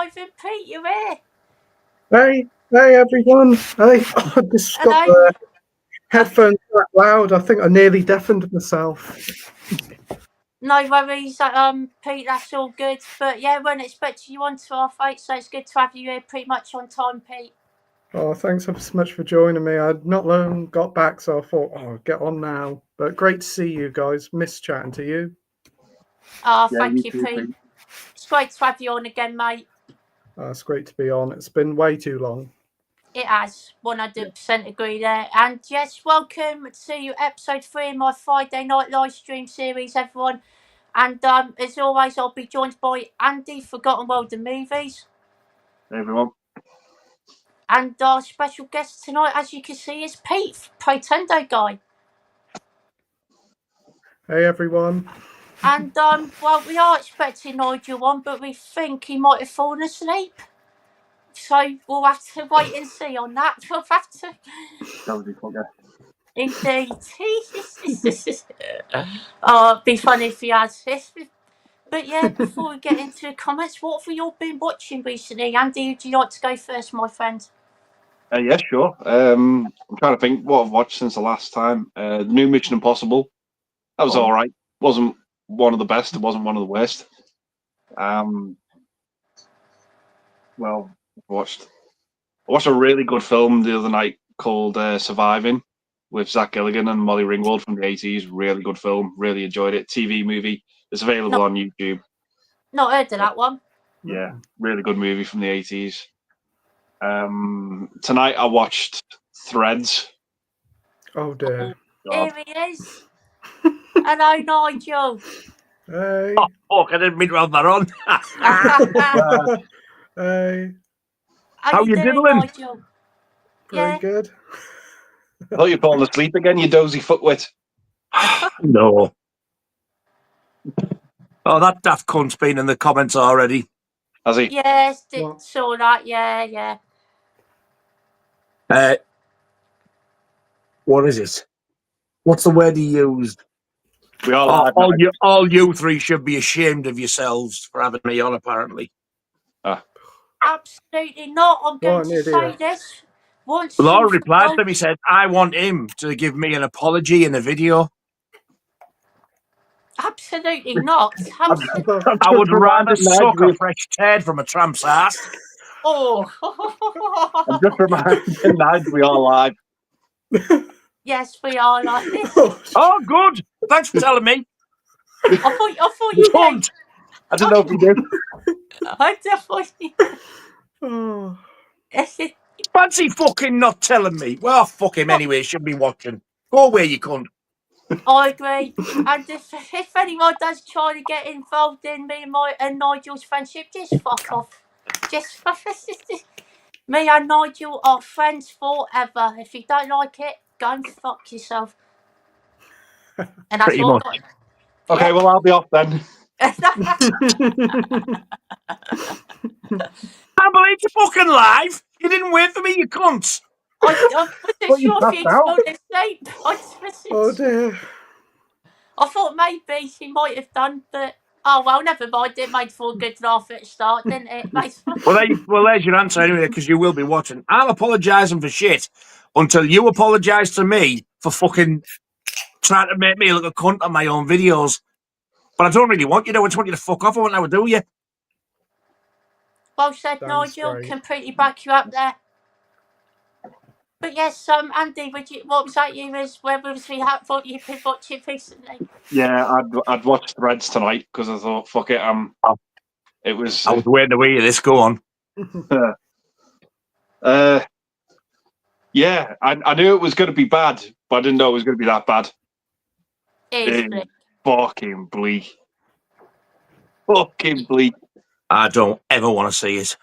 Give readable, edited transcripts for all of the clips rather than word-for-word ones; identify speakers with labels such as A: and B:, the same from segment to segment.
A: Ivan, Pete, you're here.
B: Hey everyone. Hey, I just got the headphones that loud. I think I nearly deafened myself.
A: No worries, Pete, that's all good. But yeah, we weren't expecting you on to our fate, so it's good to have you here pretty much on time, Pete.
B: Oh, thanks so much for joining me. I'd not long got back, so I thought, get on now. But great to see you guys. Miss chatting to you.
A: Oh, thank you, Pete. It's great to have you on again, mate.
B: It's great to be on. It's been way too long.
A: It has, 100% agree there. And yes, welcome to episode 3 of my Friday night live stream series, everyone. And as always, I'll be joined by Andy, Forgotten World of Movies.
C: Hey everyone.
A: And our special guest tonight, as you can see, is Pete, Playtendoguy.
B: Hey everyone.
A: And well, we are expecting Nigel on, but we think he might have fallen asleep. So we'll have to wait and see on that. We'll have to. Indeed. Oh, it'd be funny if he has. But yeah, before we get into the comments, what have you all been watching recently? Andy, would you like to go first, my friend?
C: Yeah, sure. I'm trying to think what I've watched since the last time. The new Mission Impossible. That was all right. Wasn't one of the best. It wasn't one of the worst. Well, I watched a really good film the other night called Surviving with Zach Gilligan and Molly Ringwald from the 80s. Really good film. Really enjoyed it. TV movie. It's available on YouTube.
A: Not heard of that one.
C: Yeah, really good movie from the 80s. Tonight I watched Threads.
B: Oh dear.
A: Here he is. Hello, Nigel.
B: Hey.
D: Oh, fuck, I didn't mean to have that on.
B: Hey.
D: How you doing,
A: Nigel?
B: Very good.
C: I thought you'd fallen asleep again, you dozy footwit.
D: No. Oh, that daft cunt's been in the comments already.
C: Has he?
A: Yes, saw that. Yeah.
D: What is it? What's the word he used?
C: We all
D: all you three should be ashamed of yourselves for having me on, apparently.
A: Absolutely not. I'm going to say this.
D: Laura replied to him, he said, I want him to give me an apology in a video.
A: Absolutely not.
D: I would rather suck a fresh turd from a tramp's ass.
A: Oh.
C: I'm just reminding Nigel we are live.
A: Yes, we are like this.
D: Oh, good. Thanks for telling me.
A: I thought you did.
C: I don't know if you did.
A: I definitely.
D: Oh. Fancy fucking not telling me. Well, fuck him anyway. Should be watching. Go away, you cunt.
A: I agree. And if anyone does try to get involved in me and Nigel's friendship, just fuck off. Just me and Nigel are friends forever. If you don't like it, go and fuck yourself. And that's
D: pretty much.
C: Okay, well, I'll be off then.
D: I can't believe you're fucking live. You didn't wait for me, you cunts.
A: I wasn't sure if you'd fall asleep.
B: Oh dear.
A: I thought maybe she might have done, but oh well, never mind. It made for a good laugh at the start, didn't it?
D: Well, there's your answer anyway, because you will be watching. I'm apologising for shit until you apologise to me for fucking trying to make me look a cunt on my own videos. But I don't really want you to. I just want you to fuck off. I won't ever do you.
A: Well said, Nigel. Great. Completely back you up there. But yes, Andy, what was that? Where was we at? What you've been watching recently?
C: Yeah, I'd watched Threads tonight because I thought, fuck it. It was.
D: I was waiting to hear this. Go on.
C: Yeah, I knew it was going to be bad, but I didn't know it was going to be that bad.
A: It's
C: fucking bleak. Fucking bleak.
D: I don't ever want to see it.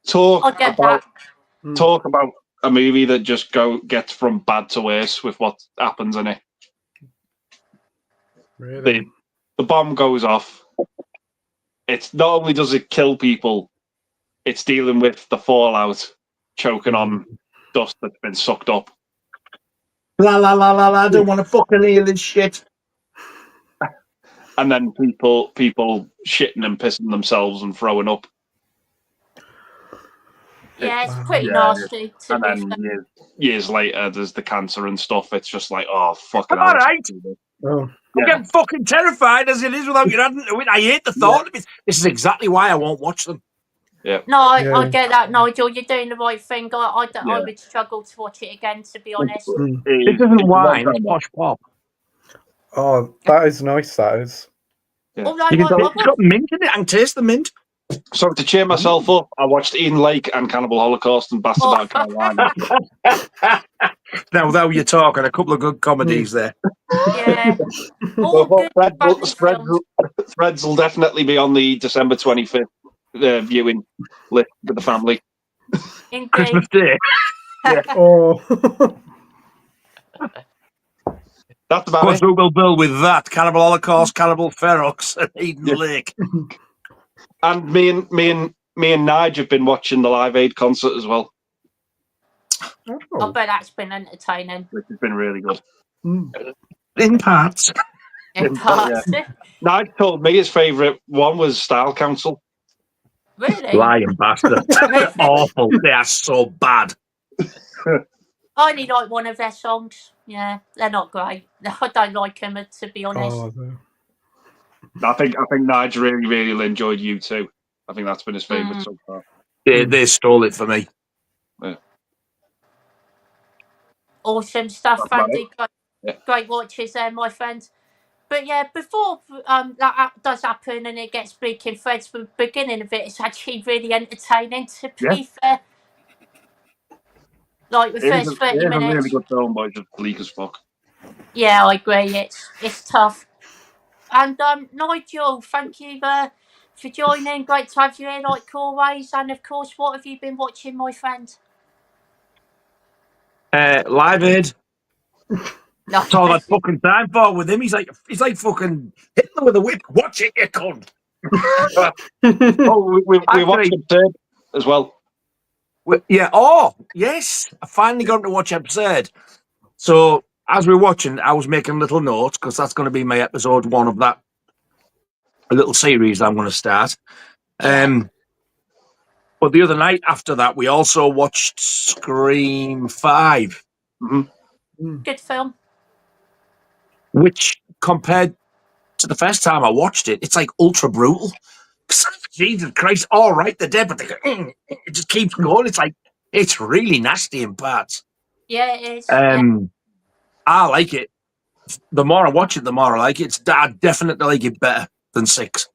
C: Talk about a movie that just gets from bad to worse with what happens in it.
B: Really?
C: The bomb goes off. It's not only does it kill people, it's dealing with the fallout, choking on dust that's been sucked up.
D: La la la la la! I don't want to fucking hear this shit.
C: And then people shitting and pissing themselves and throwing up.
A: Yeah, it's pretty
C: Yeah,
A: nasty, to
C: and
A: be
C: then
A: fair.
C: years later, there's the cancer and stuff. It's just like, oh, fucking
D: All
C: hell.
D: right.
B: Oh,
D: I'm
C: Yeah.
D: getting fucking terrified as it is without you adding to it. I hate the thought of it. This is exactly why I won't watch them.
C: Yeah.
A: No, I
B: Yeah.
A: get that, Nigel. You're doing the right thing. I
C: Yeah.
A: would struggle to watch it again, to be honest.
D: This isn't wine, it's posh pop.
B: Oh, that is nice. That is.
C: Yeah.
A: Although
D: You can
A: I
D: it's got mint in it. I can taste the mint.
C: So to cheer myself up, I watched Ian Lake and Cannibal Holocaust and Bastard Out Carolina.
D: Now you're talking, a couple of good comedies there.
A: yeah, all good family films.
C: Threads will definitely be on the December 25th viewing list with the family.
A: Indeed.
D: Christmas Day.
B: Oh.
C: That's about it.
D: Quadruple bill with that. Cannibal Holocaust, Cannibal Ferox, and Eden
C: Yeah.
D: Lake.
C: And me and Nigel have been watching the Live Aid concert as well,
A: I
B: Oh.
A: bet that's been entertaining.
C: which has been really good.
D: In parts.
A: In parts.
C: Nigel told me his favourite one was Style Council.
A: Really?
D: Lying bastard. They're awful. They are so bad.
A: I only like one of their songs. Yeah, they're not great. I don't like them, to be honest.
B: Oh, no.
C: I think Nigel really enjoyed You Too. I think that's been his favourite so far.
D: They stole it for me.
A: Awesome stuff,
C: That's right.
A: Andy.
C: Yeah.
A: Great watches there, my friend. But yeah, before that does happen and it gets bleak in threads from the beginning of it, it's actually really entertaining, to be fair. Like the first 30
C: It is a
A: minutes.
C: really good film, but it's just bleak as fuck.
A: Yeah, I agree. It's tough. And Nigel, thank you for joining. Great to have you here, like always. And of course, what have you been watching, my friend?
D: Live Aid.
A: No.
D: That's all that fucking time for with him. He's like fucking Hitler with a whip. Watch it, you cunt.
C: Oh, we watched Absurd as well.
D: Yeah. Oh, yes. I finally got to watch Absurd. So as we're watching, I was making little notes because that's going to be my episode 1 of that a little series I'm going to start. But the other night after that, we also watched Scream 5.
C: Mm-hmm.
A: Good film.
D: Which, compared to the first time I watched it, it's like ultra brutal. Jesus Christ, all right, they're dead, but they go, it just keeps going. It's like, it's really nasty in parts.
A: Yeah, it is.
D: I like it. The more I watch it, the more I like it. I definitely like it better than 6.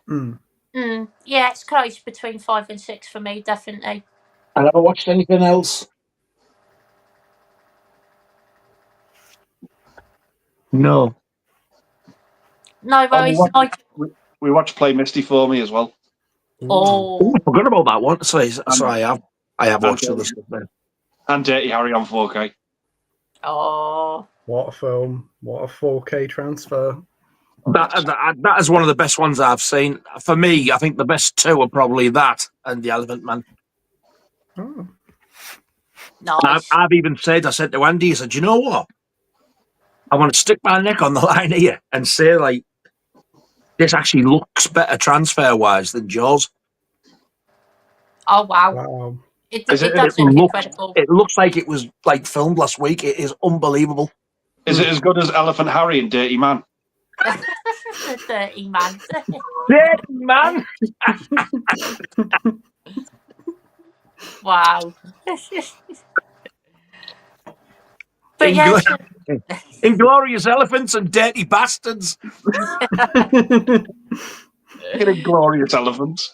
A: Yeah, it's close between 5 and 6 for me, definitely.
D: I never watched anything else. No.
A: No worries.
C: We watched Play Misty for Me as well.
A: Oh,
D: I forgot about that one. Sorry, I have watched
C: Okay.
D: other stuff there.
C: And Dirty Harry on 4K.
A: Oh,
B: what a film! What a 4K transfer.
D: That is one of the best ones I've seen. For me, I think the best 2 are probably that and The Elephant Man.
B: Oh.
A: nice.
D: I've even said, I said to Andy, I said, you know what? I want to stick my neck on the line here and say, like, this actually looks better transfer-wise than Jaws.
A: Oh, wow.
B: Wow.
A: It does look incredible.
D: It looks like it was, like, filmed last week. It is unbelievable.
C: Is it as good as Elephant Harry and Dirty Man?
A: Dirty Man.
D: Dirty Man!
A: Wow. But yes.
D: Inglorious Elephants and Dirty Bastards.
C: Inglorious Elephants.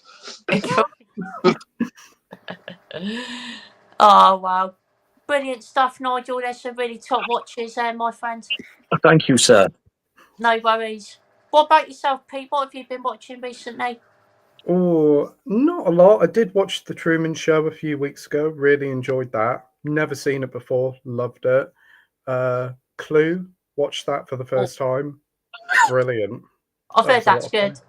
A: Oh, wow. Brilliant stuff, Nigel. There's some really top watches there, my friend.
D: Thank you, sir.
A: No worries. What about yourself, Pete? What have you been watching recently?
B: Oh, not a lot. I did watch The Truman Show a few weeks ago. Really enjoyed that. Never seen it before. Loved it. Clue. Watched that for the first time. Brilliant.
A: I've heard that's good.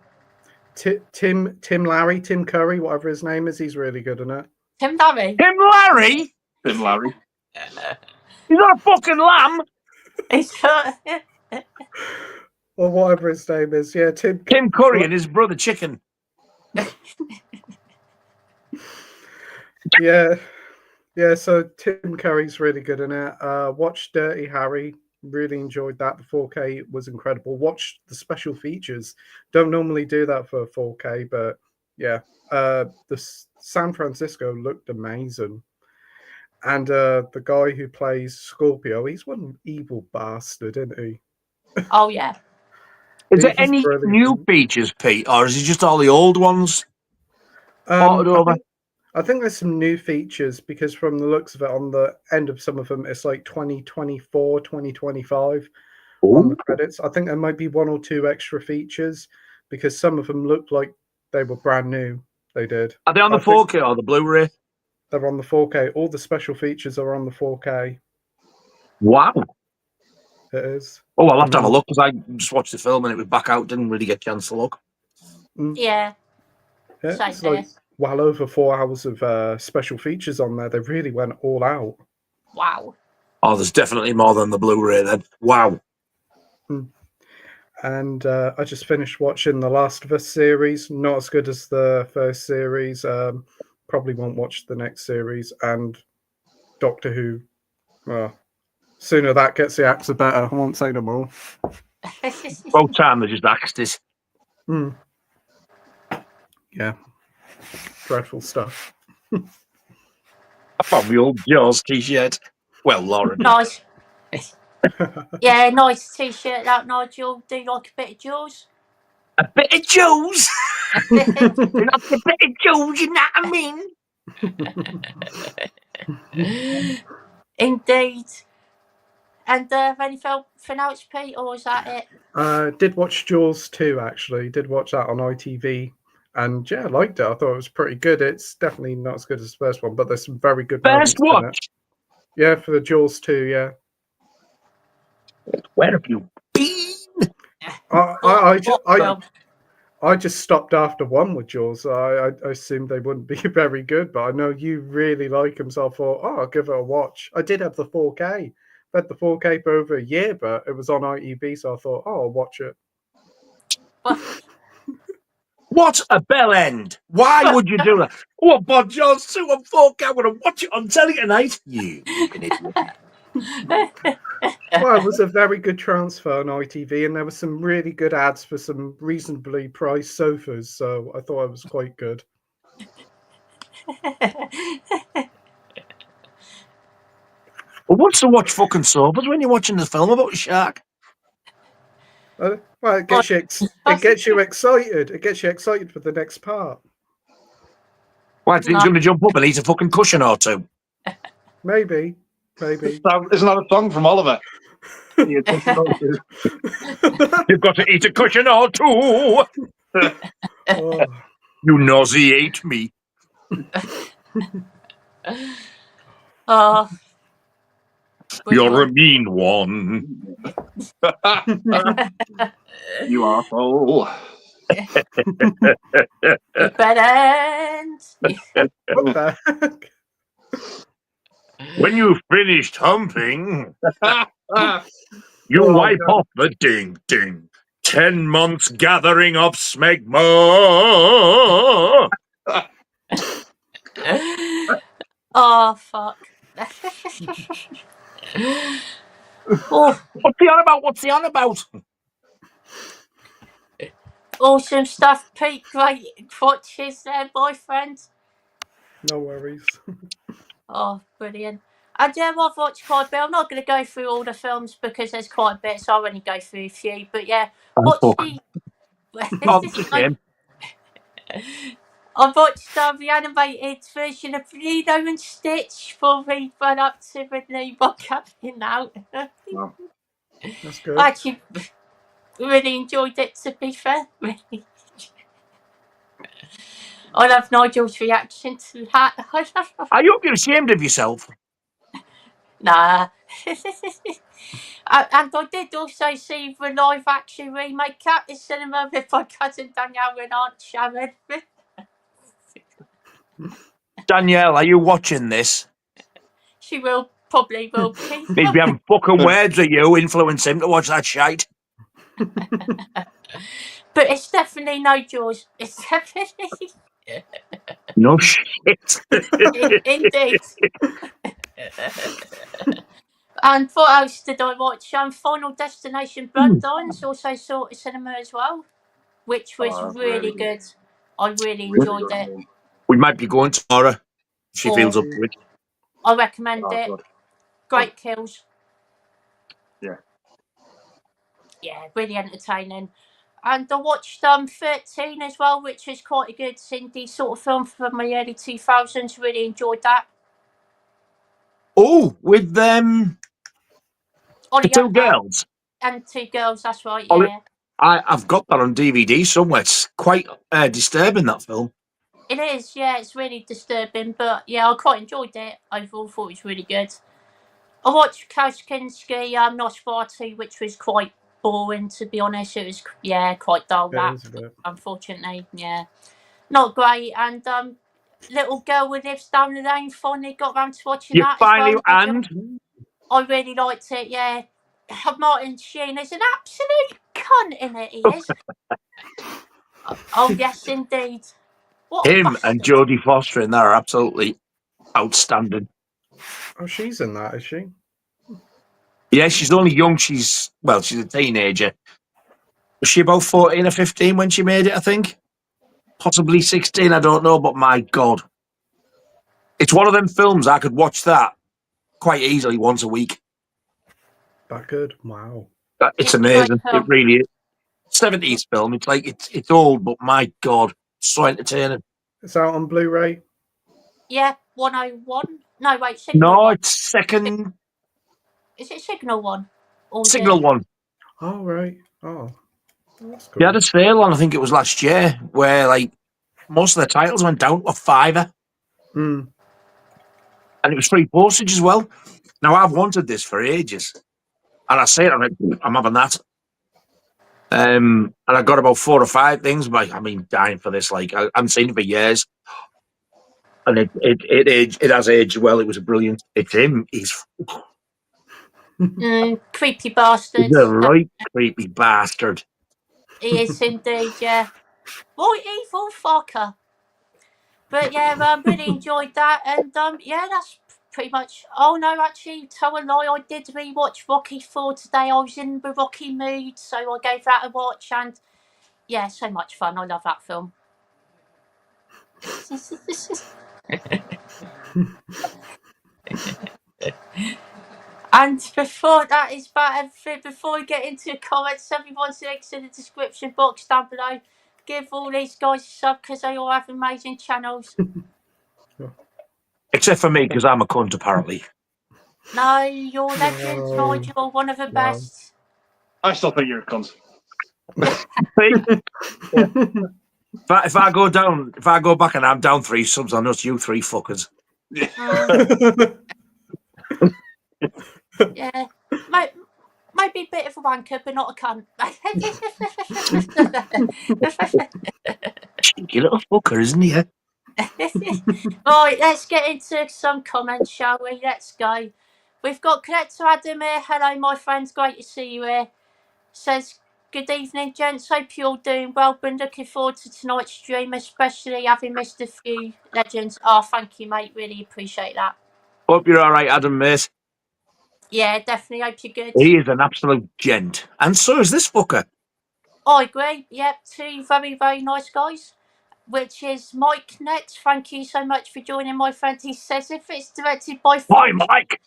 B: Tim Curry, whatever his name is, he's really good in it.
A: Tim Larry?
C: Tim Larry.
D: He's not a fucking lamb.
B: Or whatever his name is. Yeah, Tim
D: Curry and his brother Chicken.
B: Yeah. Yeah, so Tim Curry's really good in it. Watched Dirty Harry. Really enjoyed that. The 4K was incredible. Watched the special features. Don't normally do that for 4K, but yeah. San Francisco looked amazing. And the guy who plays Scorpio, he's one evil bastard, isn't he?
A: Oh yeah.
D: Is there
B: He's
D: any
B: brilliant.
D: new features, Pete, or is it just all the old ones ported over?
B: I think there's some new features because from the looks of it, on the end of some of them, it's like 2024, 2025 on the credits. I think there might be one or two extra features because some of them looked like they were brand new. They did.
D: Are they on the 4K or the Blu-ray?
B: They're on the 4K. All the special features are on the 4K.
D: Wow.
B: It is.
D: Oh, I'll have to have a look because I just watched the film and it was back out. Didn't really get a chance to look.
A: Yeah.
B: Yeah,
A: Same
B: it's like well over 4 hours of special features on there. They really went all out.
A: Wow.
D: Oh, there's definitely more than the Blu-ray then. Wow.
B: And I just finished watching the Last of Us series. Not as good as the first series. Probably won't watch the next series. And Doctor Who. Well, sooner that gets the axe, the better. I won't say no more.
D: About time they just axed it.
B: Yeah. Dreadful stuff.
D: I found my old Jaws t-shirt. Well, Lauren.
A: Nice. Yeah, nice t-shirt that, Nigel. Do you like a bit of Jaws?
D: A bit of Jaws? Not a bit of Jaws, you know what I mean?
A: Indeed. And anything else, Pete, or is that it?
B: Did watch Jaws 2, actually. Did watch that on ITV. And yeah, I liked it. I thought it was pretty good. It's definitely not as good as the first one, but there's some very good
D: First
B: moments in it.
D: watch?
B: Yeah, for the Jaws 2, yeah.
D: Where have you been?
B: I just stopped after one with Jaws. I assumed they wouldn't be very good, but I know you really like them, so I thought, I'll give it a watch. I did have the 4K. I've had the 4K for over a year, but it was on ITV, so I thought, I'll watch it.
D: What a bell end! Why would you do that? Oh, but Jaws 2 on 4K. I'm going to watch it on telly tonight. You fucking idiot.
B: Well, it was a very good transfer on ITV, and there were some really good ads for some reasonably priced sofas, so I thought it was quite good.
D: Well, what's to watch fucking sofas when you're watching the film about a shark?
B: Well, it gets you excited. It gets you excited for the next part.
D: Why, do you think he's going to jump up and eat a fucking cushion or two?
B: Maybe.
C: Isn't that a song from Oliver? You've got
D: to eat a cushion or two.
B: Oh.
D: You nauseate me.
A: Oh,
D: you're a mean one.
C: You asshole.
A: You better end.
B: What the heck?
D: When you've finished humping, you wipe off the ding. 10 months gathering of smegma.
A: Oh, fuck. Oh,
D: What's he on about?
A: awesome stuff, Pete. Great watches there, boyfriend.
B: No worries.
A: Oh, brilliant. And yeah, I've watched quite a bit. I'm not going to go through all the films because there's quite a bit, so I'll only go through a few. But yeah, watch the... I watched the animated version of Lilo and Stitch for the run up to the new one coming out.
B: Wow. That's good.
A: I actually really enjoyed it, to be fair. Really. I love Nigel's reaction to that.
D: I hope you're ashamed of yourself.
A: Nah. And I did also see the live action remake at the cinema with my cousin Danielle and Aunt Sharon.
D: Danielle, are you watching this?
A: She probably will be.
D: He'd be having fucking words with you, influence him to watch that shite.
A: But it's definitely no Jaws. It's definitely...
D: No shit.
A: Indeed. And what else did I watch? Final Destination Bloodlines also saw at cinema as well, which was
C: that's
A: really good. I really
C: Really
A: enjoyed
C: good
A: it.
C: film.
D: We might be going tomorrow. She feels up to it.
A: I recommend
C: Oh,
A: it.
C: good.
A: Great kills.
C: Yeah.
A: Yeah, really entertaining. And I watched 13 as well, which is quite a good indie sort of film from the early 2000s. Really enjoyed that.
D: Oh, with the
A: Ollie
D: two
A: Hunter
D: girls.
A: and two girls, that's right,
D: Ollie-
A: yeah.
D: I've got that on DVD somewhere. It's quite disturbing, that film.
A: It is, yeah, it's really disturbing, but yeah, I quite enjoyed it. Overall, thought it was really good. I watched Kowskinski Nosferatu, which was quite boring, to be honest. It was, yeah, quite dull,
B: It
A: that,
B: is a bit.
A: unfortunately, yeah. Not great, and Little Girl Who Lives Down the Lane finally got round to watching
D: You
A: that
D: finally,
A: as well. Nigel.
D: and
A: I really liked it, yeah. Martin Sheen is an absolute cunt in it, he is. Oh, yes, indeed. What a
D: him and
A: bastard.
D: Jodie Foster in there are absolutely outstanding.
B: Oh, she's in that, is she?
D: Yeah, she's only young. She's a teenager. Was she about 14 or 15 when she made it, I think? Possibly 16, I don't know, but my God. It's one of them films I could watch that quite easily once a week.
B: That good? Wow.
D: It's
A: It's a great
D: amazing. It
A: film.
D: really is. 70s film. It's like, it's old, but my God, so entertaining.
B: It's out on Blu-ray.
A: Yeah, 101. No, wait, Signal
D: No,
A: 1.
D: it's second
A: Is it Signal 1? Or is
D: Signal
A: it...
D: one.
B: Oh, right. Oh, that's cool.
D: They had a sale on, I think it was last year, where like most of the titles went down to a £5,
B: Mm.
D: and it was free postage as well. Now, I've wanted this for ages, and I say it, I'm having that. And I got about 4 or 5 things, but I mean, dying for this. Like, I haven't seen it for years, and it has aged well. It was brilliant. It's him. He's
A: creepy bastard.
D: a right creepy bastard.
A: He is indeed, yeah. Right evil fucker. But yeah, I really enjoyed that, and yeah, that's pretty much. Oh no, actually, tell a lie. I did rewatch Rocky 4 today. I was in the Rocky mood, so I gave that a watch, and yeah, so much fun. I love that film. And before that is about everything. Before we get into the comments, everyone's links in the description box down below. Give all these guys a sub because they all have amazing channels.
D: Except for me, because I'm a cunt, apparently.
A: No, you're legends,
B: No.
A: Nigel. One of the
B: Wow.
A: best.
C: I still think you're a cunt.
D: If I go down, if I go back and I'm down 3 subs, I know it's you 3 fuckers.
A: Yeah. Maybe a bit of a wanker, but not a cunt.
D: Cheeky little fucker, isn't he?
A: Right, let's get into some comments, shall we? Let's go. We've got Collector Adam here. Hello, my friends. Great to see you here. Says, good evening, gents. Hope you're all doing well. Been looking forward to tonight's stream, especially having missed a few legends. Oh, thank you, mate. Really appreciate that.
D: Hope you're all right, Adam, mate.
A: Yeah, definitely. Hope you're good.
D: He is an absolute gent. And so is this fucker.
A: I agree. Yep, 2 very, very nice guys. Which is Mike next. Thank you so much for joining, my friend. He says, if it's directed by
D: Hi,
A: Fox,
D: Mike.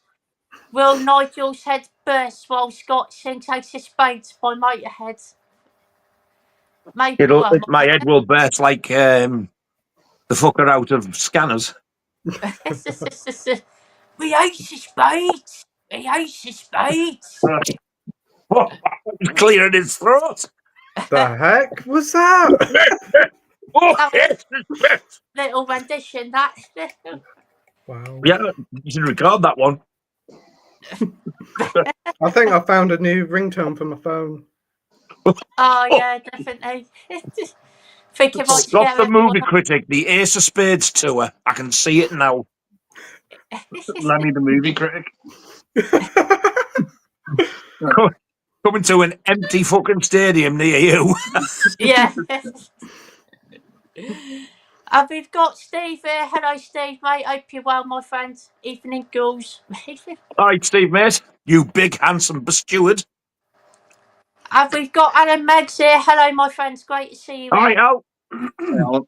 A: will Nigel's head burst while Scott sings Ace of Spades by Motorhead? Maybe. Well,
D: My head will burst like the fucker out of Scanners.
A: the Ace of Spades. The Ace of Spades.
D: He's clearing his throat.
B: The heck was that?
D: Oh, yes.
A: Little rendition, that.
B: Wow.
D: Yeah, you should record that one.
B: I think I found a new ringtone for my phone.
A: Oh, yeah, definitely. Thinking about
D: Stop the movie critic, the Ace of Spades tour. I can see it now.
C: Lemmy the movie critic.
D: Coming to an empty fucking stadium near you.
A: Yeah. And we've got Steve here. Hello, Steve, mate. Hope you're well, my friend. Evening, ghouls.
D: All right, Steve, mate. You big, handsome steward.
A: And we've got Alan Meggs here. Hello, my friends. Great to see you
D: All right,
A: here.
D: Al.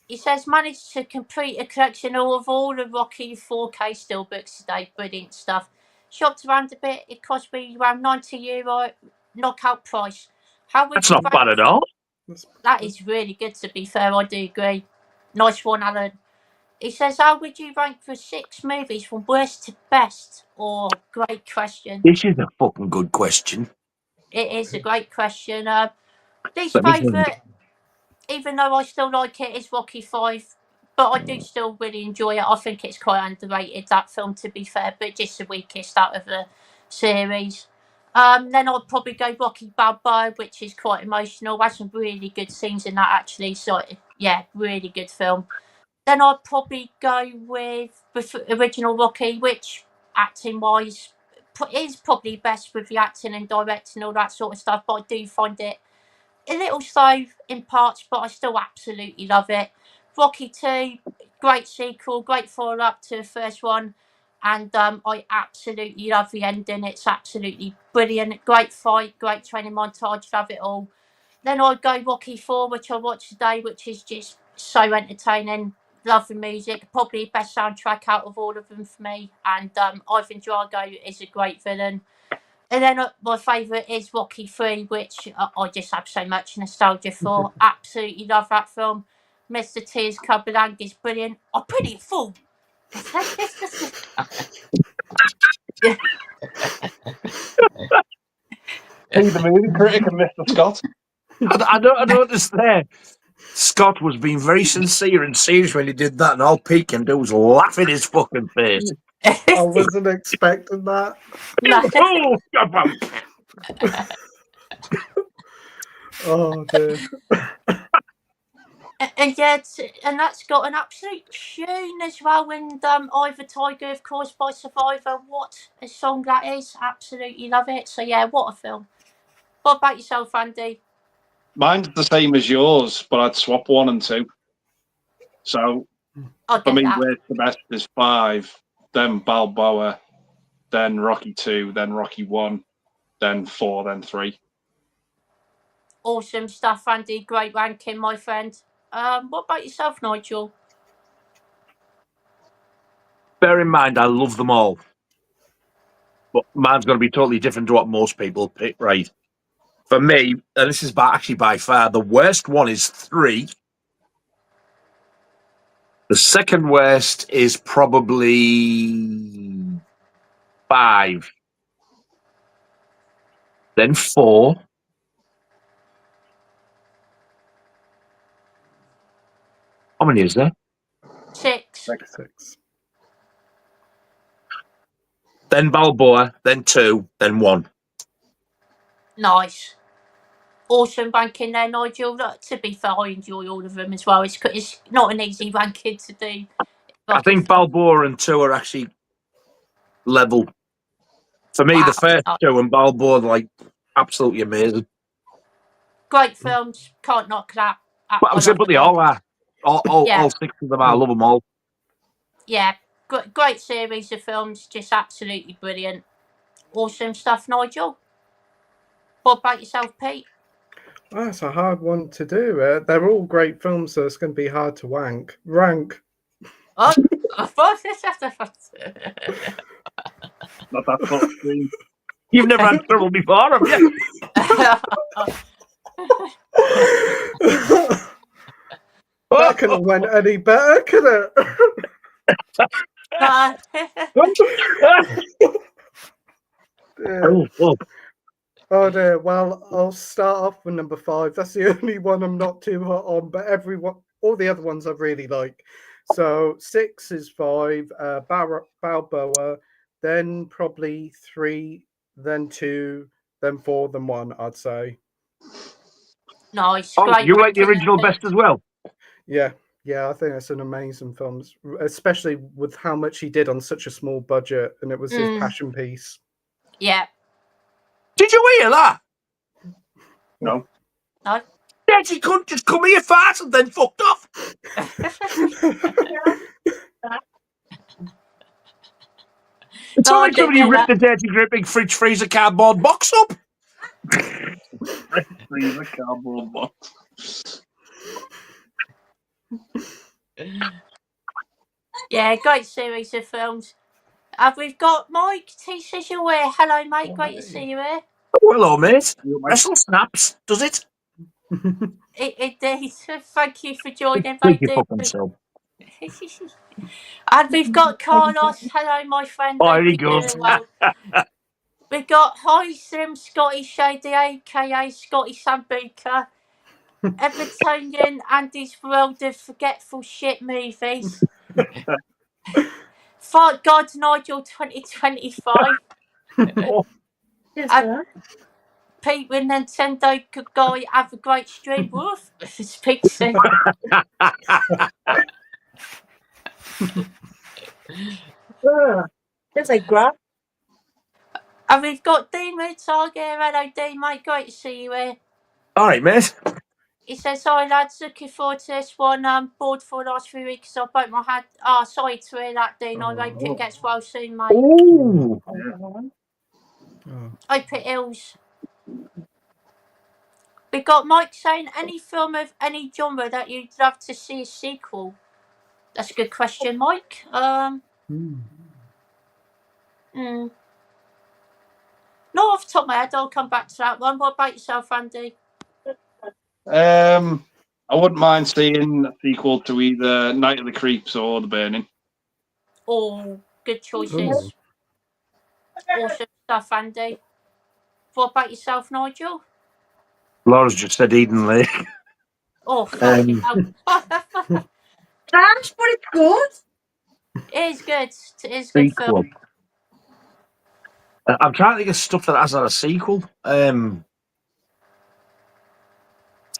A: He says, managed to complete a collection of all the Rocky 4K steelbooks today. Brilliant stuff. Shopped around a bit. It cost me around €90 knockout price. How would
D: That's
A: you
D: not
A: rank?
D: bad at all.
A: That is really good, to be fair. I do agree. Nice one, Alan. He says, how would you rank the 6 movies from worst to best? Oh, great question.
D: This is a fucking good question.
A: It is a great question. Least
D: Let me think.
A: favourite, even though I still like it, is Rocky 5. But I do still really enjoy it. I think it's quite underrated, that film, to be fair. But just the weakest out of the series. Then I'd probably go Rocky Balboa, which is quite emotional. Has some really good scenes in that, actually. So, yeah, really good film. Then I'd probably go with the original Rocky, which, acting-wise, is probably best with the acting and directing and all that sort of stuff. But I do find it a little slow in parts, but I still absolutely love it. Rocky 2, great sequel, great follow-up to the first one. And I absolutely love the ending. It's absolutely brilliant. Great fight, great training montage, love it all. Then I'd go Rocky 4, which I watched today, which is just so entertaining. Love the music. Probably best soundtrack out of all of them for me. And Ivan Drago is a great villain. And then my favourite is Rocky 3, which I just have so much nostalgia for. Absolutely love that film. Mr. T's Kabalang is brilliant. I'm pretty full.
C: Hey, the movie critic and Mr. Scott.
D: I don't understand. Scott was being very sincere and serious when he did that, and all Pete can do was laugh in his fucking face.
B: I wasn't expecting that.
D: Oh,
B: Oh dear.
A: And yet, and that's got an absolute tune as well. And Ivor Tiger, of course, by Survivor. What a song that is! Absolutely love it. So yeah, what a film. What about yourself, Andy?
C: Mine's the same as yours, but I'd swap 1 and 2. So
A: I'll
C: for
A: get
C: me,
A: that.
C: where's the best is 5, then Balboa, then Rocky 2, then Rocky 1, then 4, then 3.
A: Awesome stuff, Andy. Great ranking, my friend. What about yourself, Nigel?
D: bear in mind, I love them all. But mine's going to be totally different to what most people pick, right? For me, and this is actually by far, the worst one is 3. The second worst is probably 5. Then 4. How many is there?
A: 6.
B: 6.
D: Then Balboa, then 2, then 1.
A: Nice. Awesome ranking there, Nigel. Look, to be fair, I enjoy all of them as well. It's not an easy ranking to do.
D: I think Balboa and 2 are actually level. For me,
A: Wow.
D: the first 2 and Balboa are like absolutely amazing.
A: Great films. Can't knock that.
D: But simply all are. All 6 of them are. I love them all.
A: Yeah. Great series of films. Just absolutely brilliant. Awesome stuff, Nigel. What about yourself, Pete?
B: Oh, that's a hard one to do. They're all great films, so it's going to be hard to rank.
A: Oh,
C: Not that sort of thing.
D: You've never had trouble before, have you?
B: That couldn't have went any better, could it?
D: Oh, oh.
B: Oh dear. Well, I'll start off with number 5. That's the only one I'm not too hot on, but all the other ones I really like. So 6 is 5, Balboa, then probably 3, then 2, then 4, then 1, I'd say.
A: Nice.
D: Oh,
A: Great
D: you like the
A: ranking,
D: original
A: Pete.
D: best as well?
B: Yeah, I think it's an amazing film, especially with how much he did on such a small budget, and it was his passion piece.
A: Yeah.
D: Did you hear that?
C: No.
A: No.
D: Dirty cunt just come here, fart, and then fucked off. It's not like somebody ripped the dirty gripping fridge freezer cardboard box up.
C: Freezer cardboard box.
A: Yeah, great series of films. We've got Mike T says you're here. Hello, mate. Great to see you here.
D: Oh, hello, mate. Wrestle snaps, does it?
A: Indeed. Thank you for joining,
D: Thank
A: mate.
D: you fucking so.
A: And we've got Carlos. Hello, my friend.
D: Oh,
A: Hope
D: there he
A: you're
D: goes.
A: doing well. We've got Hi Slim Scotty Shady, aka Scotty Sambuca. Evertonian Andy's World of Forgetful Shit Movies. Thank God Nigel 2025.
D: Oh,
A: Pete with Nintendo Guy, have a great stream. Woof. Speak soon.
E: It's like grab.
A: And we've got Dean with Target. Hello, Dean, mate. Great to see you here.
D: all right, mate.
A: He says, hi, lads. Looking forward to this one. I'm bored for the last 3 weeks. I broke my hand. Sorry to hear that, Dean. I hope it gets well soon, mate.
D: Ooh.
A: Hope it heals. We got Mike saying, any film of any genre that you'd love to see a sequel? That's a good question, Mike. Not off the top of my head, I'll come back to that one. What about yourself, Andy?
C: I wouldn't mind seeing a sequel to either Night of the Creeps or The Burning.
A: Oh, good choices. Awesome stuff, Andy. What about yourself, Nigel?
D: Laura's just said Eden Lake.
A: Oh, fucking hell.
E: That's but it's good.
A: It is good. It is good film.
D: I'm trying to think of stuff that has had a sequel. I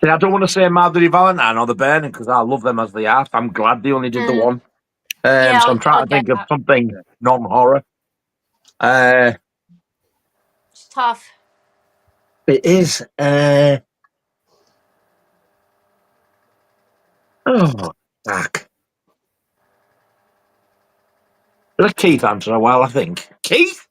D: don't want to say Mother Valentine or The Burning because I love them as they are. I'm glad they only did the one. So I'm trying to think of something non-horror.
A: It's tough.
D: It is. Oh, fuck. Let Keith answer a while, I think. Keith?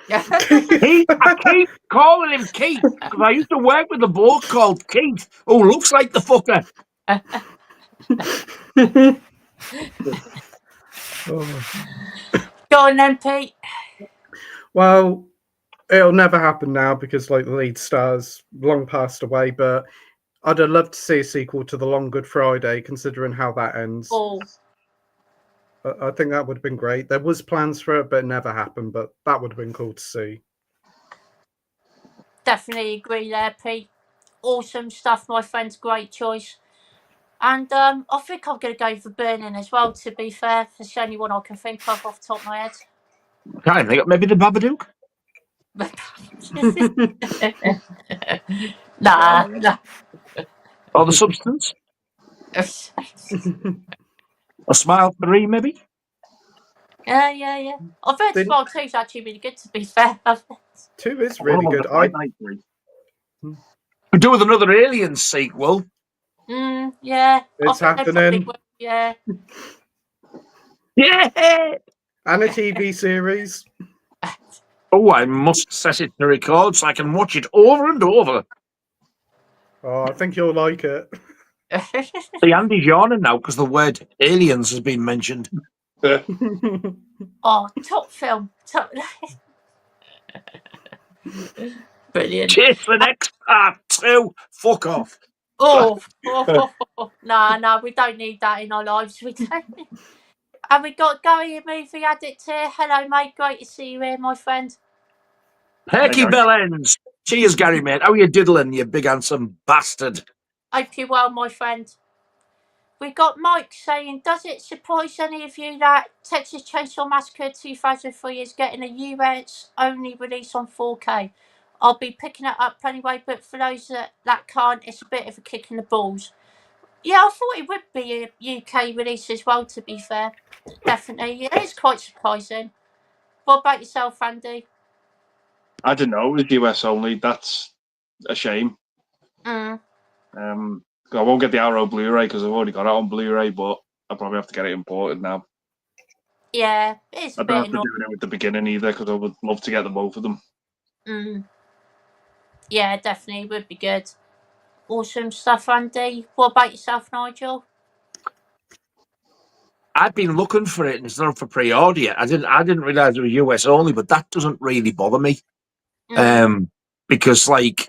D: Keith? I keep calling him Keith because I used to work with a bloke called Keith who looks like the fucker.
A: Go on then, Pete.
B: Well, it'll never happen now because like the lead star's long passed away, but I'd have loved to see a sequel to The Long Good Friday, considering how that ends.
A: Oh.
B: I think that would have been great. There was plans for it, but it never happened, but that would have been cool to see.
A: Definitely agree there, Pete. Awesome stuff, my friend's great choice. And I think I'm going to go for Burning as well, to be fair. It's the only one I can think of off the top of my head.
D: Can't think of maybe the Babadook?
A: Nah.
D: Or The Substance? A Smile 3, maybe?
A: Yeah. I've heard Smile 2 is actually really good, to be fair.
B: 2 is really good.
D: Could do with another Aliens sequel.
A: Yeah.
B: It's happening.
A: Yeah.
D: Yeah!
B: And a TV series.
D: Oh, I must set it to record so I can watch it over and over.
B: Oh, I think you'll like it.
D: See, Andy's yawning now because the word aliens has been mentioned.
A: Oh, top film. Brilliant.
D: Jason X Part 2. Fuck off.
A: Oh. Nah, we don't need that in our lives. We don't. And we got Gary, movie addict here. Hello, mate. Great to see you here, my friend.
D: Perky Bellends. Cheers, Gary, mate. How are you diddling, you big handsome bastard?
A: Hope you're well, my friend. We got Mike saying, does it surprise any of you that Texas Chainsaw Massacre 2003 is getting a US only release on 4K? I'll be picking it up anyway, but for those that can't, it's a bit of a kick in the balls. Yeah, I thought it would be a UK release as well, to be fair. Definitely. It is quite surprising. What about yourself, Andy?
C: I don't know. It was US only. That's a shame. I won't get the Arrow Blu-ray because I've already got it on Blu-ray, but I'll probably have to get it imported now.
A: Yeah, it's a
C: I don't
A: bit
C: have to
A: annoying.
C: do it with the beginning either because I would love to get the both of them.
A: Yeah, definitely would be good. Awesome stuff, Andy. What about yourself, Nigel?
D: I've been looking for it and it's not for pre-order yet. I didn't realise it was US only, but that doesn't really bother me. Because like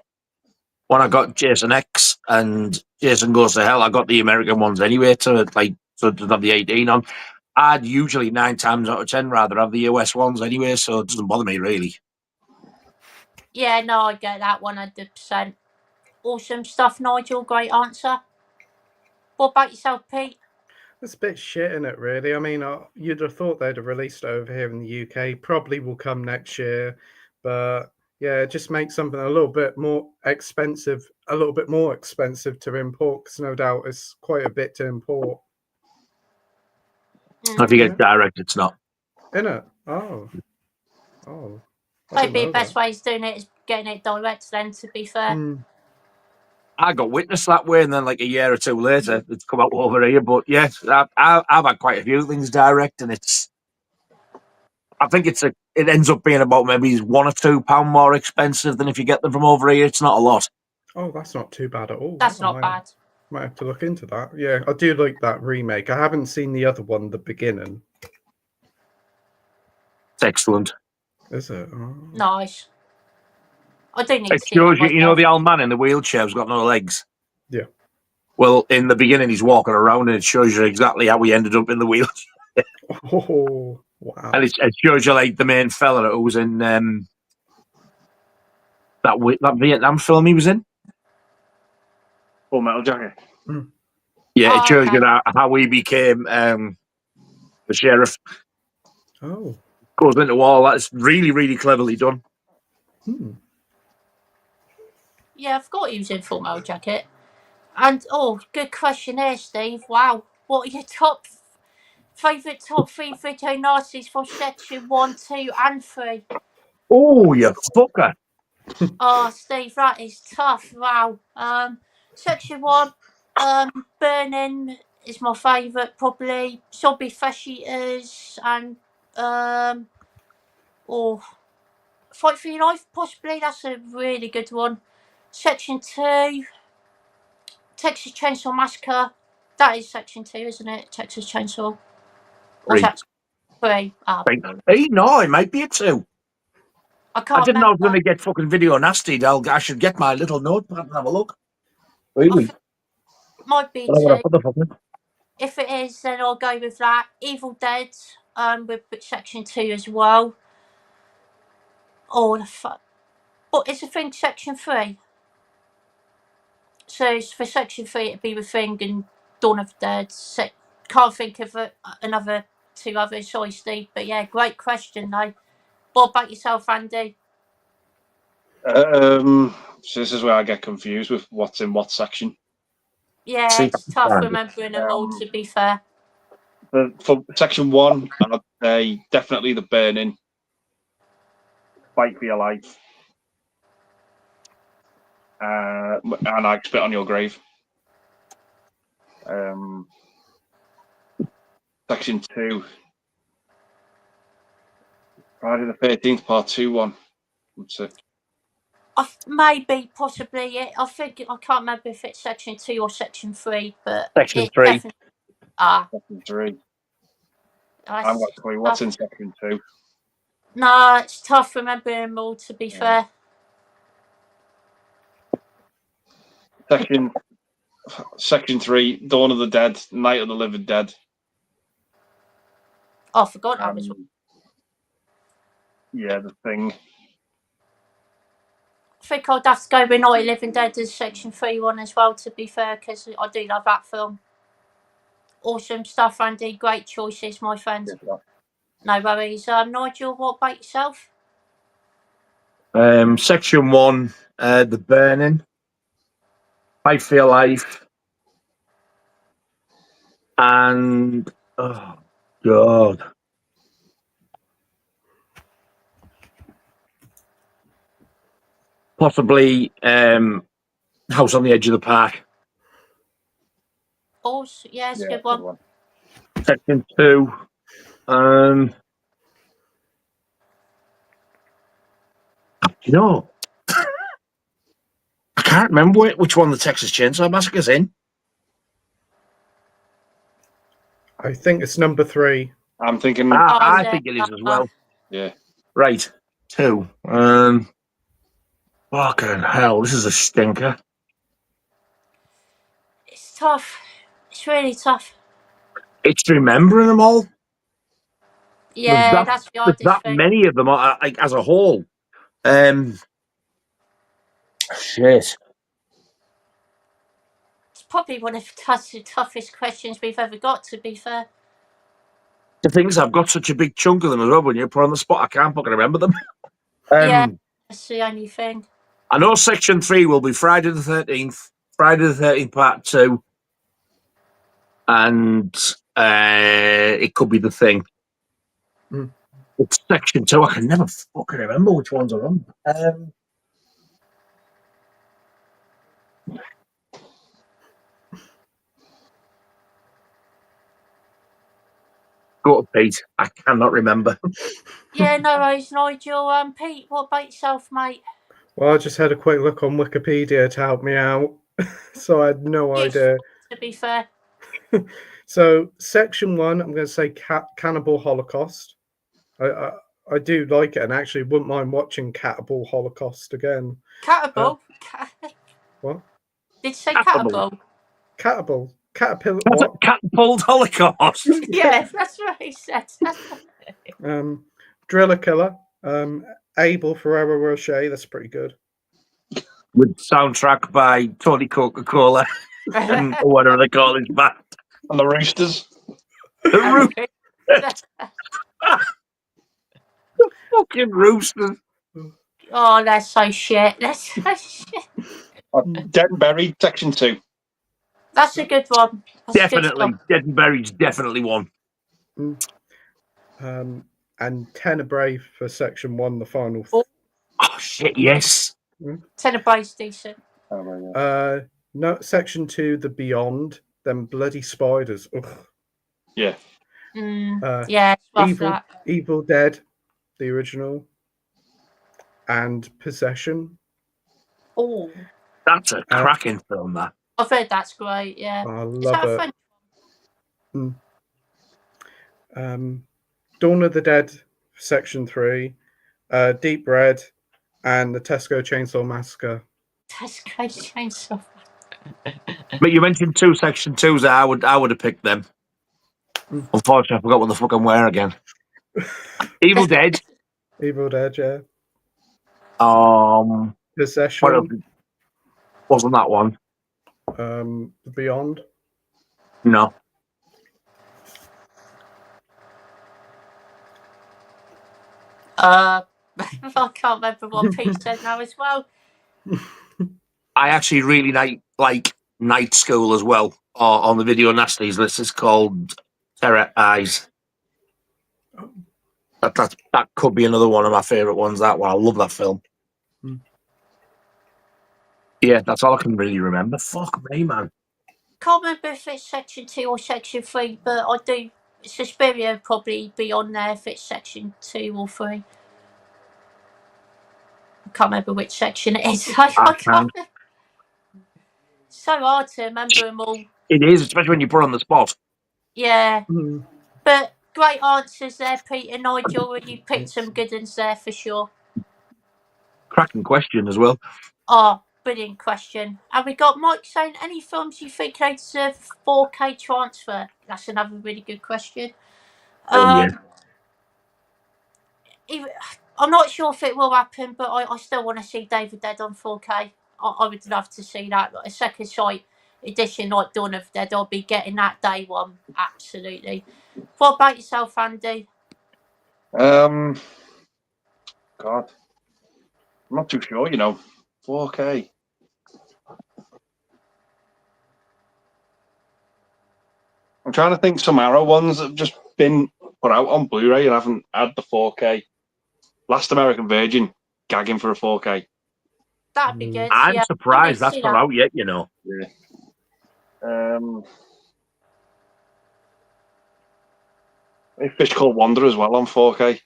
D: when I got Jason X and Jason Goes to Hell, I got the American ones anyway to have the 18 on. I'd usually 9 times out of 10 rather have the US ones anyway, so it doesn't bother me really.
A: Yeah, no, I get that 100%. Awesome stuff, Nigel. Great answer. What about yourself, Pete?
B: It's a bit shit in it, really. I mean, you'd have thought they'd have released it over here in the UK. Probably will come next year, but yeah, it just makes something a little bit more expensive to import. Because no doubt it's quite a bit to import.
D: If you get direct, it's not.
B: In it? Oh. I didn't
A: Maybe the
B: know
A: best
B: that.
A: way of doing it is getting it direct then, to be fair.
D: I got Witness that way, and then like a year or two later, it's come out over here. But yes, I've had quite a few things direct, and I think it ends up being about maybe £1 or £2 more expensive than if you get them from over here. It's not a lot.
B: Oh, that's not too bad at all.
A: That's
B: I
A: not bad.
B: might have to look into that. Yeah, I do like that remake. I haven't seen the other one, the beginning.
D: It's excellent.
B: Is it? Oh.
A: Nice. I do need
D: It
A: to see
D: shows
A: that
D: you know,
A: myself.
D: the old man in the wheelchair who's got no legs.
B: Yeah.
D: Well, in the beginning, he's walking around, and it shows you exactly how he ended up in the wheelchair.
B: Oh, wow.
D: And it shows you like the main fella who was in that Vietnam film he was in.
C: Full Metal Jacket.
D: Yeah, it shows
A: okay.
D: you how he became the sheriff.
B: Oh.
D: Goes into all that. It's really, really cleverly done.
A: Yeah, I forgot he was in Full Metal Jacket. And, good question there, Steve. Wow. What are your favourite top 3 video nasties from section 1, 2 and 3?
D: Oh, you fucker.
A: Oh, Steve, that is tough. Wow. Section 1, Burning is my favourite, probably. Zombie Flesh Eaters and, Fight for Your Life, possibly. That's a really good one. Section 2, Texas Chainsaw Massacre. That is section 2, isn't it? Texas Chainsaw. Or is that 3?
D: Hey, no, it might be a 2.
A: I can't
D: I didn't know I was going
A: remember.
D: to get fucking video nasty. I should get my little notepad and have a look. Really?
A: Might be
D: I don't want
A: 2.
D: to put the fucking...
A: If it is, then I'll go with that. Evil Dead, with section 2 as well. Oh, the fuck. But it's a thing section 3. So for section 3, it'd be The Thing and Dawn of the Dead. Can't think of another 2 others. Sorry, Steve. But yeah, great question, though. What about yourself, Andy?
C: So this is where I get confused with what's in what section.
A: Yeah, it's tough remembering them all, to be fair.
C: For section 1, I'd say definitely The Burning, Fight for Your Life, and I Spit on Your Grave. Section 2, Friday the 13th, Part 2 one. What's it?
A: Maybe, possibly. I think I can't remember if it's section 2 or section 3, but
D: Section
A: it
D: 3.
A: definitely.
C: Section 3.
A: I've
C: got a clue. What's in section 2?
A: No, it's tough remembering them all, to be fair.
C: Section 3, Dawn of the Dead, Night of the Living Dead.
A: I forgot that was.
C: Yeah, The Thing.
A: I think I'd have to go with Night of the Living Dead as section 3 one as well, to be fair, because I do love that film. Awesome stuff, Andy. Great choices, my friend. No worries. Nigel, what about yourself?
D: Section 1, The Burning, Fight for Your Life, and oh god, possibly House on the Edge of the Park.
A: Falls. Yeah, it's a good one.
D: Section 2. You know, I can't remember which one the Texas Chainsaw Massacre's in.
B: I think it's number 3.
C: I'm thinking.
D: I think it is as well.
C: Yeah.
D: Right. 2. Fucking hell, this is a stinker.
A: It's tough. It's really tough.
D: It's remembering them all.
A: Yeah, that's the
D: There's
A: hardest
D: that
A: thing.
D: many of them like, as a whole. Shit.
A: It's probably one of the toughest questions we've ever got, to be fair.
D: The thing is, I've got such a big chunk of them as well. When you put on the spot, I can't fucking remember them.
A: Yeah, that's the only thing.
D: I know Section 3 will be Friday the 13th, Friday the 13th Part 2, and it could be The Thing.
B: Mm.
D: It's Section 2. I can never fucking remember which ones are on. Go to Pete. I cannot remember.
A: Yeah, no worries, Nigel. Pete, what about yourself, mate?
B: Well, I just had a quick look on Wikipedia to help me out, so I had no idea.
A: To be fair.
B: So, section 1, I'm going to say Cannibal Holocaust. I do like it, and actually wouldn't mind watching Cannibal Holocaust again.
A: Catapult?
B: What?
A: Did you say catapult?
B: Caterpillar. Caterpillar.
D: That's
B: What?
D: a catapult Holocaust.
A: Yeah, that's what he said.
B: Driller Killer. Abel Ferrero Rocher. That's pretty good.
D: With soundtrack by Tony Coca-Cola and whatever they call his band.
C: And the Roosters.
D: The fucking Roosters.
A: Oh, that's so shit. That's so shit.
C: Dead and Buried, Section 2.
A: That's a good one. That's
D: Definitely. Dead and Buried's definitely one.
B: And Tenebrae for section 1, the final.
D: Oh shit! Yes.
A: Tenebrae's decent.
B: No, section 2, the Beyond. Them bloody spiders. Ugh.
C: Yeah.
A: Yeah, it's rough, that.
B: Evil Dead, the original, and Possession.
A: Oh,
D: that's a cracking film. That
A: I've heard that's great. Yeah,
B: I love it.
A: French?
B: Dawn of the Dead, section 3, Deep Red, and the Tesco Chainsaw Massacre.
A: Tesco Chainsaw.
D: But you mentioned 2 section 2s. I would have picked them. Unfortunately, I forgot what the fuck I'm wearing again. Evil Dead.
B: Evil Dead, yeah.
D: Possession. Wasn't that one?
B: Beyond.
D: No.
A: I can't remember what Pete said now as well.
D: I actually really like Night School as well. On the Video Nasties list, it's called Terror Eyes. That could be another one of my favourite ones. That one, I love that film. Yeah, that's all I can really remember. Fuck me, man.
A: Can't remember if it's section 2 or section 3, but I do. Suspiria would probably be on there if it's section 2 or 3. I can't remember which section it is. I can't. It's so hard to remember them all.
D: It is, especially when you put on the spot.
A: Yeah. But great answers there, Pete and Nigel, and you picked some good ones there for sure.
D: Cracking question as well.
A: Oh, brilliant question. And we got Mike saying, any films you think they deserve 4K transfer? That's another really good question.
D: Yeah.
A: I'm not sure if it will happen, but I still want to see David Dead on 4K. I would love to see that. A second sight edition like Dawn of Dead, I'll be getting that day one. Absolutely. What about yourself, Andy?
C: God. I'm not too sure, 4K. I'm trying to think some Arrow ones that have just been put out on Blu-ray and haven't had the 4K. Last American Virgin, gagging for a 4K.
A: That'd be good.
D: I'm surprised that's not out yet,
C: Yeah. A Fish Called Wanda as well on 4K.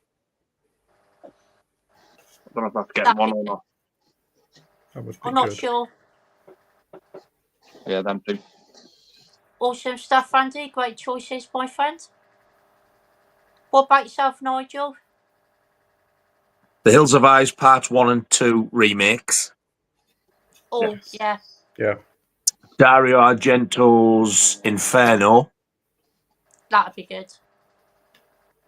C: I don't know if that's getting one or not.
B: That would be
A: I'm not
B: good.
A: sure.
C: Yeah, them two.
A: Awesome stuff, Andy. Great choices, my friend. What about yourself, Nigel?
D: The Hills of Eyes Part 1 and 2 remakes.
A: Oh,
B: Yes.
A: yeah.
B: Yeah.
D: Dario Argento's Inferno.
A: That'd be good.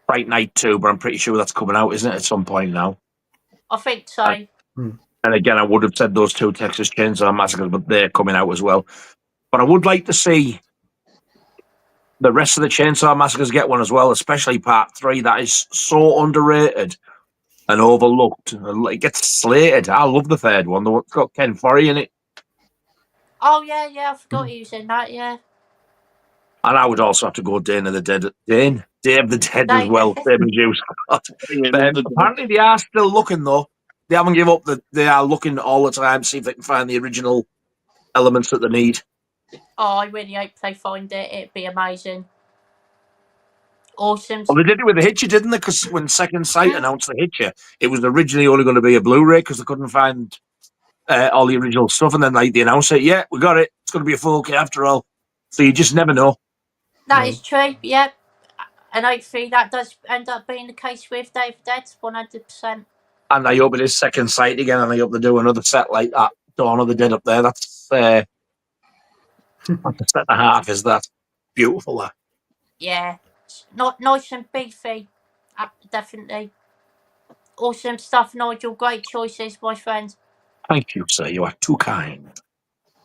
D: Fright Night 2, but I'm pretty sure that's coming out, isn't it, at some point now?
A: I think so.
D: And again, I would have said those two Texas Chainsaw Massacres, but they're coming out as well. But I would like to see the rest of the Chainsaw Massacres get one as well, especially Part 3. That is so underrated and overlooked. It gets slated. I love the third one. The one that's got Ken Forey in it.
A: Oh, yeah, I forgot he was in that, yeah.
D: And I would also have to go Day of the Dead as
A: They-
D: well. Same as you, Scott.
C: Yeah, love the-
D: Apparently they are still looking, though. They haven't given up. They are looking all the time to see if they can find the original elements that they need.
A: Oh, I really hope they find it. It'd be amazing. Awesome.
D: Well, they did it with the Hitcher, didn't they? Because when Second Sight announced the Hitcher, it was originally only going to be a Blu-ray because they couldn't find all the original stuff. And then they announced it. Yeah, we got it. It's going to be a 4K after all. So you just never know.
A: That is true, yep. And hopefully that does end up being the case with Day of the Dead, 100%.
D: And I hope it is Second Sight again. And I hope they do another set like that. Dawn of the Dead up there. That's like a set and a half. Is that beautiful? That.
A: Yeah. Not nice and beefy. Definitely. Awesome stuff, Nigel. Great choices, my friend.
D: Thank you, sir. You are too kind.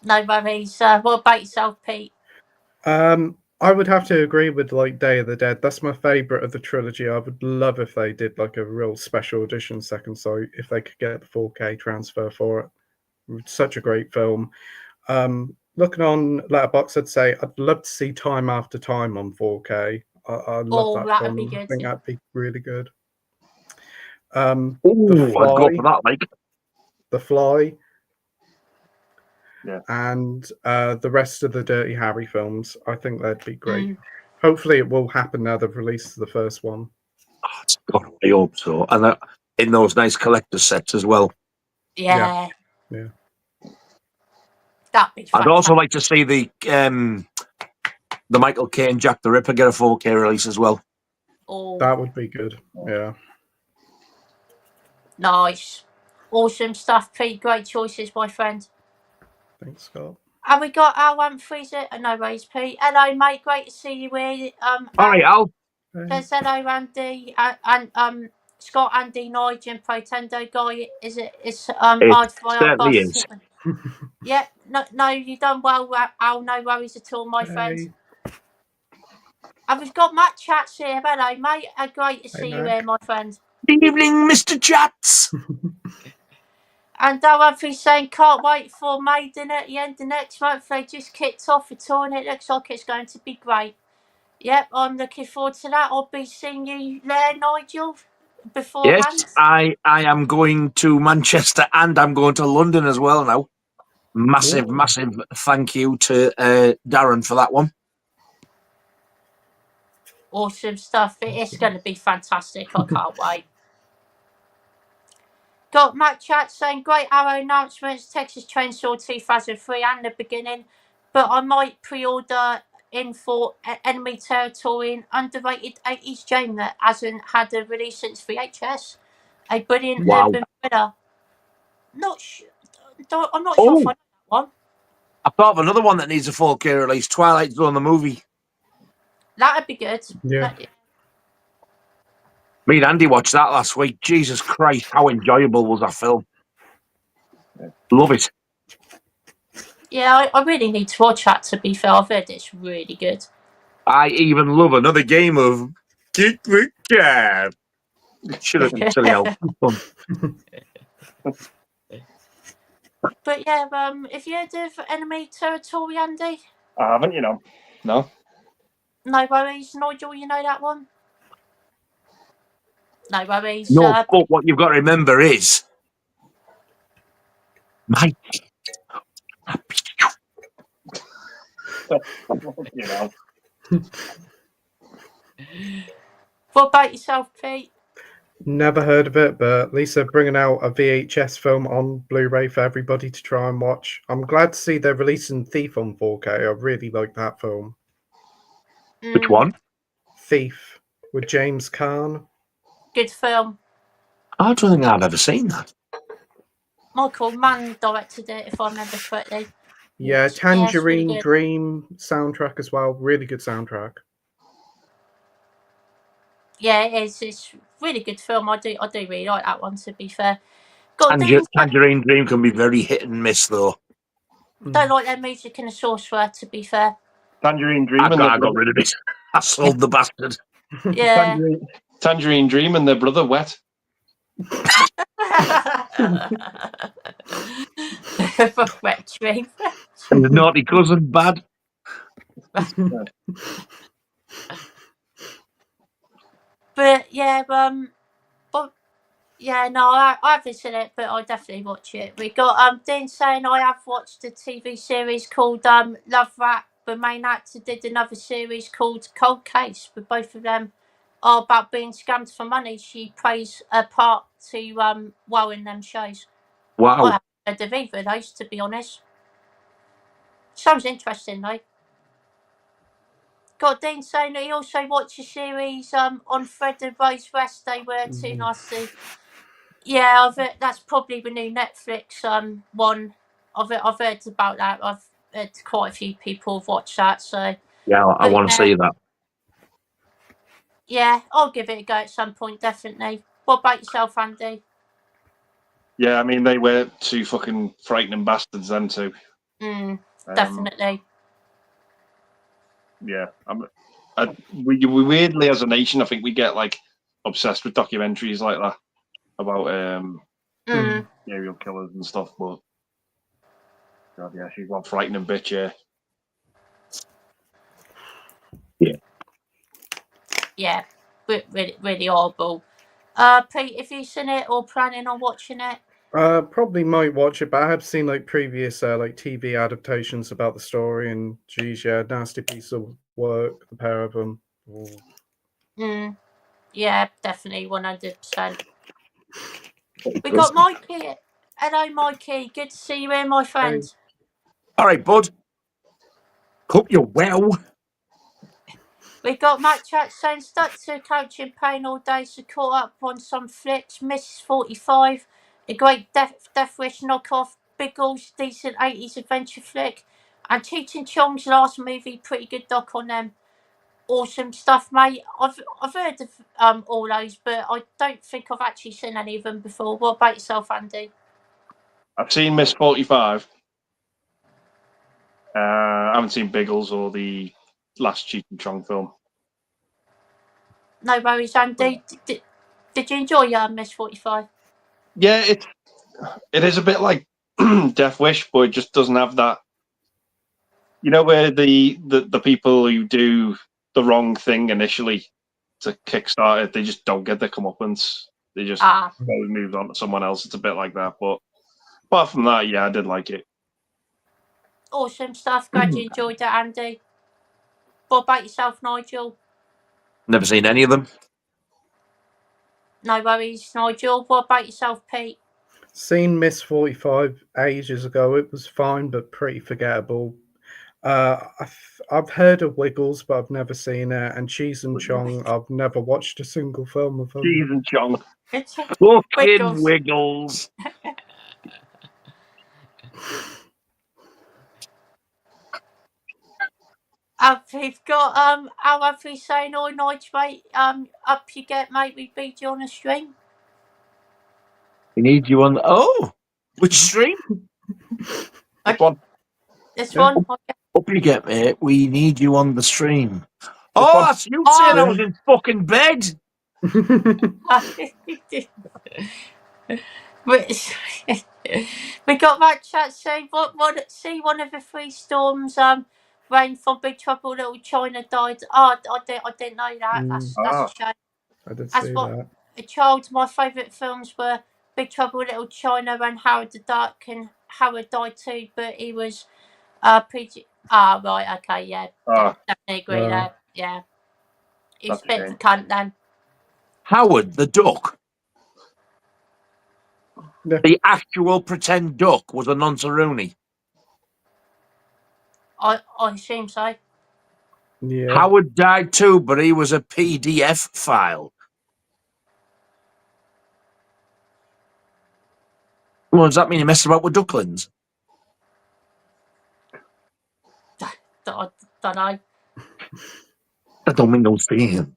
A: No worries. What about yourself, Pete?
B: I would have to agree with like Day of the Dead. That's my favorite of the trilogy. I would love if they did like a real special edition Second Sight, if they could get the 4K transfer for it. Such a great film. Looking on Letterboxd, I'd say I'd love to see Time After Time on 4K. I love that
A: that'd
B: film.
A: be good.
B: I think that'd be really good.
D: Ooh,
B: The
D: I'd go
B: Fly.
D: for that, like.
B: The Fly.
C: Yeah.
B: And the rest of the Dirty Harry films. I think that'd be great.
A: Mm.
B: Hopefully it will happen now they've released the first one.
D: Oh, God, I hope so. And in those nice collector's sets as well.
A: Yeah.
B: Yeah.
A: That'd be
D: I'd
A: fantastic.
D: also like to see the Michael Caine Jack the Ripper get a 4K release as well.
A: Oh,
B: That would be good. Yeah.
A: nice. Awesome stuff, Pete. Great choices, my friend.
B: Thanks, Scott.
A: And we got our freezer. No worries, Pete. Hello, mate. Great to see you here.
D: All right, Al.
A: Says hello, Andy, and Scott, Andy, Nigel, and Playtendoguy. It's
D: It
A: hard for our
D: certainly
A: boss.
D: is.
A: Yeah, no, you done well, Al. No worries at all, my friend.
B: Hey.
A: And we've got Matt Chats here. Hello, mate. Great to see you
B: Matt.
A: here, my friend.
D: Good evening, Mr. Chats.
A: And Anthony's saying can't wait for Maiden at the end of next month. They just kicked off a tour and it looks like it's going to be great. Yep, I'm looking forward to that. I'll be seeing you there, Nigel, beforehand.
D: Yes, I am going to Manchester and I'm going to London as well now. Massive thank you to Darren for that one.
A: Awesome stuff. It's going to be fantastic. I can't wait. Got Matt Chat saying great Arrow announcements, Texas Chainsaw 2003 and the beginning, but I might pre-order in for Enemy Territory, an underrated 80s game that hasn't had a release since VHS. A brilliant urban thriller. I'm not sure if I know that one.
D: I thought of another one that needs a 4K release, Twilight Zone the movie.
A: That'd be good.
B: Yeah.
D: Me and Andy watched that last week. Jesus Christ, how enjoyable was that film? Love it.
A: Yeah, I really need to watch that, to be fair. I've heard it's really good.
D: I even love another game of Kick the Cat. Should have been silly old fun.
A: But yeah, if you heard of Enemy Territory, Andy?
C: I haven't, you know. No.
A: No worries, Nigel, you know that one? No worries.
D: No, but what you've got to remember is Mike.
C: You know.
A: What about yourself, Pete?
B: Never heard of it, but at least they're bringing out a VHS film on Blu-ray for everybody to try and watch. I'm glad to see they're releasing Thief on 4K. I really like that film.
D: Which one?
B: Thief with James Caan.
A: Good film.
D: I don't think I've ever seen that.
A: Michael Mann directed it, if I remember correctly.
B: Yeah,
A: it's
B: Tangerine
A: really good.
B: Dream soundtrack as well. Really good soundtrack.
A: Yeah, it is. It's a really good film. I do really like that one, to be fair. Dean,
D: Tangerine Dream can be very hit and miss, though.
A: don't like their music in the Sorcerer, to be fair.
C: Tangerine Dream.
D: I got rid of it. I sold the bastard.
A: Yeah.
C: Tangerine Dream and their brother Wet.
A: Wet Dream.
D: And the naughty cousin, bad.
A: But yeah, yeah, no, I haven't seen it, but I'll definitely watch it. We got Dean saying I have watched a TV series called Love Rat. The main actor did another series called Cold Case, but both of them are about being scammed for money. She plays a part to well in them shows.
D: Wow.
A: I haven't heard of either of those, to be honest. Sounds interesting though. Got Dean saying that he also watched a series on Fred and Rose West. They were too nasty. Yeah, I've heard, that's probably the new Netflix one. I've heard about that. I've heard quite a few people have watched that. So
D: yeah, I want to see that.
A: Yeah, I'll give it a go at some point, definitely. What about yourself, Andy?
C: Yeah, I mean, they were two fucking frightening bastards, them two.
A: Definitely.
C: Yeah, we weirdly, as a nation, I think we get like obsessed with documentaries like that about serial killers and stuff. But God, yeah, she's one frightening bitch.
A: Yeah, really, really horrible. Pete, have you seen it or planning on watching it?
B: Probably might watch it, but I have seen like previous like TV adaptations about the story, and geez, yeah, nasty piece of work, the pair of them.
A: Yeah, definitely, 100%. We got Mikey. Hello, Mikey. Good to see you here, my friend.
D: All right, bud. Hope you're well.
A: We got Matt Chat saying stuck to couch in pain all day, so caught up on some flicks. Mrs. 45, a great Death Wish knockoff. Biggles, decent 80s adventure flick. And Cheech and Chong's last movie, pretty good doc on them. Awesome stuff, mate. I've heard of all those, but I don't think I've actually seen any of them before. What about yourself, Andy?
C: I've seen Miss 45. I haven't seen Biggles or the last Cheech and Chong film.
A: No worries, Andy. Did you enjoy Miss 45?
C: Yeah, it is a bit like Death Wish, but it just doesn't have that. You know, where the people who do the wrong thing initially to kickstart it, they just don't get their comeuppance. They just move on to someone else. It's a bit like that. But apart from that, yeah, I did like it.
A: Awesome stuff. Glad you enjoyed it, Andy. What about yourself, Nigel?
D: Never seen any of them.
A: No worries, Nigel. What about yourself, Pete?
B: Seen Miss 45 ages ago. It was fine, but pretty forgettable. I've heard of Wiggles, but I've never seen it. And Cheese and Chong, I've never watched a single film of them.
C: Cheese and Chong.
D: Fucking Wiggles.
A: We've got how have we saying all night, mate? Up you get, mate. We beat you on a stream.
D: We need you on. Which stream?
C: This one.
A: This one.
D: Up you get, mate. We need you on the stream. That's you saying I was in fucking bed. We got that chat saying see one of the three storms rain from Big Trouble Little China died. I didn't know that. That's a shame.
B: I did see that.
A: A child, my favourite films were Big Trouble Little China and Howard the Duck, and Howard died too, but he was PG. Right, okay, yeah. Definitely agree there. Yeah. He's a bit of a cunt then.
D: Howard the duck,
B: Yeah.
D: the actual pretend duck, was a nonce-Rooney.
A: I assume so.
B: Yeah.
D: Howard died too, but he was a PDF file. Well, does that mean he messed about with ducklings?
A: Don't know.
D: That don't mean no thing.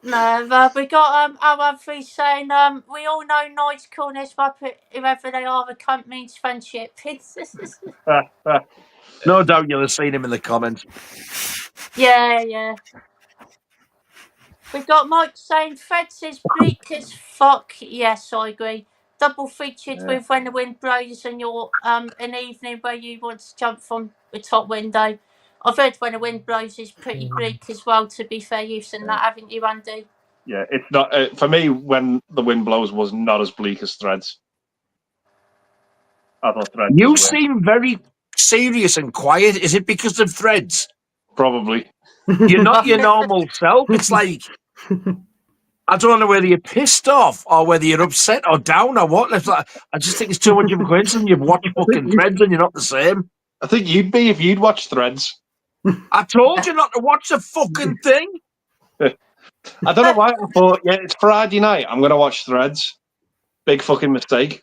A: No, we got Ep.3 saying we all know Nigel Coolness, whoever they are, the cunt means friendship.
D: No doubt you'll have seen him in the comments.
A: Yeah. We got Mike saying Fred's is bleak as fuck. Yes, I agree. Double featured with When the Wind Blows and your an evening where you want to jump from the top window. I've heard When the Wind Blows is pretty bleak as well, to be fair. You've seen that, haven't you, Andy?
C: Yeah, it's not for me. When the wind blows was not as bleak as Threads. I thought Threads.
D: You
C: was
D: seem very serious and quiet. Is it because of Threads?
C: probably.
D: You're not your normal self. It's like, I don't know whether you're pissed off or whether you're upset or down or what. It's like, I just think it's too much of a coincidence. You've watched fucking Threads and you're not the same.
C: I think you'd be if you'd watched Threads.
D: I told you not to watch the fucking thing.
C: I don't know why. I thought, yeah, it's Friday night. I'm going to watch Threads. Big fucking mistake.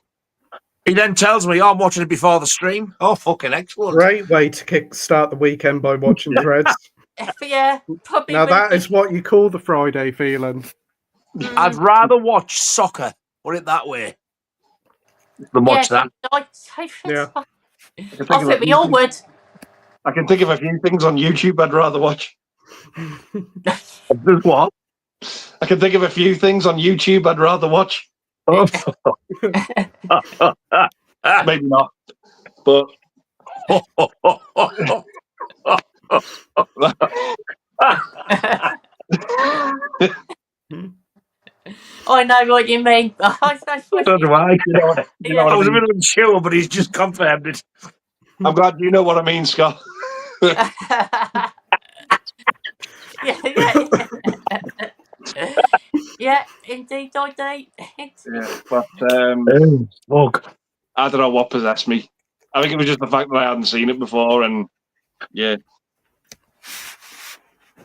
D: He then tells me, oh, I'm watching it before the stream. Oh, fucking excellent.
B: Great way to kickstart the weekend by watching Threads.
A: Yeah, probably.
B: Now that is what you call the Friday feeling.
D: I'd rather watch soccer, put it that way, than watch that.
B: Yeah.
A: I think we all would.
C: I can think of a few things on YouTube I'd rather watch.
D: There's what?
C: I can think of a few things on YouTube I'd rather watch.
D: Oh.
C: Maybe not. But
A: I know what you mean.
D: So do I.
C: You know what
D: I was
C: I
D: a
C: mean?
D: bit unsure, but he's just confirmed it.
C: I'm glad you know what I mean, Scott.
A: Yeah, indeed, I do.
C: Yeah, but
D: Fuck.
C: I don't know what possessed me. I think it was just the fact that I hadn't seen it before, and yeah.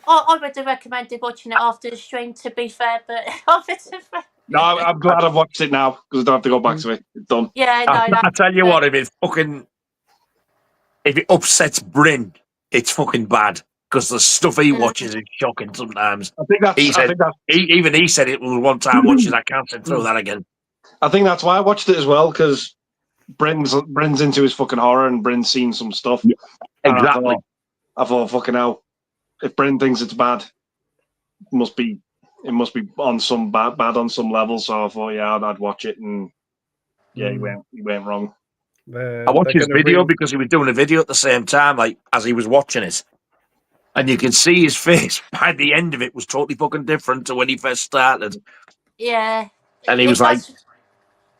A: I would have recommended watching it after the stream, to be fair, but
C: No, I'm glad I've watched it now because I don't have to go back to it. It's done.
A: yeah, no,
D: I tell you what, if it upsets Bryn, it's fucking bad because the stuff he watches is shocking sometimes.
C: I think that's.
D: He said it was one time watching. I can't sit through that again.
C: I think that's why I watched it as well, because Bryn's into his fucking horror and Bryn's seen some stuff.
D: Yeah, exactly.
C: I thought fucking hell, if Bryn thinks it's bad, it must be on some bad on some level. So I thought, yeah, I'd watch it, and yeah, he went wrong.
D: I watched his video because he was doing a video at the same time, like as he was watching it, and you can see his face by the end of it was totally fucking different to when he first started.
A: Yeah,
D: and he was like,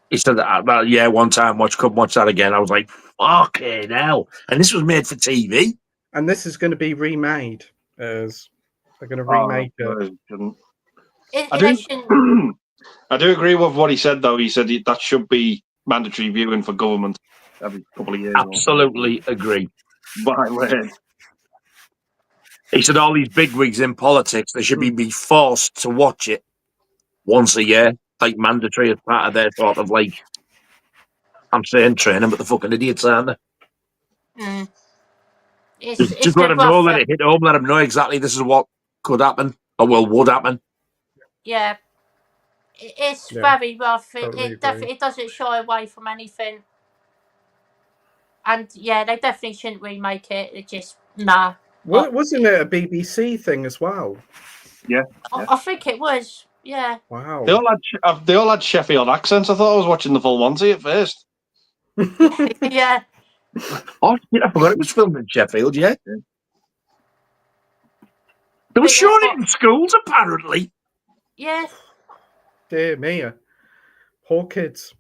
D: he said, well, yeah, one time, come watch that again. I was like, fucking hell! And this was made for TV,
B: and this is going to be remade. As they're going to remake it.
C: I do agree with what he said, though. He said that should be mandatory viewing for government every couple of years.
D: Absolutely agree.
C: My word.
D: He said all these bigwigs in politics, they should be forced to watch it once a year, like mandatory as part of their sort of like, I'm saying training, but the fucking idiots, aren't they? Just let them know, let it hit home, let them know exactly this is what could happen, or would happen.
A: Yeah. It's very rough. It doesn't shy away from anything. And yeah, they definitely shouldn't remake it. It just, nah.
B: Wasn't it a BBC thing as well?
C: Yeah.
A: I think it was. Yeah.
B: Wow.
C: They all had Sheffield accents. I thought I was watching the full Monty at first.
A: Yeah.
D: Oh, I forgot it was filmed in Sheffield, yeah. They were showing it in schools, apparently.
A: Yeah.
B: Dear me. Poor kids.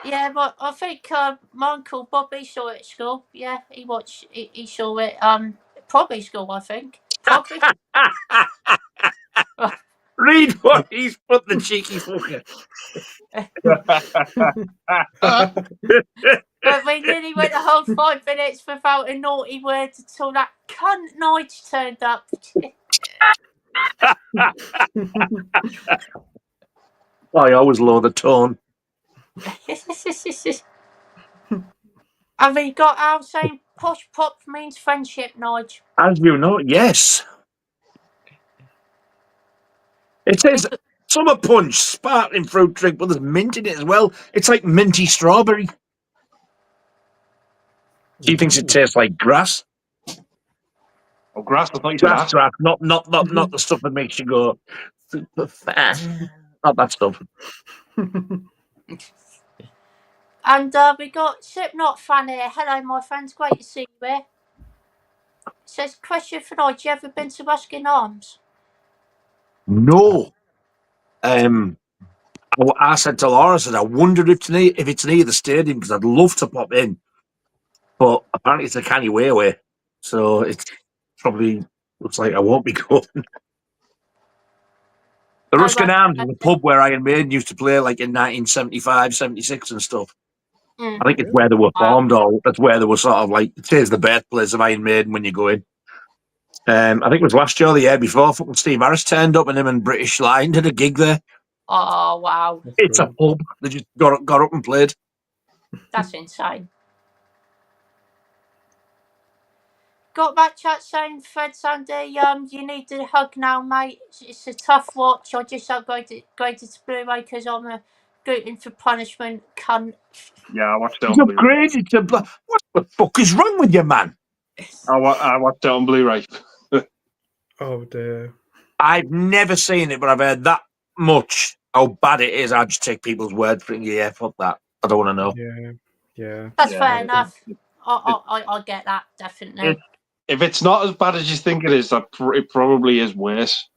A: Yeah, but I think my uncle Bobby saw it at school. Yeah, he saw it probably school, I think. Probably.
D: Read what he's put, the cheeky fucker.
A: But we nearly went the whole 5 minutes without a naughty word until that cunt Nige turned up.
D: I always lower the tone.
A: Have we got our saying push pop means friendship, Nige?
D: As you know, yes. It says summer punch, sparkling fruit drink, but there's mint in it as well. It's like minty strawberry. She thinks it tastes like grass.
C: Oh, grass. I thought you said
D: Grass,
C: ass.
D: grass, not the stuff that makes you go super fast. Not that stuff.
A: And we got Slipknot fan here. Hello, my friends. Great to see you here. It says, question for Nige. You ever been to Ruskin Arms?
D: No. I said to Laura, I said, I wondered if it's near the stadium because I'd love to pop in. But apparently it's a canny way away. So it's probably looks like I won't be going. The Ruskin Arms is a pub where Iron Maiden used to play like in 1975, 76 and stuff. I think it's where they were formed, or that's where they were sort of like, it is the birthplace of Iron Maiden when you go in. I think it was last year or the year before, fucking Steve Harris turned up and him and British Lion did a gig there.
A: Oh, wow.
D: It's a pub. They just got up and played.
A: That's insane. Got back chat saying, Fred Sandy, you need to hug now, mate. It's a tough watch. I just upgraded to Blu-ray because I'm a gluten for punishment cunt.
C: Yeah, I watched it
D: He's
C: on Blu-ray.
D: upgraded to what the fuck is wrong with you, man?
C: I watched it on Blu-ray.
B: Oh dear.
D: I've never seen it, but I've heard that much how bad it is. I just take people's word for it. Yeah, fuck that. I don't want to know.
B: Yeah.
A: That's fair enough. I get that, definitely.
C: If it's not as bad as you think it is, it probably is worse.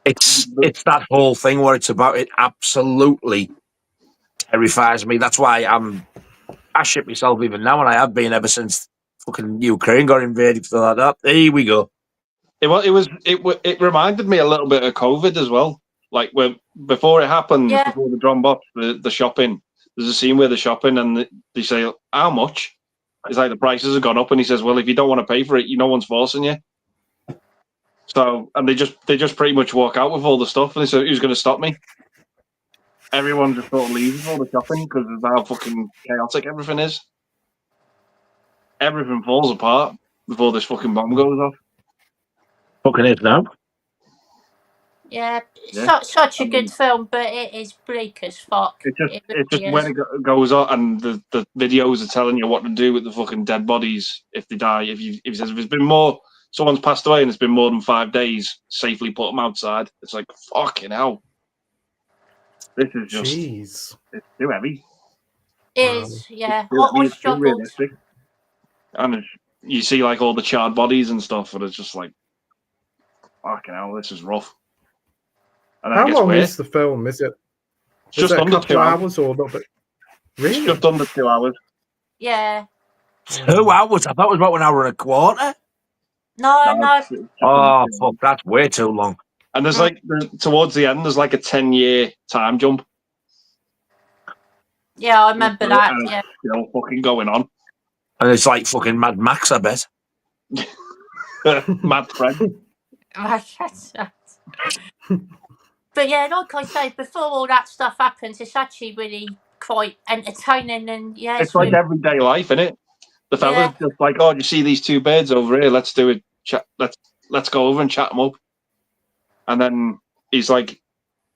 D: It's that whole thing where it's about. It absolutely terrifies me. That's why I shit myself even now, and I have been ever since fucking Ukraine got invaded. So like that. Here we go.
C: It reminded me a little bit of COVID as well. Like before it happened, before the drum box, the shopping. There's a scene where they're shopping and they say, "How much?" It's like the prices have gone up, and he says, "Well, if you don't want to pay for it, no one's forcing you." So, and they just pretty much walk out with all the stuff, and they say, "Who's going to stop me?" Everyone just sort of leaves all the shopping because of how fucking chaotic everything is. Everything falls apart before this fucking bomb goes off.
D: Fucking is now.
A: Yeah, such a good film, but it is bleak as fuck.
C: It's just when it goes on, and the videos are telling you what to do with the fucking dead bodies if they die. If it's been more, someone's passed away and it's been more than 5 days, safely put them outside. It's like fucking hell. This is just it's too heavy.
A: It is, yeah. I struggled.
C: And you see like all the charred bodies and stuff, and it's just like fucking hell. This is rough. And
B: how long is the film? Is it
C: just
B: under
C: a couple
B: 2 hours or a little bit? Really?
C: It's just under 2 hours.
A: Yeah.
D: 2 hours? I thought it was about 1 hour and a quarter.
A: No.
D: Oh, fuck, that's way too long.
C: And there's like, towards the end, there's like a 10-year time jump.
A: Yeah, I remember that.
C: And
A: yeah.
C: It's still fucking going on.
D: And it's like fucking Mad Max, I bet.
C: Mad Fred.
A: But yeah, like I say, before all that stuff happens, it's actually really quite entertaining, and yeah,
C: it's like
A: really
C: everyday life, isn't it? The fella's just like, "Oh, do you see these two birds over here? Let's do it. Let's go over and chat them up." And then he's like,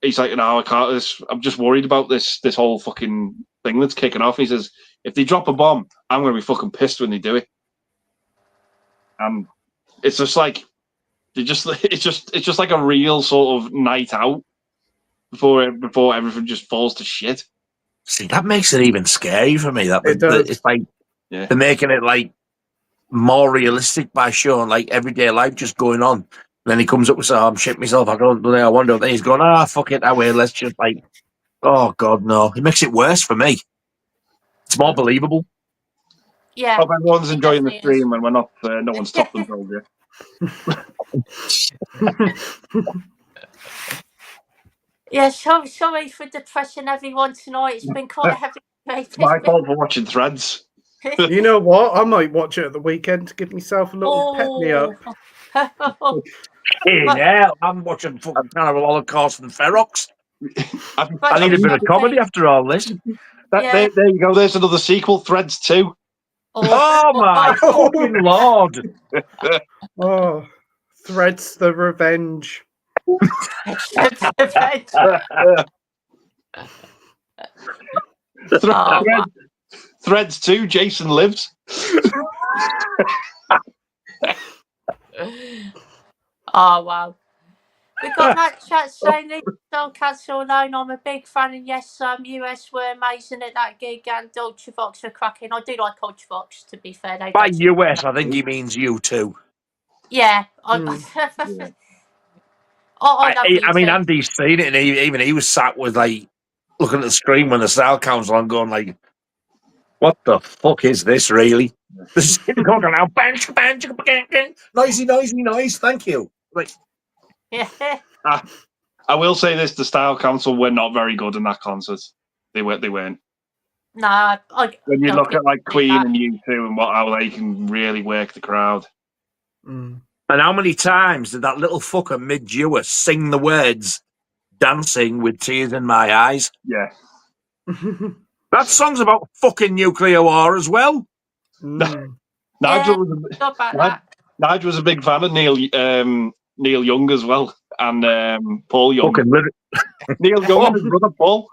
C: "No, I can't. I'm just worried about this whole fucking thing that's kicking off." He says, "If they drop a bomb, I'm going to be fucking pissed when they do it." And it's just like, it's just like a real sort of night out before everything just falls to shit.
D: See, that makes it even scary for me. It's like they're making it like more realistic by showing like everyday life just going on. And then he comes up with, "I'm shit myself. I don't know. I wonder." Then he's going, "Fuck it, that way. Let's just like, oh god, no." It makes it worse for me. It's more believable.
A: Yeah.
C: Hope everyone's enjoying the stream, and we're not. No one stopped and told you.
A: Yeah, sorry for depressing everyone tonight. It's been quite a heavy day.
C: It's my fault for watching Threads.
B: You know what? I might watch it at the weekend to give myself a little pep me up.
D: Hey, now I'm watching fucking Cannibal Holocaust and Ferox. I need a bit of comedy after all this.
A: Yeah.
C: There you go. There's another sequel, Threads 2.
D: Oh my fucking lord!
B: Oh, Threads the Revenge.
C: Threads 2, Jason Lives.
A: Oh wow. We got that chat saying don't cancel alone. I'm a big fan, and yes, US were amazing at that gig, and Ultravox were cracking. I do like Ultravox, to be fair. They
D: By
A: don't-
D: US, I think he means you too.
A: Yeah. I love
D: I mean,
A: U2.
D: Andy's seen it, and even he was sat with like looking at the screen when the Style Council on, going like, "What the fuck is this, really?" This is going now, bang, bang, bang, bang, noisy, noisy, noise. Thank you. Like,
A: Yeah.
C: I will say this: the Style Council were not very good in that concert. They weren't.
A: No,
C: When you look at like Queen
A: that.
C: and U2 and how they can really work the crowd.
B: Mm.
D: and how many times did that little fucker mid-Jewer sing the words "Dancing with Tears in My Eyes"?
C: Yeah.
D: That song's about fucking nuclear war as well.
B: Mm.
C: Nigel was a big fan of Neil Young as well, and Paul Young.
D: Fucking
C: Neil Young and his brother Paul.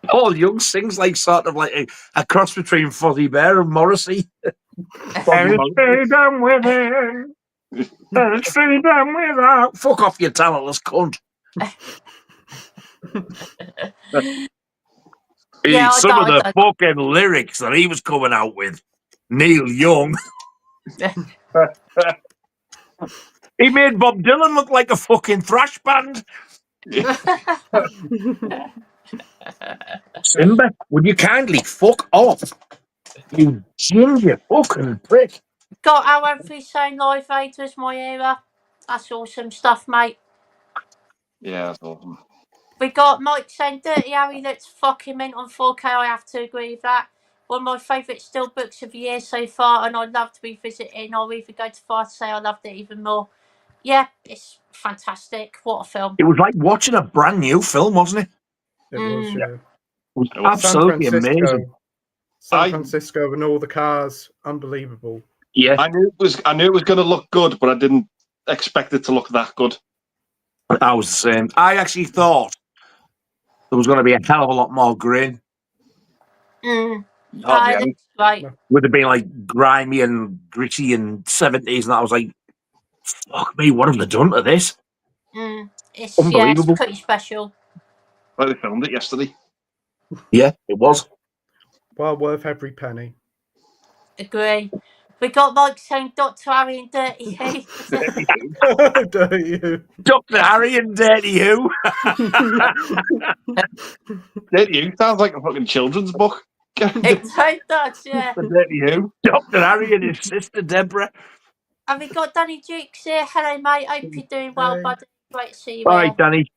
D: Paul Young sings like sort of like a cross between Fozzie Bear and Morrissey. And it's freedom within, and it's freedom without. Fuck off, you talentless cunt.
A: Yeah,
D: Some of the fucking lyrics that he was coming out with, Neil Young. He made Bob Dylan look like a fucking thrash band. Simba, would you kindly fuck off? You ginger fucking prick.
A: Got our every saying Live Aid was my era. That's awesome stuff, mate.
C: Yeah, that's awesome.
A: We got Mike saying Dirty Harry looks fucking mint on 4K. I have to agree with that. One of my favourite still books of the year so far, and I'd love to revisit it. I'll even go to far to say I loved it even more. Yeah, it's fantastic. What a film.
D: It was like watching a brand new film, wasn't it?
B: It was, yeah.
D: It was absolutely amazing.
B: San Francisco and all the cars, unbelievable.
D: Yeah,
C: I knew it was going to look good, but I didn't expect it to look that good.
D: I was the same. I actually thought there was going to be a hell of a lot more grin.
A: That's right.
D: Would have been like grimy and gritty and 70s, and I was like, fuck me, what have they done to this?
A: It's unbelievable. It's pretty special.
C: Well, they filmed it yesterday.
D: Yeah, it was.
B: Well worth every penny.
A: Agree. We got Mike saying Dr. Harry and Dirty Who.
B: Dirty Who.
D: Dr. Harry and Dirty Who.
C: Dirty Who sounds like a fucking children's book.
A: It does, yeah.
C: The Dirty Who.
D: Dr. Harry and his sister Deborah.
A: And we got Danny Dukes here. Hello, mate. Hope you're doing well, buddy. Great to see you.
D: All right, Danny.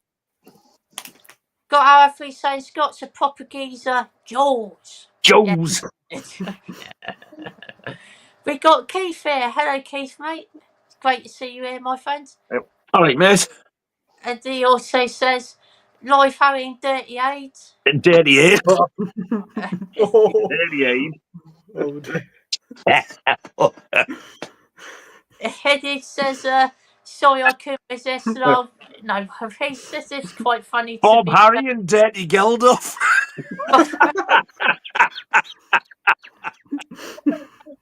A: Got our three saying Scott's a proper geezer. Jaws.
D: Jaws.
A: Yeah. We got Keith here. Hello, Keith, mate. It's great to see you here, my friend.
C: Yep.
D: All right, mate.
A: And he also says, Live Harry and Dirty Aid.
D: Dirty Aid.
C: Dirty Aid.
B: Oh, dear.
A: Eddie says, sorry, I couldn't resist. No, he says it's quite funny.
D: Bob Harry and Dirty Geldof.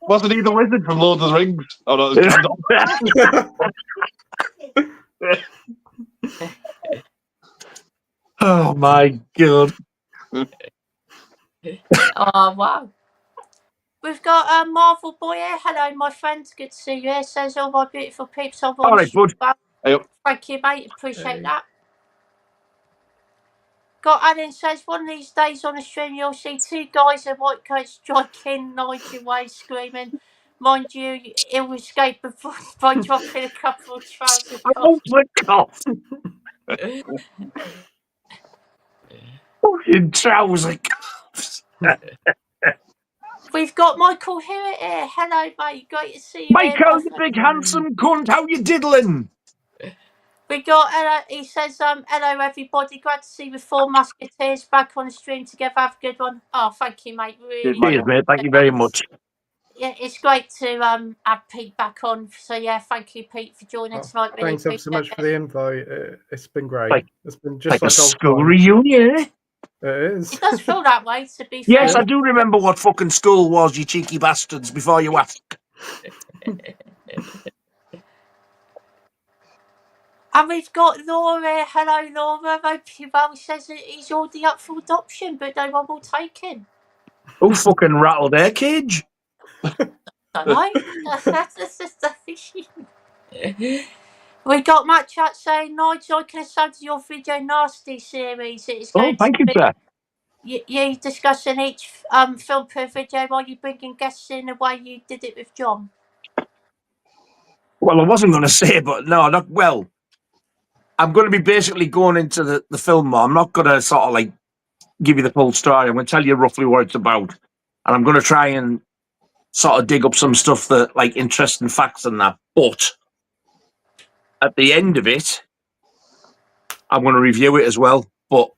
C: Wasn't he the wizard from Lord of the Rings? Oh, no, it was
D: Oh, my God.
A: Oh, wow. We've got a Marvel Boy here. Hello, my friends. Good to see you here. Says all my beautiful peeps. All
D: right, bud.
A: Thank you, mate. Appreciate that. Got Alan says, one of these days on the stream, you'll see two guys in white coats striking Nigel way screaming, Mind you, he'll escape by dropping a couple of trousers off.
D: Oh my God. Fucking trouser cuffs.
A: We've got Michael Hewitt here. Hello, mate. Great to see you.
D: Michael, you big handsome cunt, how you diddling?
A: We got, he says, hello, everybody. Glad to see you with Four Musketeers back on the stream together. Have a good one. Oh, thank you, mate. Really.
D: Cheers, mate. Thank you very much.
A: Yeah, it's great to have Pete back on. So, yeah, thank you, Pete, for joining tonight. Really
B: Thanks ever so much for the invite. It's been great.
D: Like-
B: It's been just
D: Like a
B: old
D: school
B: times.
D: reunion, eh?
B: It is.
A: It does feel that way, to be fair.
D: Yes, I do remember what fucking school was, you cheeky bastards, before you ask.
A: And we've got Laura. Hello, Laura. Hope you well. Says that he's already up for adoption, but no one will take him.
D: Who fucking rattled their cage?
A: Don't know. We got Matt Chat saying, Nigel, I can assign to your video nasty series. It's
D: Oh,
A: going
D: thank you,
A: to
D: sir.
A: be you discussing each film per video while you bringing guests in the way you did it with John.
D: Well, I wasn't going to say, but no, not well. I'm going to be basically going into the film more. I'm not going to sort of like give you the full story. I'm going to tell you roughly what it's about. And I'm going to try and sort of dig up some stuff that, like, interesting facts and that. But at the end of it, I'm going to review it as well. But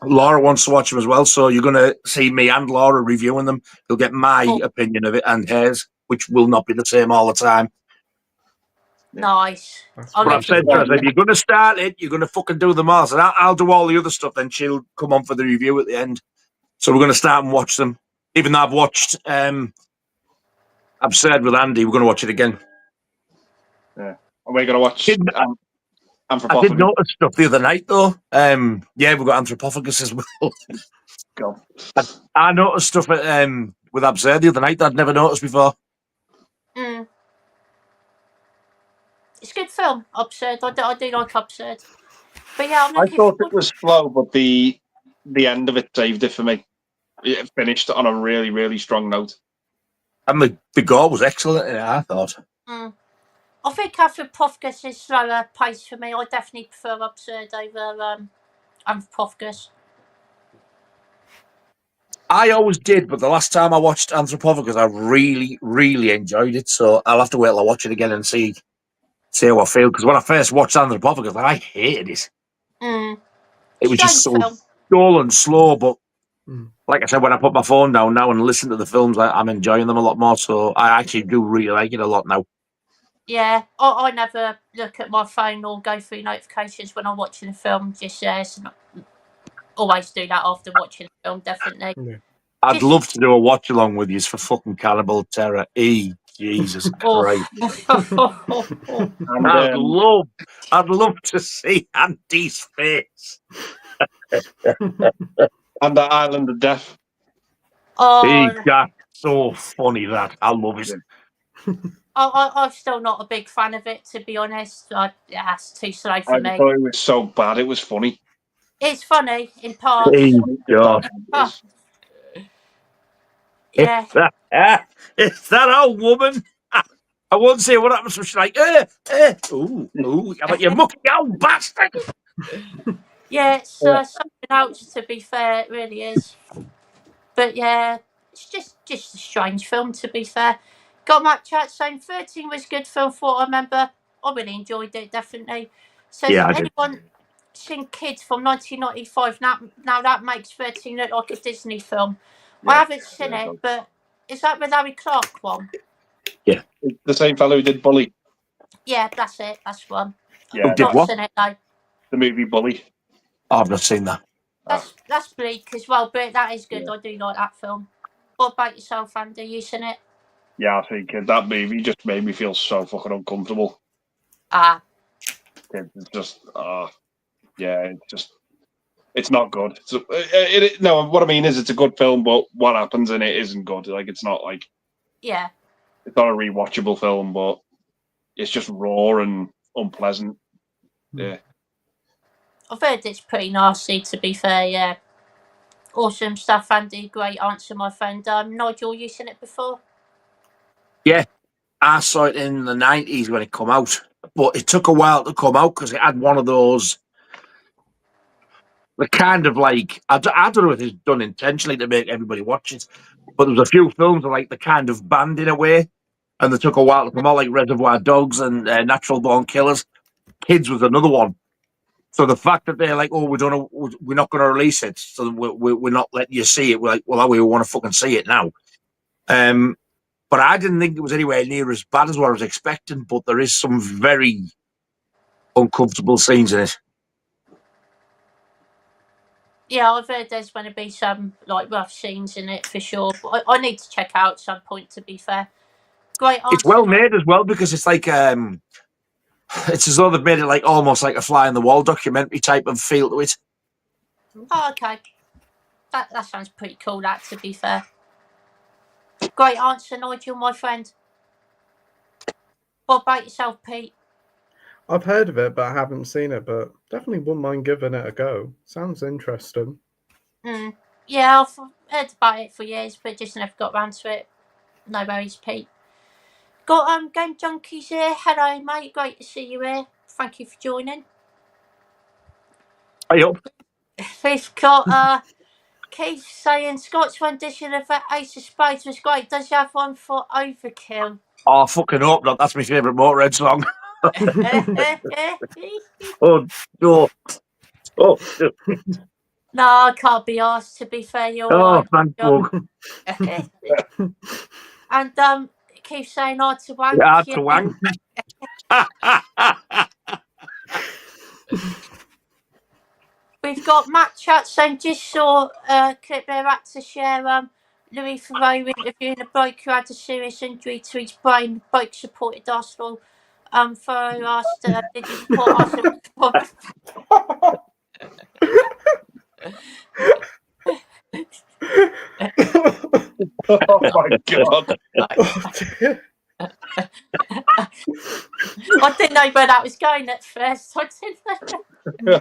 D: Laura wants to watch them as well. So you're going to see me and Laura reviewing them. You'll get my opinion of it and hers, which will not be the same all the time.
A: Nice.
D: But I've said to her, if you're going to start it, you're going to fucking do them all. So I'll do all the other stuff, then she'll come on for the review at the end. So we're going to start and watch them. Even though I've watched Absurd with Andy, we're going to watch it again.
C: Yeah. And we're going to watch Anthropophagus.
D: I did notice stuff the other night, though. Yeah, we've got Anthropophagus as well.
C: God.
D: I noticed stuff with Absurd the other night that I'd never noticed before.
A: Mm. It's a good film, Absurd. I do like Absurd. But yeah, I'm
C: I
A: looking
C: thought it was slow, but the end of it saved it for me. It finished on a really, really strong note.
D: And the gore was excellent, I thought.
A: Mm. I think Anthropophagus is slower pace for me. I definitely prefer Absurd over Anthropophagus.
D: I always did, but the last time I watched Anthropophagus, I really, really enjoyed it. So I'll have to wait till I watch it again and see how I feel. Because when I first watched Anthropophagus, I hated it.
A: Mm.
D: It was just so dull and slow. But like I said, when I put my phone down now and listen to the films, I'm enjoying them a lot more. So I actually do really like it a lot now.
A: Yeah, I never look at my phone or go through notifications when I'm watching a film. Just always do that after watching a film, definitely.
B: Yeah.
D: I'd love to do a watch along with you for fucking Cannibal Terror. Jesus Christ! I'd love to see Andy's face.
C: And the Island of Death.
A: Oh,
D: that's so funny. That I love it.
A: I'm still not a big fan of it, to be honest. That's too slow for me.
C: I thought it was so bad. It was funny.
A: It's funny in parts.
D: God.
A: Yeah.
D: It's that old woman. I won't say what happens. She's like, ooh, but you mucky old bastard.
A: Yeah, it's something else, to be fair. It really is. But yeah, it's just a strange film, to be fair. Got Matt Chat saying 13 was a good film for I remember. I really enjoyed it, definitely. Says, anyone seen Kids from 1995? Now that makes 13 look like a Disney film. Yeah, I haven't seen it, but is that with Harry Clark one?
D: Yeah.
C: It's the same fellow who did Bully.
A: Yeah, that's it. That's one.
C: Yeah,
A: I've not seen it, though.
C: The movie Bully.
D: I've not seen that.
A: That's bleak as well, but that is good. Yeah. I do like that film. What about yourself, Andy? You seen it?
C: Yeah, I think that movie just made me feel so fucking uncomfortable. It's just, it's not good. No, what I mean is it's a good film, but what happens in it isn't good. Like, it's not like...
A: Yeah.
C: It's not a rewatchable film, but it's just raw and unpleasant. Yeah.
A: I've heard it's pretty nasty, to be fair, yeah. Awesome stuff, Andy. Great answer, my friend. Nigel, you seen it before?
D: Yeah, I saw it in the 90s when it come out, but it took a while to come out because it had one of those. The kind of like I don't know if it's done intentionally to make everybody watch it, but there was a few films that like the kind of banned in a way, and they took a while to come out, like Reservoir Dogs and Natural Born Killers. Kids was another one. So the fact that they're like, oh, we're not going to release it, so we're not letting you see it. We're like, well, we want to fucking see it now. But I didn't think it was anywhere near as bad as what I was expecting. But there is some very uncomfortable scenes in it.
A: Yeah, I've heard there's going to be some like rough scenes in it for sure. But I need to check out at some point. To be fair, great answer.
D: It's well made as well because it's like it's as though they've made it like almost like a fly on the wall documentary type of feel to it.
A: Oh, okay, that sounds pretty cool. That, to be fair, great answer, Nigel, my friend. What about yourself, Pete?
B: I've heard of it, but I haven't seen it. But definitely wouldn't mind giving it a go. Sounds interesting.
A: Yeah, I've heard about it for years, but just never got round to it. No worries, Pete. Got Game Junkies here. Hello, mate. Great to see you here. Thank you for joining.
D: I hope.
A: We've got Keith saying Scott's rendition of Ace of Spades was great. Does you have one for Overkill?
D: Oh, fucking hope not. That's my favourite Motorhead song. Oh, no. Oh,
A: No, I can't be asked. To be fair, you're
D: oh,
A: right.
D: thank you.
A: And Keith saying hard to wank.
D: Hard to wank.
A: We've got Matt Chat saying just saw a clip there had to share Louis Theroux interviewing a bloke who had a serious injury to his brain. The bloke supported Arsenal. Theroux asked, did you support Arsenal?
C: Oh my god!
B: Oh, dear.
A: I didn't know where that was going at first. I didn't know.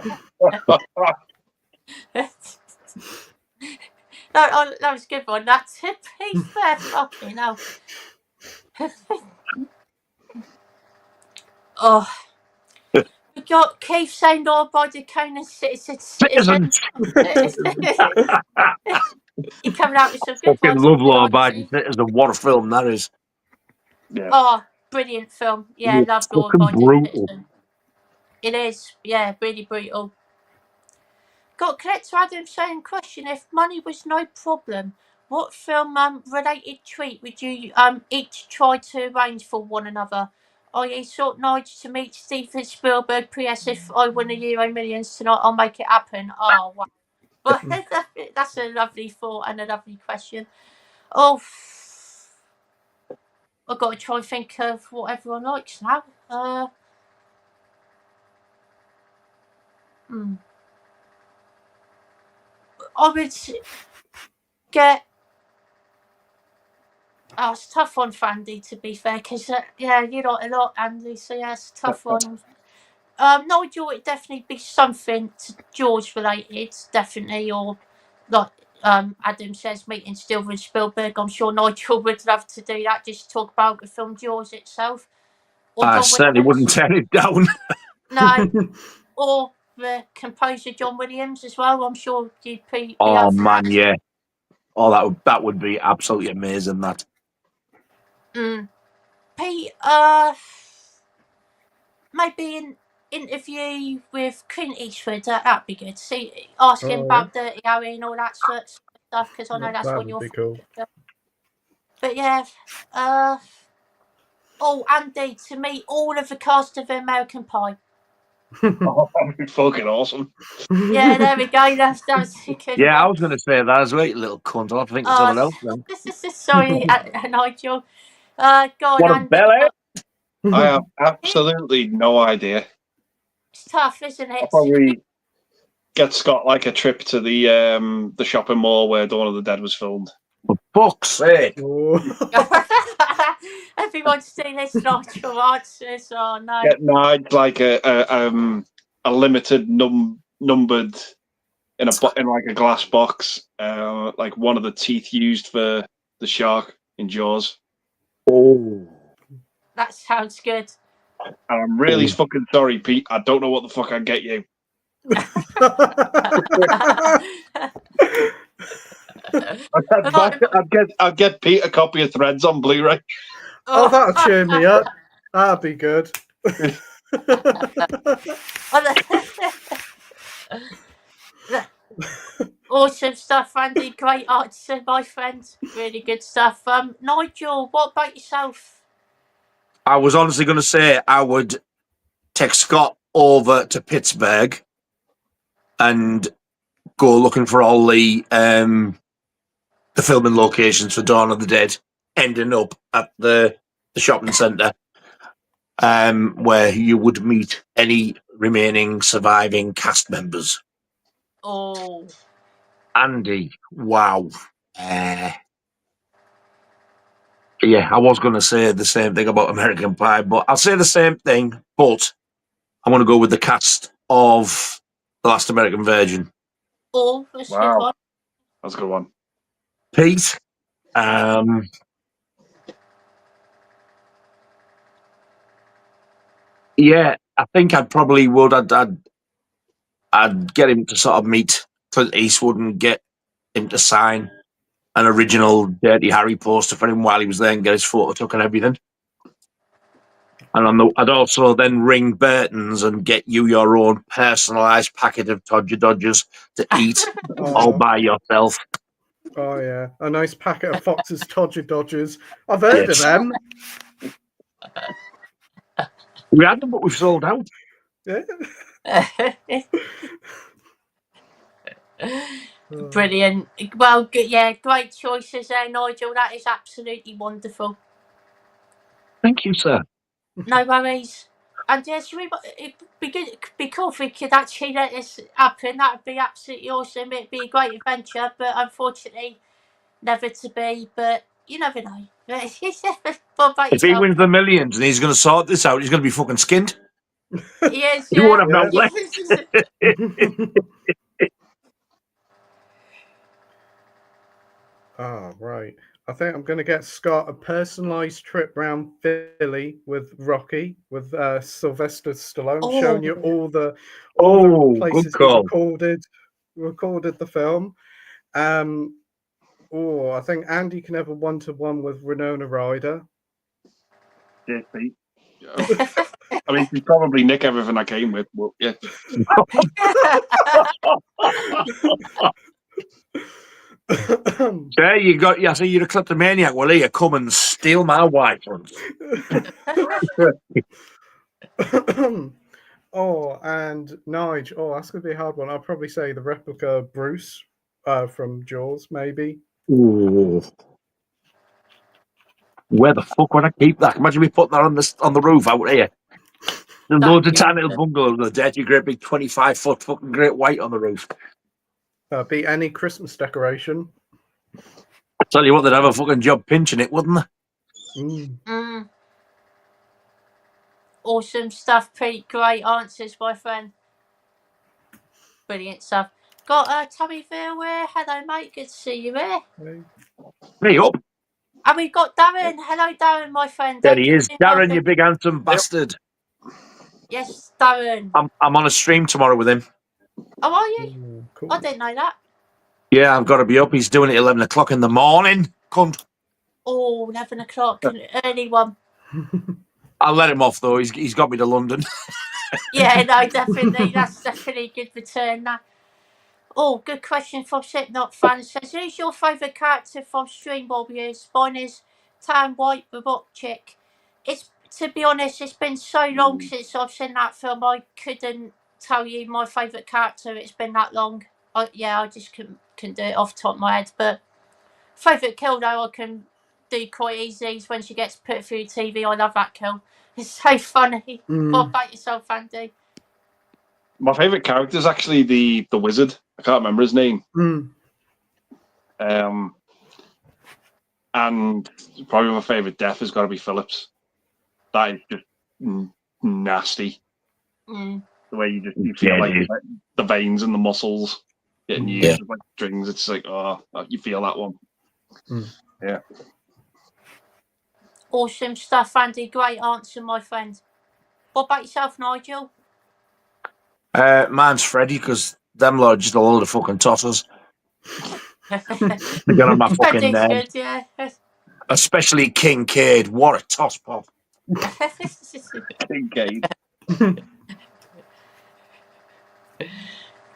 A: That was a good one. That, to be fair, fucking hell. Oh. We got Keith saying law abiding Conan citizen.
D: Citizens.
A: You're coming out with some good
D: Fucking
A: ones.
D: love Law Abiding Citizen. What a film that is.
C: Yeah.
A: Oh, brilliant film. Yeah,
D: It's
A: love Law
D: fucking
A: Abiding
D: brutal.
A: Citizen. It is. Yeah, really brutal. Got Collector Adam saying, question, if money was no problem, what film related treat would you each try to arrange for one another? I.e. sought Nigel to meet Steven Spielberg. P.S. If I win a Euro Millions tonight, I'll make it happen. Oh, wow. But that's a lovely thought and a lovely question. Oh, I've got to try and think of what everyone likes now. I would get. Oh, it's a tough one for Andy, to be fair, because yeah, you like a lot, Andy. So yeah, it's a tough one. Nigel, it'd definitely be something to George related, definitely, or like Adam says, meeting Steven Spielberg. I'm sure Nigel would love to do that, just talk about the film Jaws itself. Or
D: I
A: John
D: certainly wouldn't
A: Williams.
D: turn it down.
A: No, or the composer John Williams as well. I'm sure you'd be
D: Oh,
A: up for
D: man,
A: that.
D: yeah. Oh, that would be absolutely amazing, that.
A: Pete, maybe an interview with Clint Eastwood, that'd be good. See, ask him about Dirty Harry and all that sort of stuff, because I know that's
B: That
A: one
B: would
A: of
B: be
A: your
B: cool.
A: But yeah, oh, Andy, to meet all of the cast of American Pie.
C: Oh, that'd be fucking awesome.
A: Yeah, there we go. That's a good
D: Yeah, I
A: one.
D: was going to say that as well, you little cunt. I'll have to think of someone else then.
A: Sorry, Nigel. Go on,
D: What a
A: Andy.
D: belly!
C: I have absolutely no idea.
A: It's tough, isn't
C: I'll
A: it?
C: probably get Scott like a trip to the shopping mall where Dawn of the Dead was filmed.
D: For fuck's sake.
A: Everyone's stealing Nigel answers. Oh no.
C: Get Nige like a limited numbered in like a glass box, like one of the teeth used for the shark in Jaws.
D: Oh.
A: That sounds good.
C: And I'm really fucking sorry, Pete. I don't know what the fuck I'd get you. I'd get Pete a copy of Threads on Blu-ray.
B: Oh, that'll cheer me up. That'd be good.
A: Awesome stuff, Andy. Great answer, my friend. Really good stuff. Nigel, what about yourself?
D: I was honestly going to say I would take Scott over to Pittsburgh and go looking for all the filming locations for Dawn of the Dead, ending up at the shopping centre, where you would meet any remaining surviving cast members.
A: Oh,
D: Andy, wow. Yeah, I was going to say the same thing about American Pie, but I'll say the same thing, but I want to go with the cast of The Last American Virgin.
A: oh, that's a good
C: Wow.
A: one.
C: That's a good one.
D: Pete, yeah, I think I'd probably would. I'd get him to sort of meet Clint Eastwood and get him to sign an original Dirty Harry poster for him while he was there and get his photo took and everything. And I'd also then ring Burton's and get you your own personalised packet of Todger Dodgers to eat all by yourself.
B: Oh, yeah. A nice packet of Fox's Todger Dodgers. I've heard of them.
D: We had them, but we've sold out.
B: Yeah.
A: Brilliant. Well, yeah, great choices there, Nigel. That is absolutely wonderful.
D: Thank you, sir.
A: No worries. And yes, it'd be good. It'd be cool if we could actually let this happen. That would be absolutely awesome. It'd be a great adventure, but unfortunately, never to be. But you never know. What about
D: If he
A: yourself?
D: wins the millions and he's going to sort this out, he's going to be fucking skinned.
A: Yes,
D: He won't have no left.
B: Oh, right. I think I'm going to get Scott a personalised trip round Philly with Rocky, with Sylvester Stallone, showing you all the places he recorded the film. I think Andy can have a one-to-one with Winona Ryder.
C: Yeah, Pete. I mean, you probably nick everything I came with, but yeah.
D: There you go. Yeah, so you're a kleptomaniac. Well, here, come and steal my wife.
B: Oh, and Nige. Oh, that's going to be a hard one. I'll probably say the replica Bruce from Jaws, maybe.
D: Ooh. Where the fuck would I keep that? Imagine me putting that on the roof out here. There's loads of tiny little bungalows with a dirty, great big 25-foot fucking great white on the roof.
B: Be any Christmas decoration.
D: I tell you what, they'd have a fucking job pinching it, wouldn't they?
A: Mm. Awesome stuff, Pete. Great answers, my friend. Brilliant stuff. Got Tommy Veal here. Hello, mate. Good to see you here.
D: Hey up.
A: And we've got Darren. Hello, Darren, my friend.
D: There he is. Darren, you big handsome bastard.
A: Yes, Darren.
D: I'm on a stream tomorrow with him.
A: Oh, are you?
B: Ooh, cool.
A: I didn't know that.
D: Yeah, I've got to be up. He's doing it at 11 o'clock in the morning. Cunt.
A: Oh, 11 o'clock. An early one.
D: I'll let him off, though. He's got me to London.
A: Yeah, no, definitely. That's definitely a good return. That. Oh, good question from Slipknot fan. Says, who's your favourite character from Stream Warriors? Mine is Tan White, the rock chick. To be honest, it's been so long since I've seen that film. I couldn't tell you my favourite character. It's been that long. I just couldn't do it off the top of my head. But favourite kill, though, I can do quite easy. Is when she gets put through TV. I love that kill. It's so funny. What about yourself, Andy?
C: My favourite character is actually the wizard. I can't remember his name. And probably my favourite death has got to be Phillips. That is just nasty. The way you feel like the veins and the muscles getting used with like strings. It's like, oh, you feel that one. Yeah.
A: Awesome stuff, Andy. Great answer, my friend. What about yourself, Nigel?
D: Mine's Freddy, because them lot are just a load of fucking tossers. They got on my fucking
A: Freddy's
D: nerves.
A: good, yeah.
D: Especially Kincaid. What a toss pop.
C: Kincaid.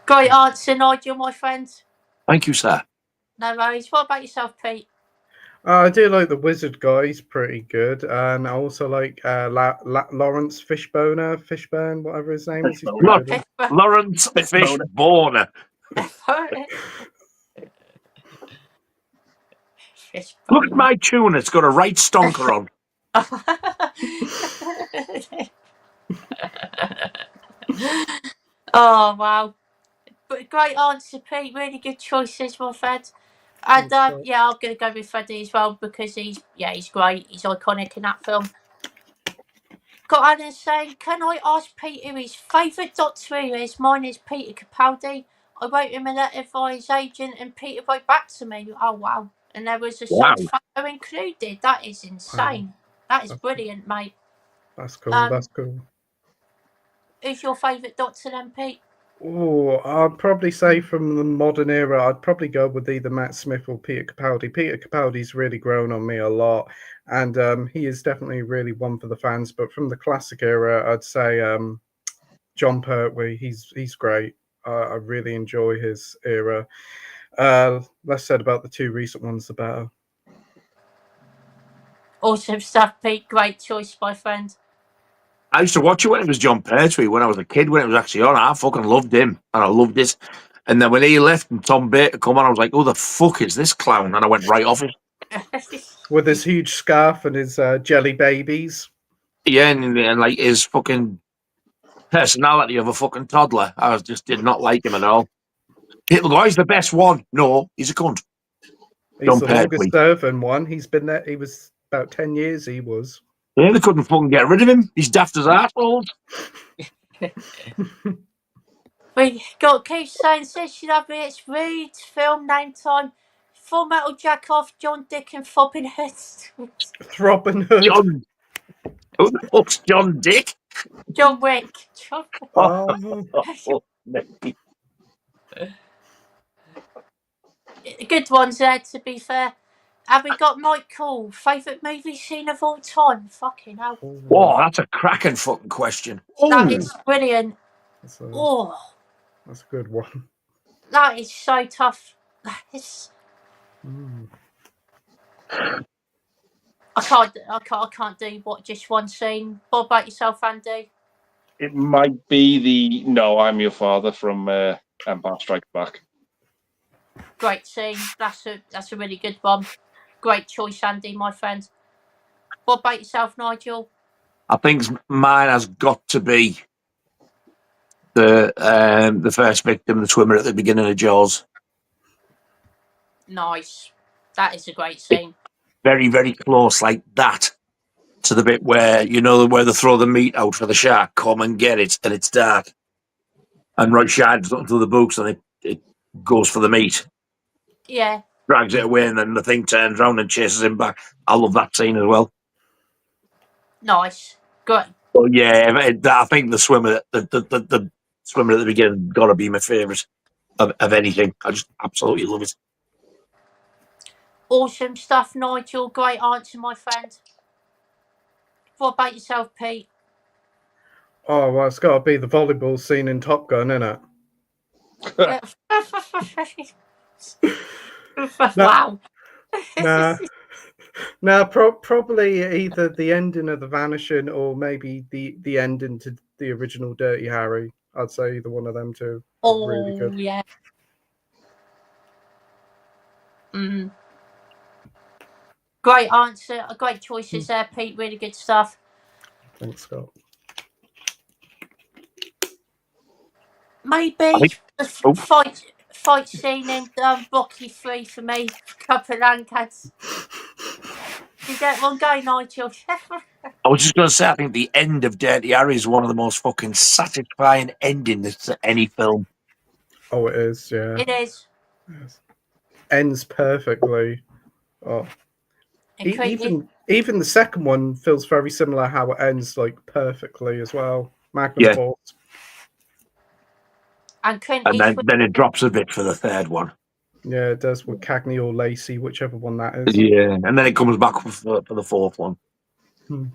A: Great answer, Nigel, my friend.
D: Thank you, sir.
A: No worries. What about yourself, Pete?
B: I do like the wizard guy. He's pretty good, and I also like Lawrence Fishburne, whatever his name is. He's pretty
D: Look,
B: good.
D: Lawrence Fishburne. Look at my tuna. It's got a right stonker on.
A: Oh, wow. But great answer, Pete. Really good choices, my friend. And yeah, I'm going to go with Freddy as well because he's great. He's iconic in that film. Got Anna saying, can I ask Pete who his favourite Doctor Who is? Mine is Peter Capaldi. I wrote him a letter via his agent and Peter wrote back to me. Oh, wow. And there was a side photo included. That is insane. That is brilliant, mate.
B: That's cool. That's cool.
A: Who's your favourite Doctor then, Pete?
B: Oh, I'd probably say from the modern era, I'd probably go with either Matt Smith or Peter Capaldi. Peter Capaldi's really grown on me a lot, and he is definitely really one for the fans. But from the classic era, I'd say John Pertwee. He's great. I really enjoy his era. Less said about the two recent ones, the better.
A: Awesome stuff, Pete. Great choice, my friend.
D: I used to watch it when it was John Pertwee when I was a kid, when it was actually on. I fucking loved him, and I loved it. And then when he left and Tom Baker come on, I was like, who the fuck is this clown? And I went right off it.
B: With his huge scarf and his jelly babies.
D: Yeah, and like his fucking personality of a fucking toddler. I just did not like him at all. People go, he's the best one. No, he's a cunt.
B: He's
D: John
B: the
D: Pertwee.
B: longest serving one. He's been there. He was about 10 years. He was.
D: Yeah, they couldn't fucking get rid of him. He's daft as assholes.
A: We got Keith saying, says she love me. It's Reed's film name time. Full Metal Jack off, John Dick and Fobbin Hood.
B: Throbbing Hood.
D: John. Who the fuck's John Dick?
A: John Wick. Good ones there, to be fair. Have we got Michael? Favourite movie scene of all time? Fucking hell.
D: Whoa, that's a cracking fucking question.
A: That is brilliant.
B: That's a good one.
A: That is so tough. That is... I can't do just one scene. What about yourself, Andy?
C: It might be the No, I'm Your Father from Empire Strikes Back.
A: Great scene. That's a really good one. Great choice, Andy, my friend. What about yourself, Nigel?
D: I think mine has got to be the first victim, the swimmer at the beginning of Jaws.
A: Nice. That is a great scene.
D: Very, very close like that to the bit where, where they throw the meat out for the shark, come and get it, and it's dark. And right shides up to the books and it goes for the meat.
A: Yeah.
D: Drags it away and then the thing turns around and chases him back. I love that scene as well.
A: Nice. Good.
D: Well, yeah, I think the swimmer, the swimmer at the beginning, got to be my favourite of anything. I just absolutely love it.
A: Awesome stuff, Nigel. Great answer, my friend. What about yourself, Pete?
B: Oh, well, it's got to be the volleyball scene in Top Gun, isn't it?
A: Wow.
B: Nah, probably either the ending of The Vanishing or maybe the ending to the original Dirty Harry. I'd say either one of them two.
A: Oh,
B: really good.
A: Yeah. Great answer. Great choices there, Pete. Really good stuff.
B: Thanks, Scott.
A: Maybe the fight scene in Rocky 3 for me. Couple of landcats. You get one go, Nigel.
D: I was just going to say, I think the end of Dirty Harry is one of the most fucking satisfying endings to any film.
B: Oh, it is, yeah.
A: It is.
B: Yes. Ends perfectly. Oh. Even the second one feels very similar how it ends, like perfectly as well. Magnum
D: Yeah.
B: Force.
A: And Clint
D: And
A: Eastwood.
D: then it drops a bit for the third one.
B: Yeah, it does with Cagney or Lacey, whichever one that is.
D: Yeah, and then it comes back for the fourth one.
B: Hmm.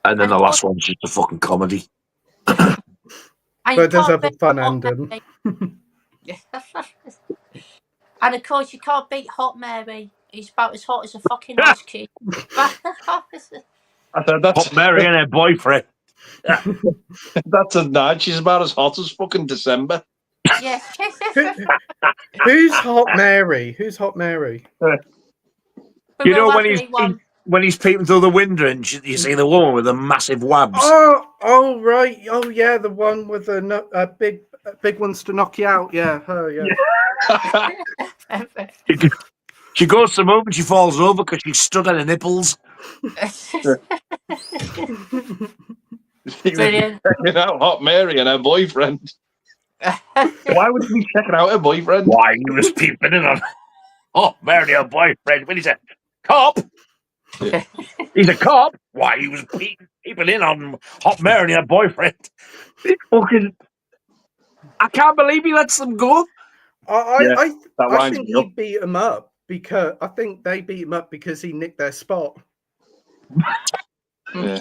D: And then
A: And
D: the
A: of
D: last
A: course-
D: one's just a fucking comedy.
A: And
B: But
A: you
B: it does
A: can't
B: have a
A: beat
B: fun
A: Hot
B: ending.
A: Mary. And of course, you can't beat Hot Mary. He's about as hot as a fucking ice cube.
C: I said that's
D: Hot Mary and her boyfriend.
C: that's a nod. She's about as hot as fucking December.
A: Yes.
B: Who's Hot Mary? Who's Hot Mary?
D: You know when
A: lovely one.
D: when he's peeping through the window and you see the woman with the massive wabs.
B: Oh, right. Oh, yeah, the one with the big ones to knock you out. Yeah, her. Yeah.
D: She goes to move and she falls over because she's stuck on her nipples.
A: Brilliant.
C: Checking out Hot Mary and her boyfriend. Why would she be checking out her boyfriend?
D: Why he was peeping in on Hot Mary and her boyfriend when he's a cop. He's a cop. Why he was peeping in on Hot Mary and her boyfriend. Fucking, I can't believe he lets them go.
B: I
C: winds
B: think
C: me
B: he
C: up.
B: beat him up because I think they beat him up because he nicked their spot.
C: Yeah.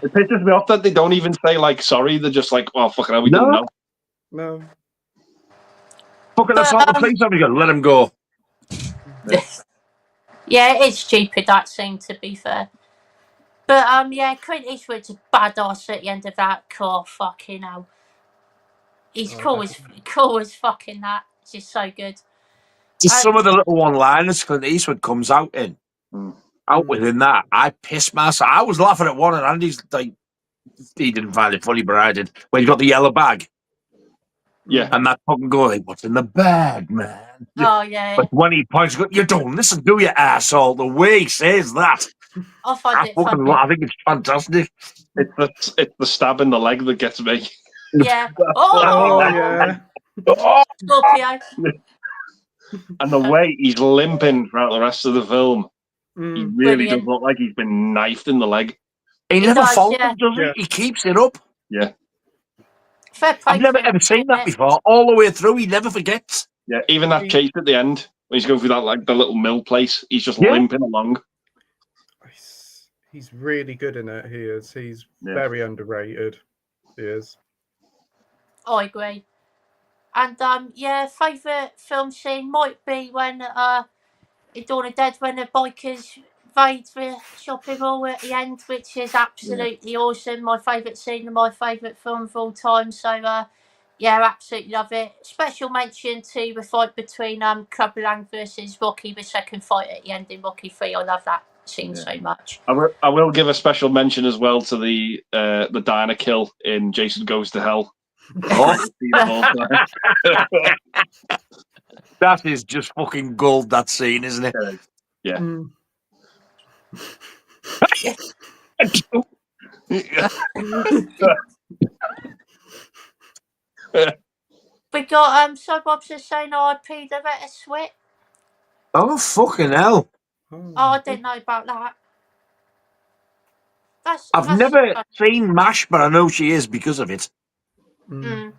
C: It pisses me off that they don't even say like sorry. They're just like, well, fucking hell, we don't know.
B: No.
D: Fucking assault the police officer. Let him go.
A: Yeah, it is stupid, that scene, to be fair. But yeah, Clint Eastwood's a badass at the end of that. Cool, fucking hell. He's cool as fucking that. It's just so good.
D: Just some of the little one-liners Clint Eastwood comes out in. Out within that, I pissed myself. I was laughing at one, and Andy's like, he didn't find it funny, but I did. When he got the yellow bag.
C: Yeah.
D: And that fucking going, what's in the bag, man?
A: Oh, yeah.
D: But when he points, you don't listen, do you, asshole? The way he says that.
A: I find it funny.
D: I think it's fantastic.
C: It's the stab in the leg that gets me.
A: Yeah.
B: Oh, yeah.
A: Scorpio.
C: And the way he's limping throughout the rest of the film, he really does
A: Brilliant.
C: look like he's been knifed in the leg.
D: He never
A: does,
D: falters,
A: yeah.
D: does he?
B: Yeah.
D: He keeps it up.
C: Yeah.
A: Fair play
D: I've never
A: to him,
D: ever seen that
A: isn't it?
D: before. All the way through, he never forgets.
C: Yeah, even that chase at the end, when he's going through that like the little mill place, he's just
D: Yeah.
C: limping along.
B: He's really good in it. He is. He's very underrated. He is.
A: I agree. And yeah, favourite film scene might be when in Dawn of the Dead when the bikers raid the shopping mall at the end, which is absolutely awesome. My favourite scene and my favourite film of all time. So yeah, absolutely love it. Special mention to the fight between Clubber Lang versus Rocky, the second fight at the end in Rocky 3. I love that scene so much.
C: I will give a special mention as well to the diner kill in Jason Goes to Hell.
D: That is just fucking gold, that scene, isn't it?
C: Yeah.
A: We got Sobobs just saying RIP the Retta Swit.
D: Oh, fucking hell.
A: Oh, I didn't know about that.
D: I've never seen MASH, but I know she is because of it.
C: I've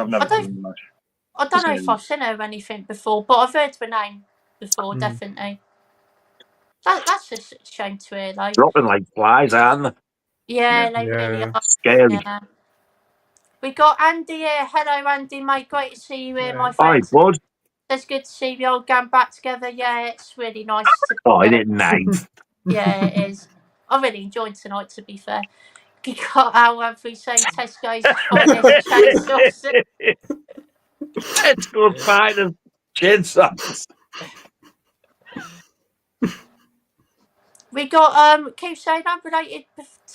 C: never seen MASH.
A: I don't know if I've seen her or anything before, but I've heard her name before, definitely. That's a shame to hear, though.
D: Dropping like flies, aren't they?
A: Yeah, they really are.
D: Scary.
A: Yeah. We got Andy here. Hello, Andy, mate. Great to see you here, my
D: Hi,
A: friend.
D: bud.
A: It's good to see the old gang back together. Yeah, it's really nice.
D: Oh, isn't it nice?
A: Yeah, it is. I really enjoyed tonight, to be fair. You got our Anthony saying Tesco's finest chainsaws.
D: Tesco's finest chainsaws.
A: We got keep saying unrelated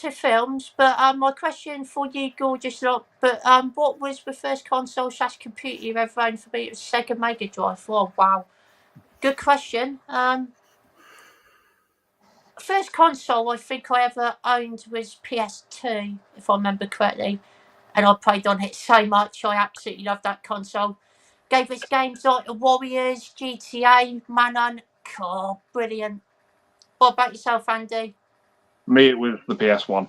A: to films, but my question for you, gorgeous lot. But what was the first console / computer you ever owned? For me, it was Sega Mega Drive. Oh wow, good question. First console I think I ever owned was PS2, if I remember correctly, and I played on it so much. I absolutely loved that console. Gave us games like the Warriors, GTA, Manon. Oh, brilliant. What about yourself, Andy?
C: Me, it was the PS1.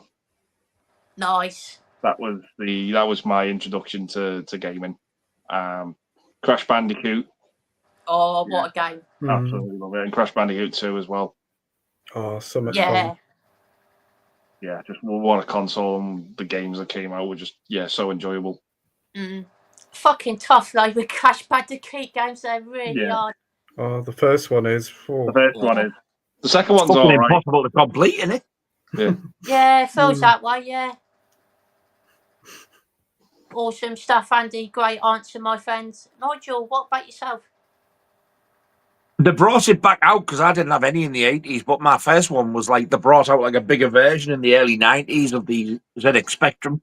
A: Nice.
C: That was my introduction to gaming. Crash Bandicoot,
A: Oh, what a game.
C: absolutely love it, and Crash Bandicoot 2 as well.
B: Oh, so much
A: Yeah.
B: fun.
C: Yeah, just what a console, and the games that came out were just so enjoyable.
A: Fucking tough though with Crash Bandicoot games. They're really hard.
B: Oh, the first one is.
C: The first one is. The second one's
D: Fucking
C: all right.
D: impossible to complete, isn't it?
C: Yeah.
A: Yeah, it feels that way, yeah. Awesome stuff, Andy. Great answer, my friends. Nigel, what about yourself?
D: They brought it back out because I didn't have any in the 80s, but my first one was like they brought out like a bigger version in the early 90s of the ZX Spectrum.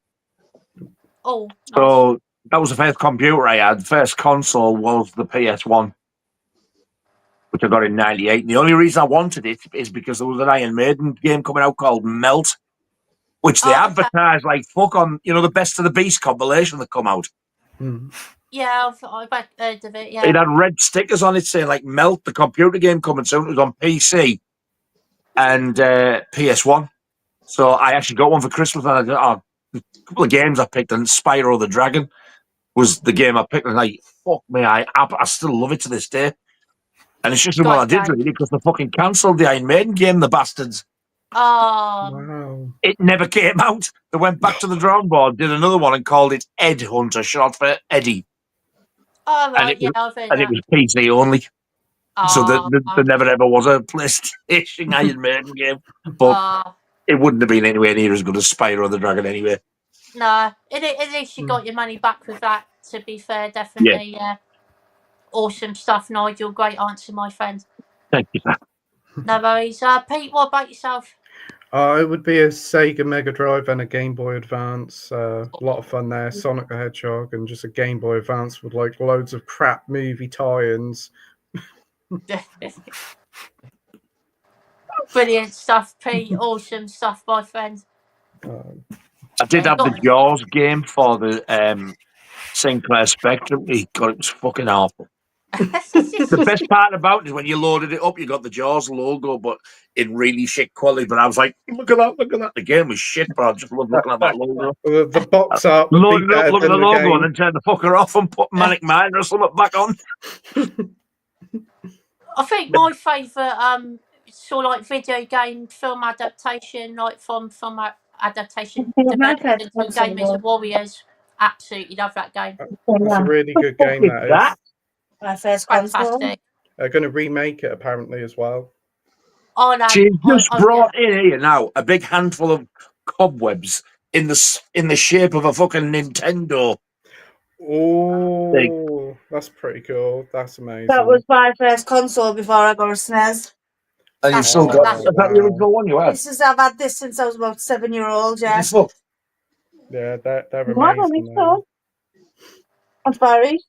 A: Oh, nice.
D: So that was the first computer I had. The first console was the PS1, which I got in '98. And the only reason I wanted it is because there was an Iron Maiden game coming out called Melt, which they advertised like fuck on, the Best of the Beast compilation that come out.
A: Yeah, I've heard of it, yeah.
D: It had red stickers on it saying like Melt, the computer game coming soon. It was on PC and PS1. So I actually got one for Christmas, and a couple of games I picked, and Spyro the Dragon was the game I picked, and fuck me, I still love it to this day. And it's just what I did really, because they fucking cancelled the Iron Maiden game, the bastards.
B: Wow.
D: It never came out. They went back to the drawing board, did another one, and called it Ed Hunter, short for Eddie.
A: Oh, right,
D: I've heard it was PC only. So there never ever was a PlayStation Iron Maiden game. But it wouldn't have been anywhere near as good as Spyro the Dragon anyway.
A: No, at least you got your money back with that, to be fair, definitely. Yeah. Awesome stuff, Nigel. Great answer, my friend.
D: Thank you.
A: No worries. Pete, what about yourself?
B: It would be a Sega Mega Drive and a Game Boy Advance. A lot of fun there. Sonic the Hedgehog and just a Game Boy Advance with like loads of crap movie tie-ins.
A: Brilliant stuff, Pete. Awesome stuff, my friend.
D: I did have the Jaws game for the Sinclair Spectrum. God, it was fucking awful. The best part about it is when you loaded it up, you got the Jaws logo, but in really shit quality. But I was like, look at that. The game was shit, but I just love looking at that logo.
B: The box art.
D: Load it up, look at the logo, game. And then turn the fucker off and put Manic Miner or something back on.
A: I think my favourite sort of like video game film adaptation, like from adaptation developed into Game is the Warriors. Absolutely love that game.
B: It's a really good game. That is.
E: My first console.
B: They're going to remake it apparently as well.
A: Oh no!
D: She just brought in here now a big handful of cobwebs in the shape of a fucking Nintendo.
B: Oh, that's pretty cool. That's amazing.
E: That was my first console before I got a SNES.
D: And you've still got that. Is that the original one you had?
E: I've had this since I was about 7-year-old. Yeah.
B: Yeah, they're amazing.
E: I'm sorry.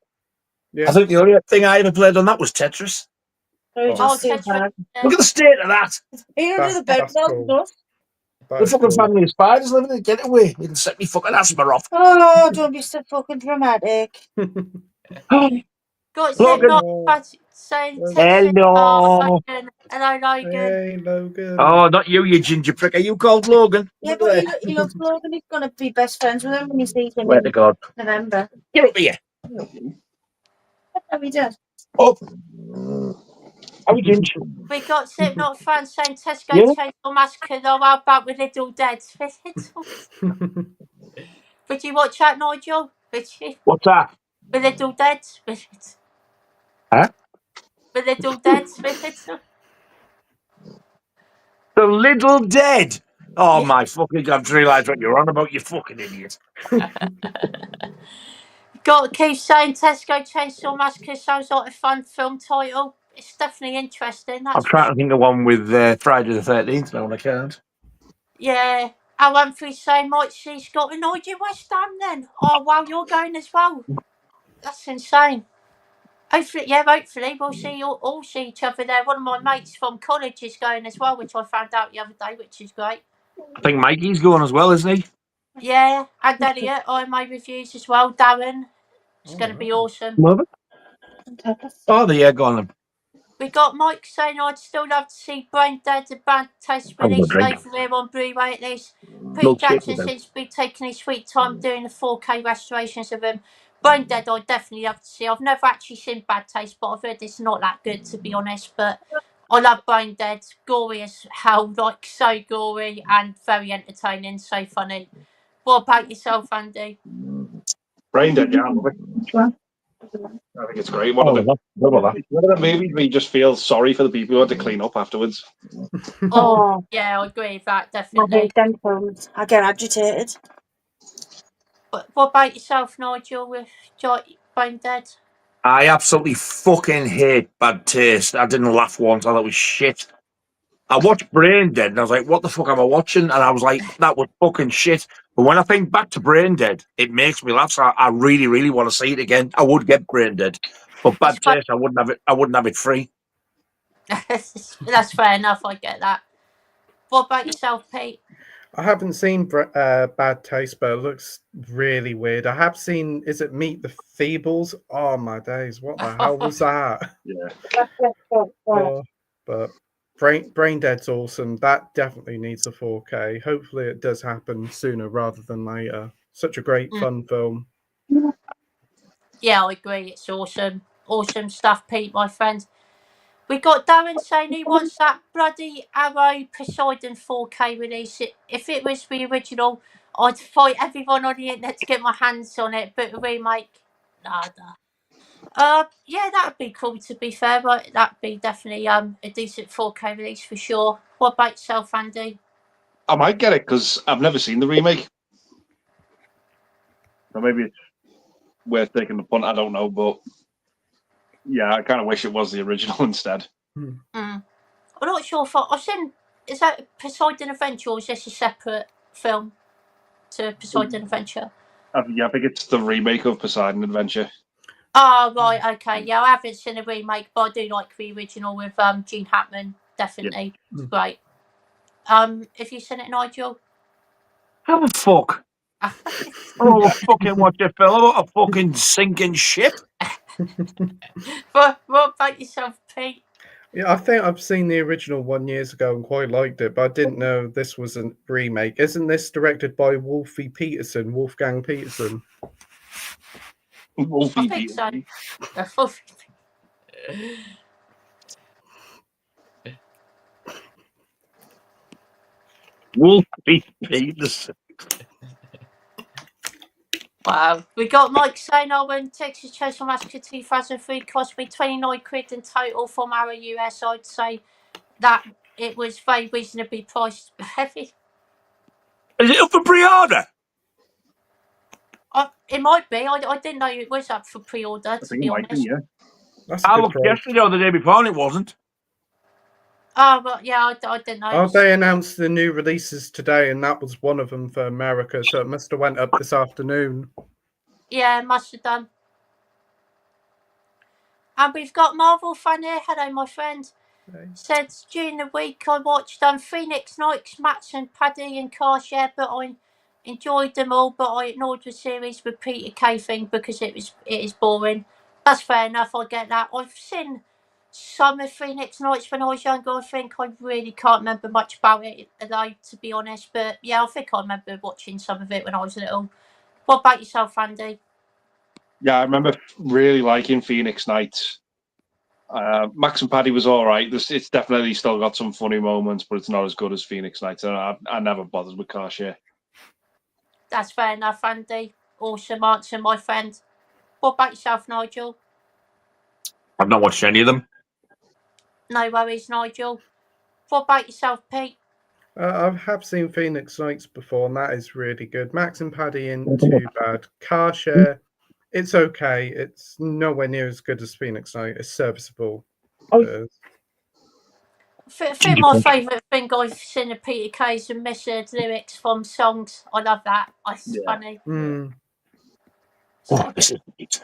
B: Yeah.
D: I think the only thing I ever played on that was Tetris.
A: Tetris.
D: Look at the state of that.
E: You do the bed cool.
D: The fucking family of spiders living in the getaway. It'll set me fucking asthma off.
E: Oh, don't be so fucking dramatic.
A: Got not saying
D: hello.
A: Hello, Logan.
B: Hey, Logan.
D: Oh, not you, you ginger prick. Are you called Logan?
E: Yeah, but he loves Logan. He's going to be best friends with him when he sees him in November.
D: Get up here.
E: How he does.
D: Oh. How we ginger?
A: We got Slipknot fans saying Tesco Chainsaw Massacre. Though how about with Little Dead? Would you watch that, Nigel?
D: What's that?
A: With Little Dead?
D: Huh?
A: With Little Dead?
D: The Little Dead. Oh my fucking! I've realised what you're on about. You fucking idiot.
A: Got to keep saying Tesco Chainsaw Massacre sounds like a fun film title. It's definitely interesting.
D: I'm trying to think of one with Friday the 13th now, and I can't.
A: Yeah. Humphrey's saying might see Scott and Nigel West Ham then. Oh wow, you're going as well. That's insane. Hopefully we'll see all see each other there. One of my mates from college is going as well, which I found out the other day, which is great.
D: I think Mikey's going as well, isn't he?
A: Yeah, and Elliot, I made reviews as well. Darren, it's going to be awesome.
D: Love it. Oh, yeah, go on then.
A: We got Mike saying I'd still love to see Brain Dead and Bad Taste
D: I'm gonna
A: released
D: drink.
A: over here on Blu-ray at least.
D: No
A: Peter
D: shit
A: Jackson
D: with them.
A: seems to be taking his sweet time doing the 4K restorations of them. Brain Dead I'd definitely love to see. I've never actually seen Bad Taste, but I've heard it's not that good to be honest. But I love Brain Dead. Gory as hell, like so gory and very entertaining, so funny. What about yourself, Andy?
C: Brain Dead, yeah, I love it. I think it's great. One of the movies where you just feel sorry for the people who had to clean up afterwards.
A: Oh, yeah, I agree with that,
E: I
A: definitely.
E: hate them films. I get agitated.
A: But what about yourself, Nigel, with Brain Dead?
D: I absolutely fucking hate Bad Taste. I didn't laugh once. I thought it was shit. I watched Brain Dead and I was like, what the fuck am I watching? And I was like, that was fucking shit. But when I think back to Brain Dead, it makes me laugh. So I really, really want to see it again. I would get Brain Dead. But Bad Taste, I wouldn't have it. I wouldn't have it free.
A: That's fair enough, I get that. What about yourself, Pete?
B: I haven't seen Bad Taste, but it looks really weird. I have seen, is it Meet the Feebles? Oh my days, what the hell was that?
C: Yeah.
B: Oh, but Brain Dead's awesome. That definitely needs a 4K. Hopefully it does happen sooner rather than later. Such a great fun film.
A: Yeah, I agree. It's awesome. Awesome stuff, Pete, my friend. We got Darren saying he wants that bloody Arrow Poseidon 4K release. If it was the original, I'd fight everyone on the internet to get my hands on it. But the remake, nada. Yeah, that'd be cool. To be fair, but that'd be definitely a decent 4K release for sure. What about yourself, Andy?
C: I might get it because I've never seen the remake. So maybe it's worth taking the punt. I don't know, but yeah, I kind of wish it was the original instead.
A: I'm not sure if I've seen. Is that Poseidon Adventure or is this a separate film to Poseidon Adventure?
C: Yeah, I think it's the remake of Poseidon Adventure.
A: Oh, right, okay. Yeah, I haven't seen a remake, but I do like the original with Gene Hackman. Definitely. It's great. Have you seen it, Nigel?
D: How the fuck? Oh, fucking watch a film about a fucking sinking ship.
A: What about yourself, Pete?
B: Yeah, I think I've seen the original one years ago and quite liked it, but I didn't know this was a remake. Isn't this directed by Wolfgang Peterson?
A: I think so.
D: Wolfie Peterson.
A: Wow. We got Mike saying, when Texas Chainsaw Massacre 2003 cost me 29 quid in total from our US, I'd say that it was very reasonably priced. Heavy.
D: Is it up for pre-order?
A: It might be. I didn't know it was up for pre-order, to be honest.
B: That's a
D: I
B: good
D: looked
B: price.
D: yesterday or the day before and it wasn't.
A: Oh, but yeah, I didn't know.
B: Oh, they announced the new releases today, and that was one of them for America, so it must have went up this afternoon.
A: Yeah, must have done. And we've got Marvel fan here. Hello, my friend. Said during the week I watched Phoenix Nights, Max and Paddy and Carshare, but I enjoyed them all, but I ignored the series with Peter Kay thing because it is boring. That's fair enough, I get that. I've seen some of Phoenix Nights when I was younger. I think I really can't remember much about it, though, to be honest. But yeah, I think I remember watching some of it when I was little. What about yourself, Andy?
C: Yeah, I remember really liking Phoenix Nights. Max and Paddy was all right. It's definitely still got some funny moments, but it's not as good as Phoenix Nights. And I never bothered with Carshare.
A: That's fair enough, Andy. Awesome answer, my friend. What about yourself, Nigel?
D: I've not watched any of them.
A: No worries, Nigel. What about yourself, Pete?
B: I have seen Phoenix Nights before, and that is really good. Max and Paddy ain't too bad. Carshare, it's okay. It's nowhere near as good as Phoenix Night. It's serviceable.
A: I think my favourite thing I've seen of Peter Kay is the misheard lyrics from songs. I love that. It's funny.
D: Oh, this is neat.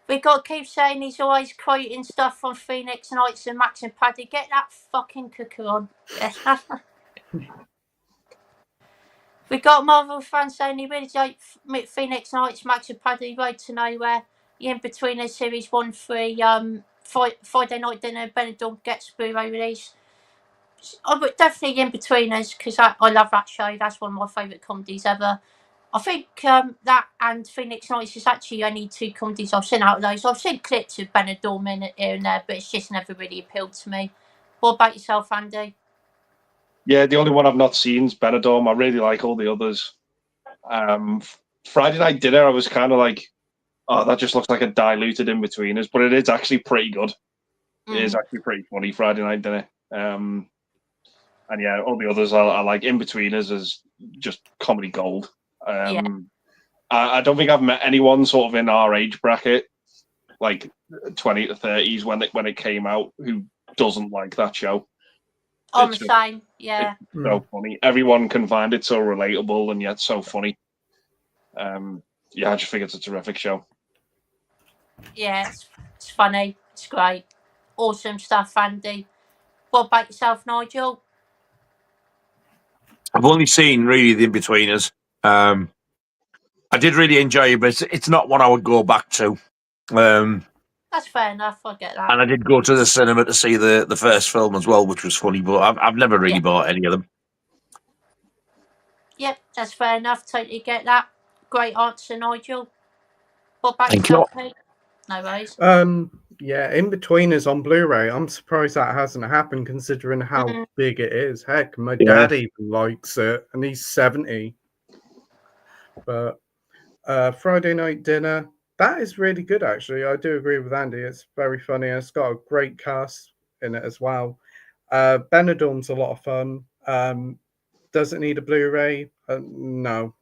A: We got to keep saying he's always quoting stuff from Phoenix Nights and Max and Paddy. Get that fucking cooker on. We got Marvel fans saying he really liked Phoenix Nights, Max and Paddy, Road to Nowhere. In between the series 1, 3, Friday Night Dinner, Benidorm gets Blu-ray release. But definitely In Between Us, because I love that show. That's one of my favourite comedies ever. I think that and Phoenix Nights is actually only 2 comedies I've seen out of those. I've seen clips of Benidorm in here and there, but it's just never really appealed to me. What about yourself, Andy?
C: Yeah, the only one I've not seen is Benidorm. I really like all the others. Friday Night Dinner, I was kind of like, oh, that just looks like a diluted In Between Us, but it is actually pretty good. It is actually pretty funny, Friday Night Dinner. And yeah, all the others I like. In Between Us is just comedy gold.
A: Yeah.
C: I don't think I've met anyone sort of in our age bracket, like 20 to 30s when it came out, who doesn't like that show.
A: I'm the same, yeah.
C: It's so funny. Everyone can find it so relatable and yet so funny. Yeah, I just think it's a terrific show.
A: Yeah, it's funny. It's great. Awesome stuff, Andy. What about yourself, Nigel?
D: I've only seen really the In-Betweeners. I did really enjoy it, but it's not one I would go back to.
A: That's fair enough. I get that.
D: And I did go to the cinema to see the first film as well, which was funny, but I've never really bought any of them.
A: Yep, that's fair enough. Totally get that. Great answer, Nigel. What about
D: Thank
A: yourself, Pete? No worries.
B: Yeah, In Between Us on Blu-ray. I'm surprised that hasn't happened, considering how big it is. Heck, my dad even likes it, and he's 70. But Friday Night Dinner, that is really good, actually. I do agree with Andy. It's very funny. It's got a great cast in it as well. Benidorm's a lot of fun. Does it need a Blu-ray? No,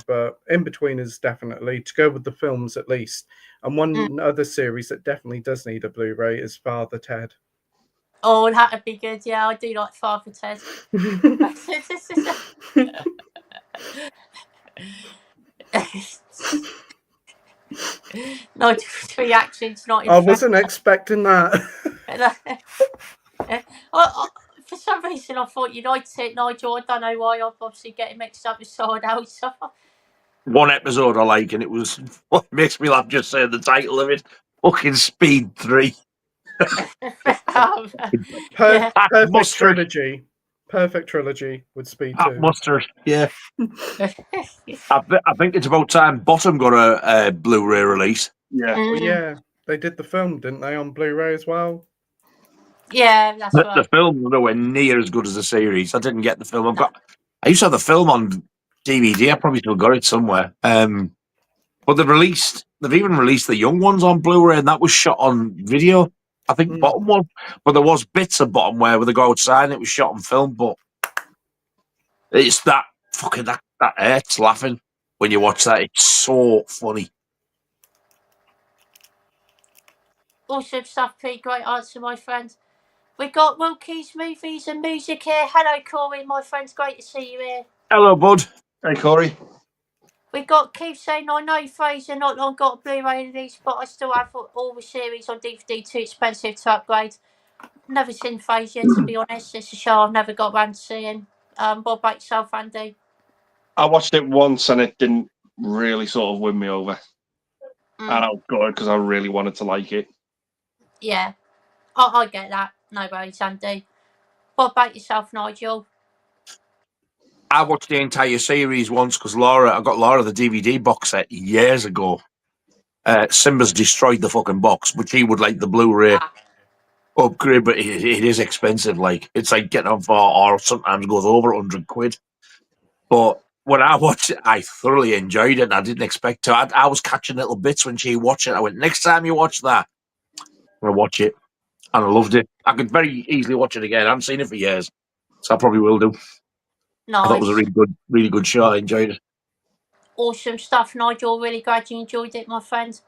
B: but In Between is definitely, to go with the films at least. And one other series that definitely does need a Blu-ray is Father Ted.
A: Oh, that'd be good. Yeah, I do like Father Ted. No reactions, not
B: I wasn't expecting that.
A: For some reason, I thought you liked it, Nigel. I don't know why. I'm obviously getting mixed up with someone else.
D: One episode I like, and it was what makes me laugh just saying the title of it. Fucking Speed 3.
B: Perfect trilogy. Perfect trilogy with Speed 2.
D: Mustard, yeah. I think it's about time Bottom got a Blu-ray release.
C: Yeah.
B: Well, yeah, they did the film, didn't they, on Blu-ray as well?
A: Yeah, that's right.
D: The film was nowhere near as good as the series. I didn't get the film. I used to have the film on DVD. I probably still got it somewhere. But they've even released the young ones on Blu-ray, and that was shot on video. I think Bottom one, but there was bits of Bottom where they go outside and it was shot on film. But it's that fucking that hurts laughing when you watch that. It's so funny.
A: Awesome stuff, Pete. Great answer, my friend. We got Wilkie's Movies and Music here. Hello, Corey, my friends. Great to see you here.
D: Hello, bud.
C: Hey, Corey.
A: We got Keith saying, I know Fraser not long got a Blu-ray release, but I still have all the series on DVD. Too expensive to upgrade. Never seen Fraser, to be honest. It's a show I've never got around to seeing. What about yourself, Andy?
C: I watched it once and it didn't really sort of win me over. And I was good because I really wanted to like it.
A: Yeah, I get that. No worries, Andy. What about yourself, Nigel?
D: I watched the entire series once because I got Laura the DVD box set years ago. Simba's destroyed the fucking box, but she would like the Blu-ray upgrade, but it is expensive. Like, it's like getting on for, or sometimes goes over £100. But when I watched it, I thoroughly enjoyed it, and I didn't expect to. I was catching little bits when she watched it. I went, next time you watch that, I'm gonna watch it, and I loved it. I could very easily watch it again. I haven't seen it for years, so I probably will do.
A: Nice.
D: I thought it was a really good show. I enjoyed it.
A: Awesome stuff, Nigel. Really glad you enjoyed it, my friend.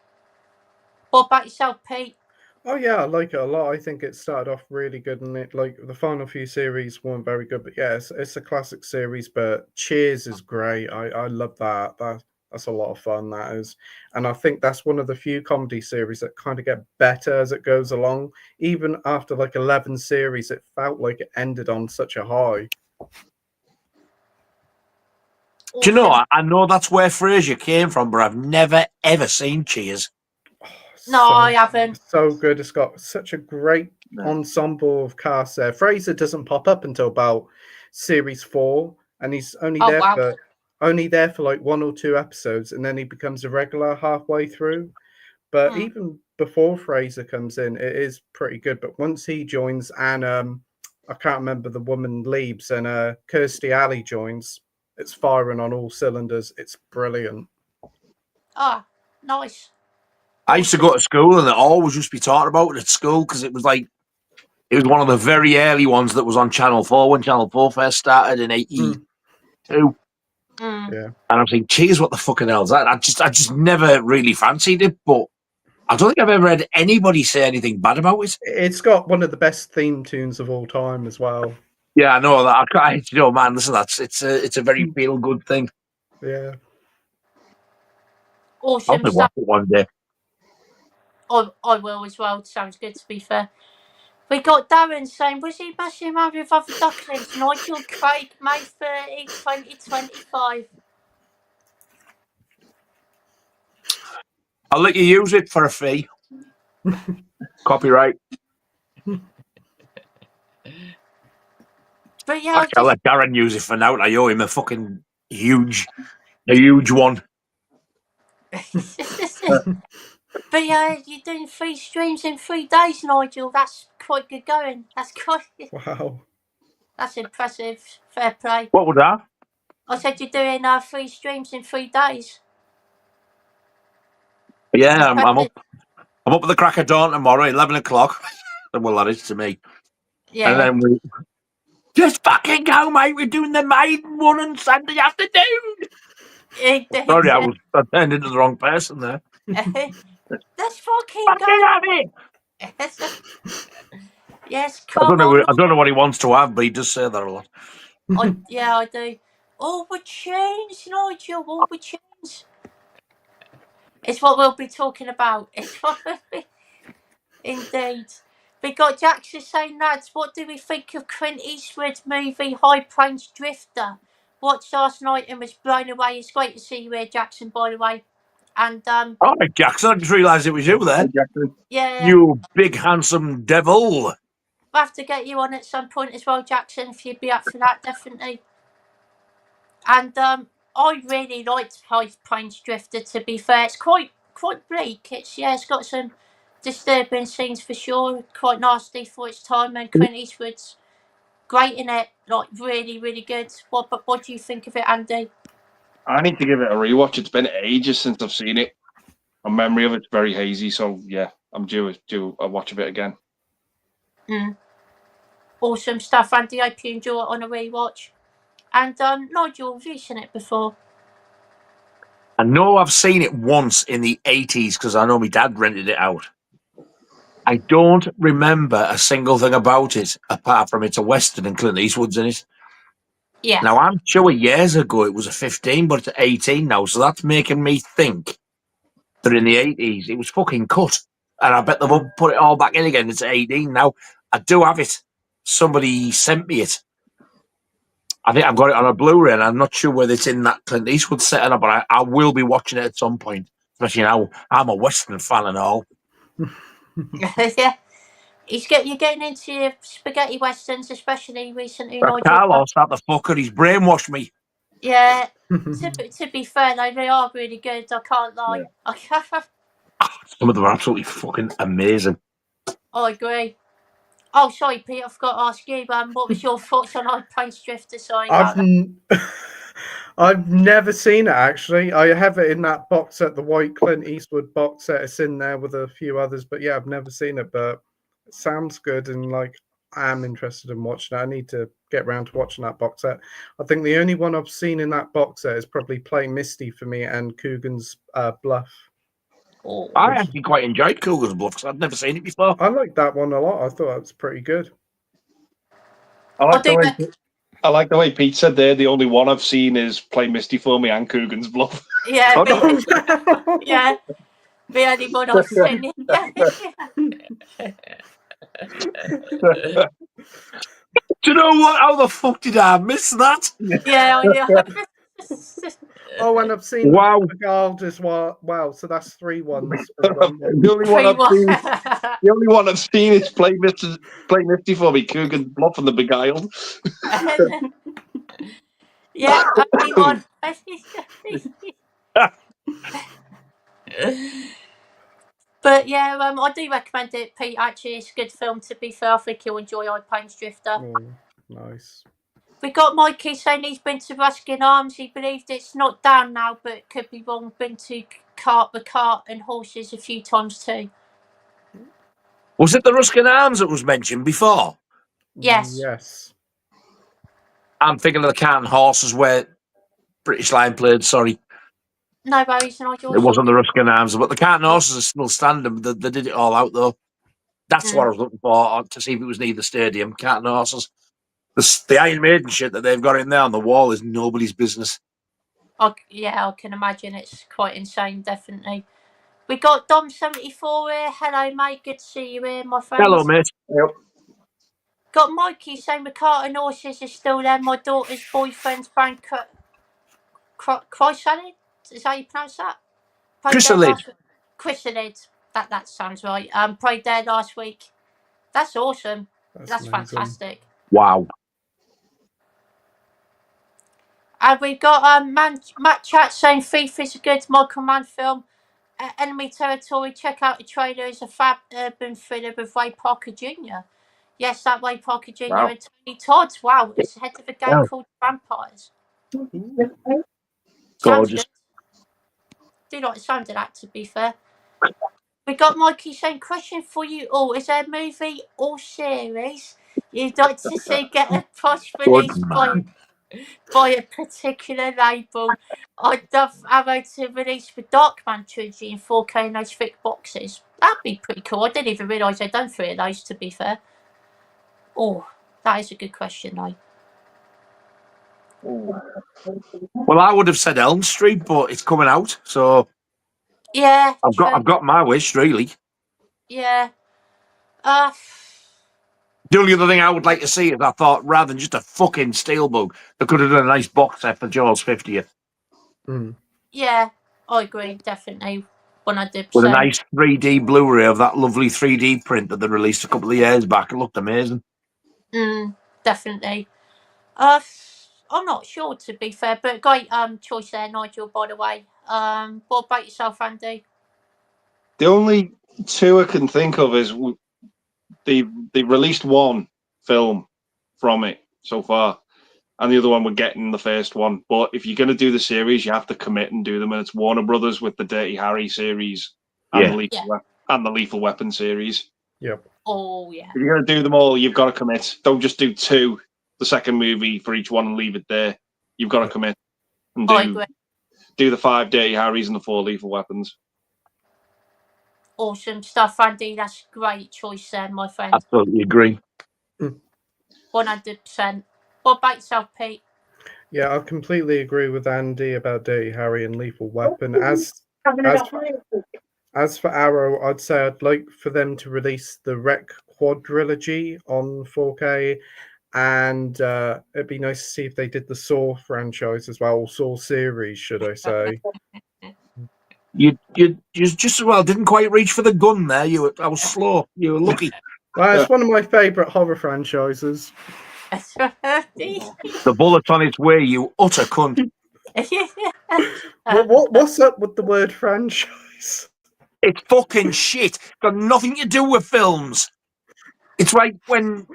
A: What about yourself, Pete?
B: Oh yeah, I like it a lot. I think it started off really good, and it like the final few series weren't very good, but yeah, it's a classic series. But Cheers is great. I love that. That's a lot of fun. That is, and I think that's one of the few comedy series that kind of get better as it goes along. Even after like 11 series, it felt like it ended on such a high.
A: Awesome.
D: Do you know? I know that's where Frasier came from, but I've never ever seen Cheers.
B: Oh,
A: No, I haven't.
B: So good. It's got such a great ensemble of cast there. Fraser doesn't pop up until about series 4, and he's only there for like 1 or 2 episodes, and then he becomes a regular halfway through. But even before Fraser comes in, it is pretty good. But once he joins, and I can't remember the woman leaves, and Kirstie Alley joins, it's firing on all cylinders. It's brilliant.
A: Ah, nice.
D: I used to go to school and it always used to be talked about at school because it was one of the very early ones that was on Channel 4 when Channel 4 first started in 82.
B: Yeah.
D: And I was like, geez, what the fucking hell is that? I just never really fancied it, but I don't think I've ever heard anybody say anything bad about it.
B: It's got one of the best theme tunes of all time as well.
D: Yeah, I know that. Man, listen, it's a very feel good thing.
B: Yeah.
A: Awesome
D: I'll watch it one day.
A: I will as well. Sounds good, to be fair. We got Darren saying, was he messing around with other ducklings? Nigel Craig, May 30, 2025.
D: I'll let you use it for a fee. Copyright.
A: But yeah,
D: I'll let Darren use it for now. I owe him a fucking huge one.
A: But yeah, you're doing 3 streams in 3 days, Nigel. That's quite good going. That's quite.
B: Wow.
A: That's impressive. Fair play.
D: What was that?
A: I said you're doing 3 streams in 3 days.
D: Yeah, I'm up. I'm up at the crack of dawn tomorrow, 11 o'clock. Well, that is to me.
A: Yeah.
D: And then we just fucking go, mate. We're doing the maiden one on Sunday afternoon. Sorry, I turned into the wrong person there.
A: Let's fucking go.
D: Have it.
A: Yes, come
D: I
A: on.
D: don't know what he wants to have, but he does say that a lot.
A: I do. All the chains, Nigel. All the chains. It's what we'll be talking about. It's what we'll be. Indeed. We got Jackson saying, lads, what do we think of Clint Eastwood's movie High Plains Drifter? Watched last night and was blown away. It's great to see you here, Jackson, by the way. And
D: all right, Jackson, I just realised it was you there.
A: Yeah.
D: You big handsome devil.
A: We'll have to get you on at some point as well, Jackson, if you'd be up for that, definitely. And I really liked High Plains Drifter, to be fair. It's quite bleak. It's got some disturbing scenes for sure. Quite nasty for its time, and Clint Eastwood's great in it. Like really, really good. What do you think of it, Andy?
C: I need to give it a rewatch. It's been ages since I've seen it. My memory of it's very hazy, so yeah, I'm due a watch of it again.
A: Awesome stuff, Andy. I hope you enjoy it on a rewatch. And Nigel, have you seen it before?
D: I know I've seen it once in the 80s because I know my dad rented it out. I don't remember a single thing about it apart from it's a Western and Clint Eastwood's in it.
A: Yeah.
D: Now, I'm sure years ago it was a 15, but it's 18 now, so that's making me think that in the 80s it was fucking cut. And I bet they've put it all back in again. It's 18 now. I do have it. Somebody sent me it. I think I've got it on a Blu-ray, and I'm not sure whether it's in that Clint Eastwood set or not, but I will be watching it at some point. Especially now, I'm a Western fan and all.
A: Yeah. You're getting into your spaghetti westerns, especially recently,
D: But
A: Nigel.
D: Carlos, that the fucker, he's brainwashed me.
A: Yeah. To be fair, though, they are really good. I can't lie. Yeah.
D: Some of them are absolutely fucking amazing.
A: I agree. Oh, sorry, Pete. I forgot to ask you. What was your thoughts on High Plains Drifter? Sorry.
B: I've never seen it actually. I have it in that box set, the white Clint Eastwood box set. It's in there with a few others, but yeah, I've never seen it. But it sounds good, and like I am interested in watching it. I need to get around to watching that box set. I think the only one I've seen in that box set is probably Play Misty for me and Coogan's Bluff.
D: I actually quite enjoyed Coogan's Bluff because I'd never seen it before.
B: I liked that one a lot. I thought it was pretty good.
C: I like the way Pete said there. The only one I've seen is Play Misty for me and Coogan's Bluff.
A: Yeah, yeah. The only one I've seen.
D: Do you know what? How the fuck did I miss that?
A: Yeah, I know.
B: Oh, and I've seen
D: Wow.
B: Rockgod as well. Wow, so that's 3 ones. Or 1 1.
C: The only one I've
A: 3-1.
C: seen, the only one I've seen is Play Nifty for me. Coogan Bluff and the Beguiled.
A: Yeah, only one. But yeah, I do recommend it, Pete. Actually, it's a good film. To be fair, I think you'll enjoy Odd Pain's Drifter.
B: Oh, nice.
A: We got Mikey saying he's been to Ruskin Arms. He believed it's not down now, but could be wrong. Been to the cart and horses a few times too.
D: Was it the Ruskin Arms that was mentioned before?
A: Yes.
B: Yes.
D: I'm thinking of the Cart and Horses where British Lion played. Sorry,
A: No worries, Nigel.
D: it wasn't the Ruskin Arms, but the Cart and Horses are still standing. They did it all out though. That's what I was looking for to see if it was near the stadium. Cart and Horses. The Iron Maiden shit that they've got in there on the wall is nobody's business.
A: Yeah, I can imagine it's quite insane. Definitely. We got Dom74 here. Hello, mate. Good to see you here, my friend.
D: Hello, mate.
C: Yep.
A: Got Mikey saying the cart and horses is still there. My daughter's boyfriend's band Chrysalid. Is that how you pronounce that?
D: Chrysalid.
A: Chrysalid. That sounds right. Played there last week. That's awesome. That's
B: amazing.
A: fantastic.
D: Wow.
A: And we've got Matt Chat saying Thief is a good Michael Mann film. Enemy Territory. Check out the trailer. It's a fab urban thriller with Ray Parker Jr. Yes, that Ray Parker Jr.
C: Wow.
A: and Tony Todd. Wow, it's head of a game called Vampires.
D: Gorgeous.
A: Do like the sound of that, to be fair. We got Mikey saying, question for you all. Is there a movie or series you'd like to see get a posh release by a particular label? I'd love Arrow to release the Darkman trilogy in 4K in those thick boxes. That'd be pretty cool. I didn't even realise they'd done 3 of those, to be fair. Oh, that is a good question, though.
D: Well, I would have said Elm Street, but it's coming out, so
A: Yeah,
D: I've got my wish really.
A: Yeah.
D: The only other thing I would like to see is I thought rather than just a fucking steelbook, they could have done a nice box set for Jaws 50th.
A: Yeah, I agree, definitely. 100%.
D: With a nice 3D Blu-ray of that lovely 3D print that they released a couple of years back. It looked amazing.
A: Definitely. I'm not sure, to be fair, but great choice there, Nigel, by the way. What about yourself, Andy?
C: The only 2 I can think of is they released 1 film from it so far, and the other one we're getting the first one. But if you're going to do the series, you have to commit and do them, and it's Warner Brothers with the Dirty Harry series and the Lethal Weapon series.
B: Yep.
A: Oh, yeah.
C: If you're going to do them all, you've got to commit. Don't just do 2, the second movie for each one, and leave it there. You've got to commit and do the 5 Dirty Harrys and the 4 Lethal Weapons.
A: Awesome stuff, Andy. That's a great choice there, my friend.
D: Absolutely agree.
A: 100%. What about yourself, Pete?
B: Yeah, I completely agree with Andy about Dirty Harry and Lethal Weapon. As for Arrow, I'd say I'd like for them to release the Rec quadrilogy on 4K, and it'd be nice to see if they did the Saw franchise as well, or Saw series, should I say?
D: You just as well didn't quite reach for the gun there. I was slow. You were lucky.
B: Well, it's one of my favourite horror franchises.
D: The bullet's on its way, you utter cunt.
B: What's up with the word franchise?
D: It's fucking shit. It's got nothing to do with films. It's like when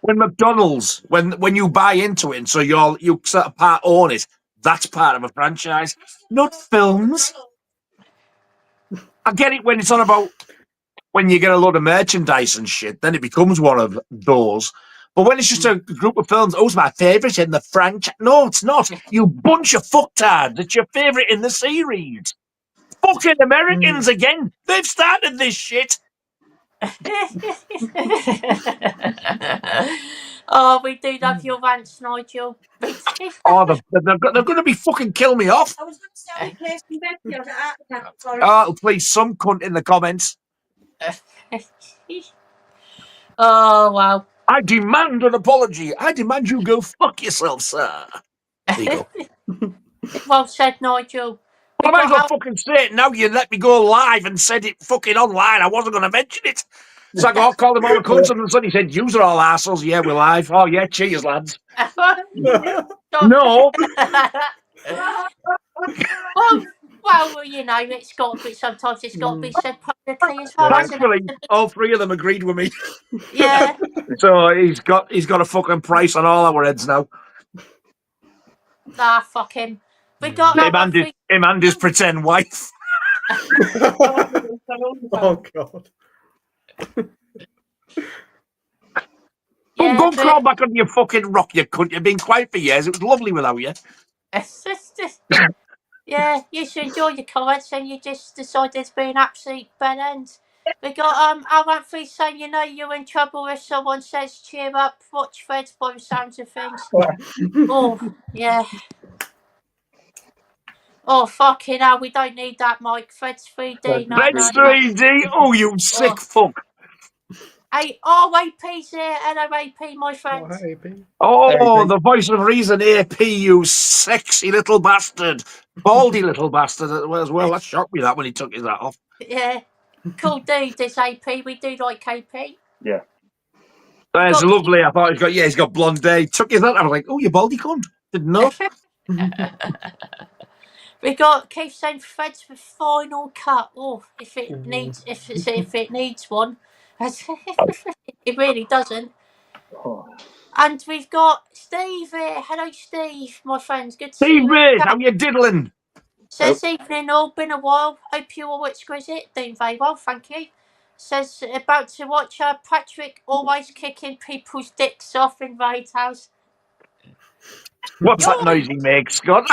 D: McDonald's, when you buy into it, and so you sort of part own it. That's part of a franchise, not films. I get it when it's on about when you get a lot of merchandise and shit, then it becomes one of those. But when it's just a group of films, it's my favourite in the franchise. No, it's not. You bunch of fucktards. It's your favourite in the series. Fucking Americans again. They've started this shit.
A: Oh, we do love your rants, Nigel.
D: Oh, they're going to be fucking kill me off.
E: I was going to say, place in bed.
D: Oh, please, some cunt in the comments.
A: Oh, wow.
D: I demand an apology. I demand you go fuck yourself, sir. There you go.
A: Well said, Nigel.
D: Well, I might as well fucking say it now. You let me go live and said it fucking online. I wasn't going to mention it. So I got called them all a cunt, and suddenly he said, "Yous are all assholes." Yeah, we're live. Oh yeah, cheers, lads. No.
A: well, you know, it's got to be. Sometimes it's got to be said publicly as well, hasn't
D: Thankfully,
A: it?
D: all three of them agreed with me.
A: Yeah.
D: So he's got a fucking price on all our heads now.
A: Nah, fuck him. We got
D: Him and his pretend wife.
B: Oh God.
A: Yeah,
D: Go crawl back on your fucking rock, you cunt. You've been quiet for years. It was lovely without you.
A: yeah, you should enjoy your comments, and you just decided to be an absolute bad end. We got Ep.3 saying, you know, you're in trouble if someone says cheer up, watch Feds by the sounds of things. Oh, yeah. Oh, fucking hell, we don't need that, Mike. Fred's 3D. No,
D: Fred's 3D? Oh, you sick fuck.
A: Hey, RAP's here. Hello, AP, my friend.
D: Oh, the voice of reason, AP, you sexy little bastard. Baldy little bastard as well. That shocked me, that, when he took his hat off.
A: Yeah. Cool dude, this AP. We do like KP.
C: Yeah.
D: That's lovely. I thought he's got blonde hair. He took his hat. I was like, oh, you baldy cunt. Didn't know.
A: We got Keith saying Fred's the final cut. Oh, if it needs one. It really doesn't. And we've got Steve here. Hello, Steve, my friends. Good to see you.
D: Steve, how you diddling?
A: Says evening all, been a while. Hope you all exquisite. Doing very well, thank you. Says about to watch Patrick always kicking people's dicks off in Raid's house.
D: What's that noise he makes, Scott?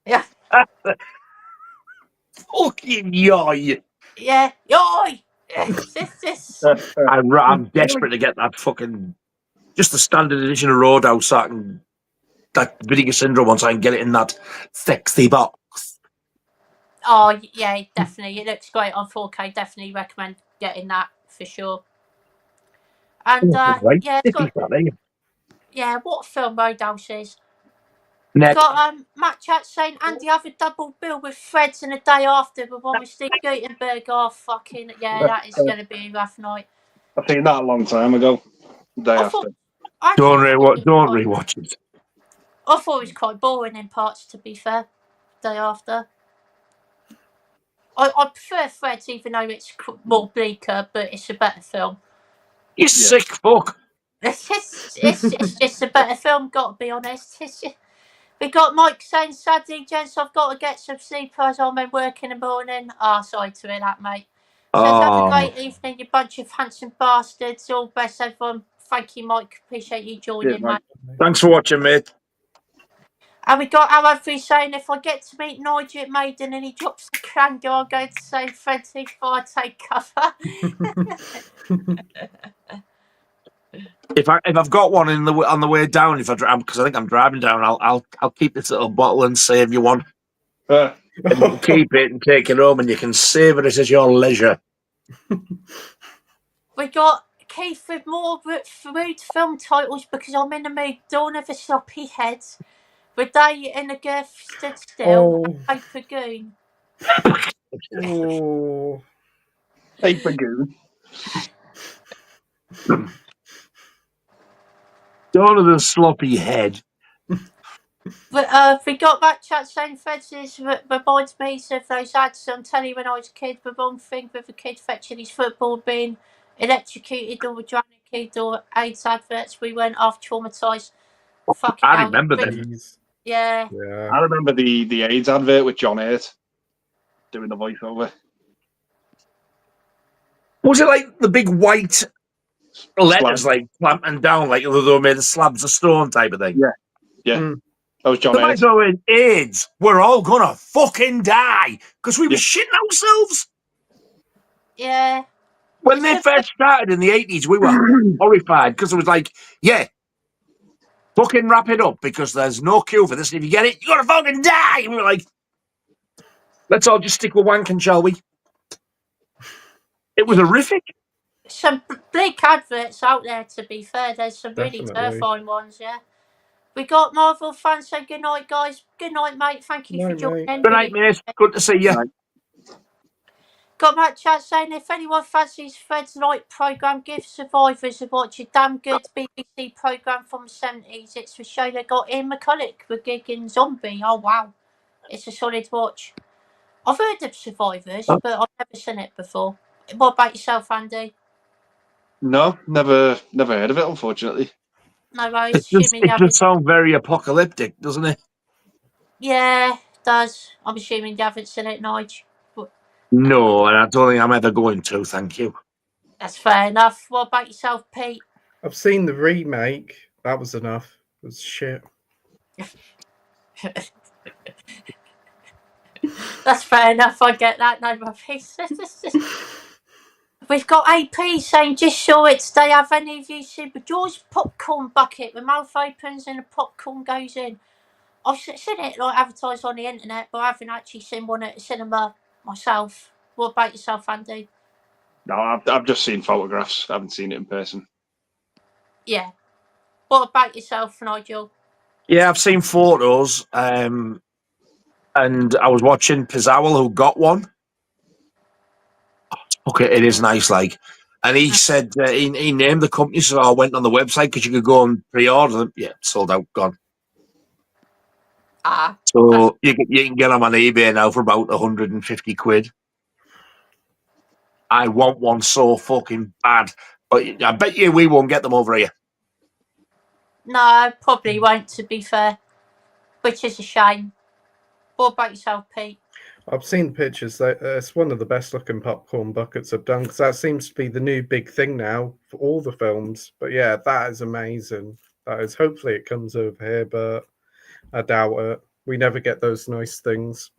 A: Yeah.
D: Fucking yoy.
A: Yeah, yoy.
D: I'm desperate to get that fucking, just the standard edition of Roadhouse, so I can, that Vinegar Syndrome one, so I can get it in that sexy box.
A: Oh yeah, definitely. It looks great on 4K. Definitely recommend getting that for sure. And yeah, it's got, yeah, what a film Roadhouse is. It's got Matt Chat saying Andy have a double bill with Fred's and the day after with one with Steve Gutenberg. Oh fucking yeah, that is going to be a rough night.
C: I've seen that a long time ago. The day after.
D: Don't rewatch it.
A: I thought it was quite boring in parts, to be fair. Day after. I prefer Fred's, even though it's more bleaker, but it's a better film.
D: You sick fuck.
A: It's just a better film, got to be honest. We got Mike saying, sadly, gents, I've got to get some sleep as I'm in work in the morning. Sorry to hear that, mate. Says, have a great evening, you bunch of handsome bastards. All best, everyone. Thank you, Mike. Appreciate you joining, mate.
D: Thanks for watching, mate.
A: And we got Ep.3 saying, if I get to meet Nigel at Maiden and he drops the crango, I'm going to say, Freddy, before I take cover.
D: If I've got one on the way down, because I think I'm driving down, I'll keep this little bottle and save you one. And keep it and take it home, and you can savour it at your leisure.
A: We got Keith with more rude film titles because I'm in the mood. Dawn of the Sloppy Heads. The Day in the Girth Stood Still. And Paper Goon.
C: Paper Goon.
D: Dawn of the Sloppy Head.
A: But we got that chat saying Feds reminds me of those ads on telly when I was a kid. The wrong thing with a kid fetching his football being electrocuted or drowning or AIDS adverts. We went off traumatised.
D: I remember them.
A: Yeah.
C: I remember the AIDS advert with John Hurt doing the voiceover.
D: Was it like the big white letters, like clamping down, like they were made of slabs of stone type of thing?
C: Yeah. That was John Hurt.
D: So in AIDS, we're all gonna fucking die because we were shitting ourselves.
A: Yeah.
D: When they first started in the 80s, we were horrified because it was like, yeah, fucking wrap it up because there's no cure for this. And if you get it, you're gonna fucking die. And we were like, let's all just stick with wanking, shall we? It was horrific.
A: Some bleak adverts out there, to be fair. There's some really terrifying ones, yeah. We got Marvel fans saying good night, guys. Good night, mate. Thank you for
B: Night,
A: joining.
B: mate.
D: Good night, mate. Good to see you.
C: Right.
A: Got Matt chat saying if anyone fancies Fred's night programme, give Survivors a watch. A damn good BBC programme from the 70s. It's the show that got Ian McCulloch with gigging Zombie. Oh wow, it's a solid watch. I've heard of Survivors, but I've never seen it before. What about yourself, Andy?
C: No, never heard of it, unfortunately.
A: No worries.
D: It just,
A: Assuming you
D: it
A: haven't.
D: just sounds very apocalyptic, doesn't it?
A: Yeah, it does. I'm assuming you haven't seen it, Nigel.
D: No, and I don't think I'm ever going to, thank you.
A: That's fair enough. What about yourself, Pete?
B: I've seen the remake. That was enough. It was shit.
A: That's fair enough. I get that. No worries. We've got AP saying, just saw it today. Have any of you seen George's popcorn bucket? The mouth opens and the popcorn goes in. I've seen it like advertised on the internet, but I haven't actually seen one at the cinema myself. What about yourself, Andy?
C: No, I've just seen photographs. I haven't seen it in person.
A: Yeah. What about yourself, Nigel?
D: Yeah, I've seen photos, and I was watching Pizzowell, who got one. Okay, it is nice, like. And he said he named the company, so I went on the website because you could go and pre-order them. Yeah, sold out, gone.
A: Ah.
D: So you can get them on eBay now for about 150 quid. I want one so fucking bad, but I bet you we won't get them over here.
A: No, probably won't, to be fair. Which is a shame. What about yourself, Pete?
B: I've seen pictures. It's one of the best looking popcorn buckets I've done because that seems to be the new big thing now for all the films. But yeah, that is amazing. That is. Hopefully it comes over here, but I doubt it. We never get those nice things.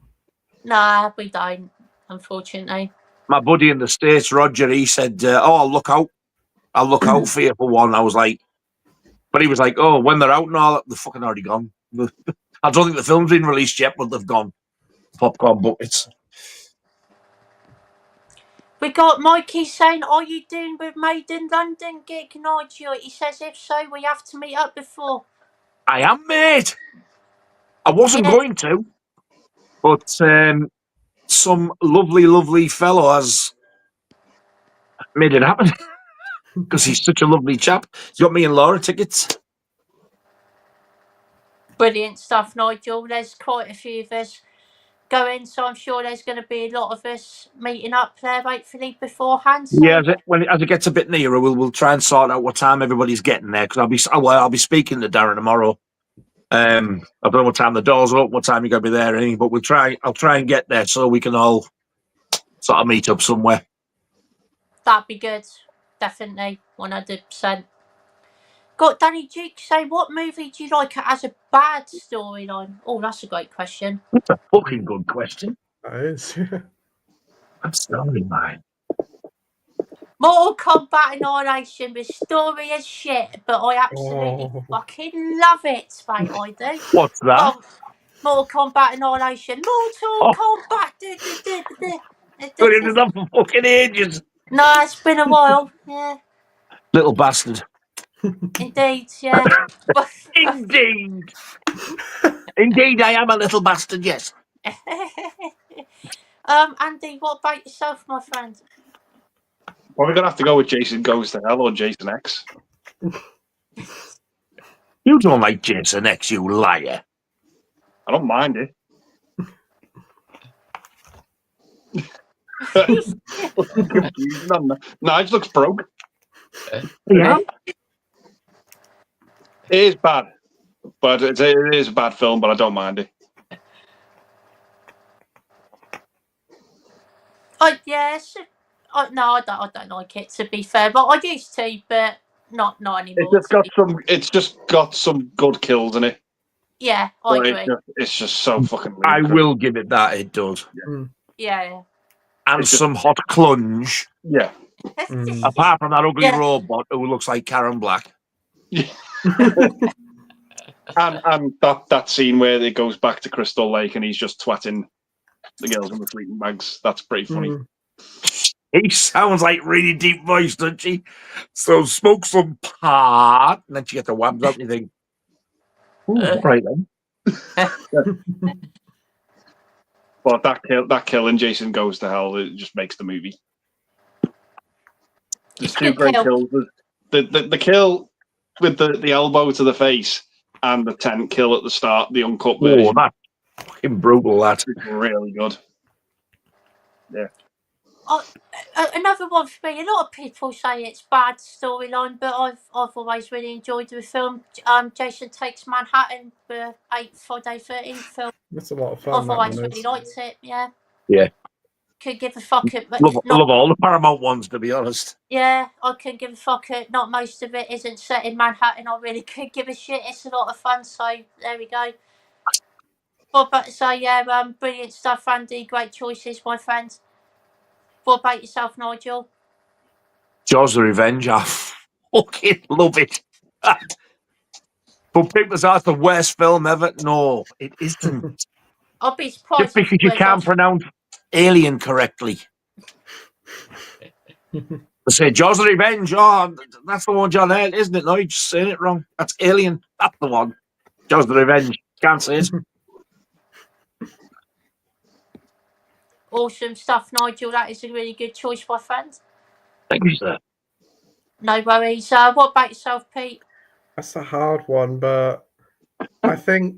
A: Nah, we don't, unfortunately.
D: My buddy in the States, Roger, he said, "Oh, I'll look out for you for one." I was like, but he was like, "Oh, when they're out and all, they're fucking already gone." I don't think the film's been released yet, but they've gone. Popcorn buckets.
A: We got Mikey saying, are you doing with Made in London gig, Nigel? He says, if so, we have to meet up before.
D: I am, mate. I wasn't going to, but some lovely fellow has made it happen because he's such a lovely chap. He's got me and Laura tickets.
A: Brilliant stuff, Nigel. There's quite a few of us going, so I'm sure there's going to be a lot of us meeting up there, hopefully, beforehand. So.
D: Yeah, as it gets a bit nearer, we'll try and sort out what time everybody's getting there because I'll be speaking to Darren tomorrow. I don't know what time the doors are up, what time you're going to be there, anything, but I'll try and get there so we can all sort of meet up somewhere.
A: That'd be good. Definitely. 100%. Got Danny Duke saying, what movie do you like it as a bad storyline? Oh, that's a great question.
D: That's a fucking good question.
B: That is.
D: I'm sorry, mate.
A: Mortal Kombat Annihilation, the story is shit, but I absolutely fucking love it, mate, I do.
D: What's that?
A: Mortal Kombat Annihilation. Mortal Kombat!
D: Got into that for fucking ages.
A: No, it's been a while, yeah.
D: Little bastard.
A: Indeed, yeah.
D: Indeed. Indeed, I am a little bastard, yes.
A: Andy, what about yourself, my friend?
C: Well, we're going to have to go with Jason Goes to Hell or Jason X.
D: You don't like Jason X, you liar.
C: I don't mind it. Nige looks broke.
D: Yeah.
C: It is bad, but it is a bad film, but I don't mind it.
A: Yes. No, I don't like it, to be fair, but I used to, but not anymore.
C: It's just got some good kills in it.
A: Yeah, I agree.
C: It's just so fucking ludicrous.
D: I will give it that, it does.
A: Yeah.
D: And
C: It's
D: some hot clunge.
C: Yeah.
D: Apart from that ugly robot who looks like Karen Black.
C: Yeah. and that scene where it goes back to Crystal Lake and he's just twatting the girls in the sleeping bags. That's pretty funny.
D: He sounds like really deep voice, doesn't she? So smoke some pot, and then she gets the whams up and you think, Ooh, right then.
C: But that kill in Jason Goes to Hell, it just makes the movie. There's
A: It's
C: two
A: good
C: great
A: kill.
C: kills. The kill with the elbow to the face and the tent kill at the start, the uncut
D: Oh,
C: version,
D: that's fucking brutal, that.
C: is really good. Yeah.
A: Another one for me. A lot of people say it's bad storyline, but I've always really enjoyed the film. Jason Takes Manhattan, the 8th Friday 13th film.
B: It's a lot of fun.
A: I've
B: That
A: always
B: one
A: really
B: is.
A: liked it. Yeah.
D: Yeah.
A: Could give a fuck it, but
D: Love
A: not.
D: all the Paramount ones, to be honest.
A: Yeah, I could give a fuck it. Not most of it isn't set in Manhattan. I really could give a shit. It's a lot of fun. So there we go. What about brilliant stuff, Andy. Great choices, my friend. What about yourself, Nigel?
D: Jaws the Revenge, I fucking love it. But people say that's the worst film ever. No, it isn't.
A: I'll be
D: Just
A: surprised if
D: because
A: it
D: you
A: was
D: can't
A: off.
D: pronounce Alien correctly. They say Jaws the Revenge. Oh, that's the one, John Hurt, isn't it? No, you're just saying it wrong. That's Alien. That's the one. Jaws the Revenge. Can't say it.
A: Awesome stuff, Nigel. That is a really good choice, my friend.
D: Thank you, sir.
A: No worries. What about yourself, Pete?
B: That's a hard one, but I think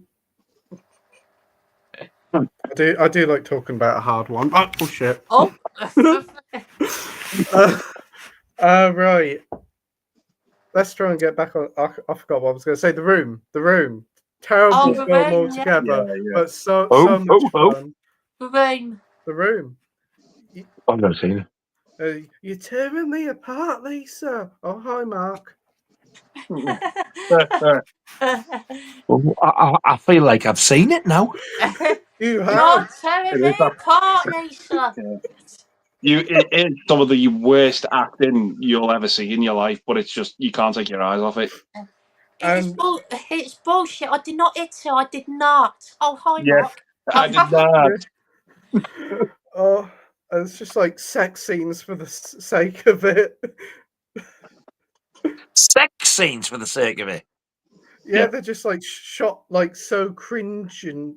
B: I do like talking about a hard one. Oh shit.
A: Oh.
B: Right. Let's try and get back on. I forgot what I was going to say. The Room. Terrible
A: The
B: film
A: Room,
B: altogether,
C: yeah.
B: but so much fun.
A: The Room.
B: The Room.
D: I've never seen it.
B: You're tearing me apart, Lisa. Oh, hi, Mark.
D: I feel like I've seen it now.
B: You
A: You're
B: have.
A: tearing me apart, Lisa.
C: It is some of the worst acting you'll ever see in your life, but it's just you can't take your eyes off it.
A: It's bullshit. I did not hit her. I did not. Oh, hi,
C: Yes,
A: Mark.
C: I did not.
B: Oh, it's just like sex scenes for the sake of it.
D: Sex scenes for the sake of it.
B: Yeah, they're just like shot like so cringeworthy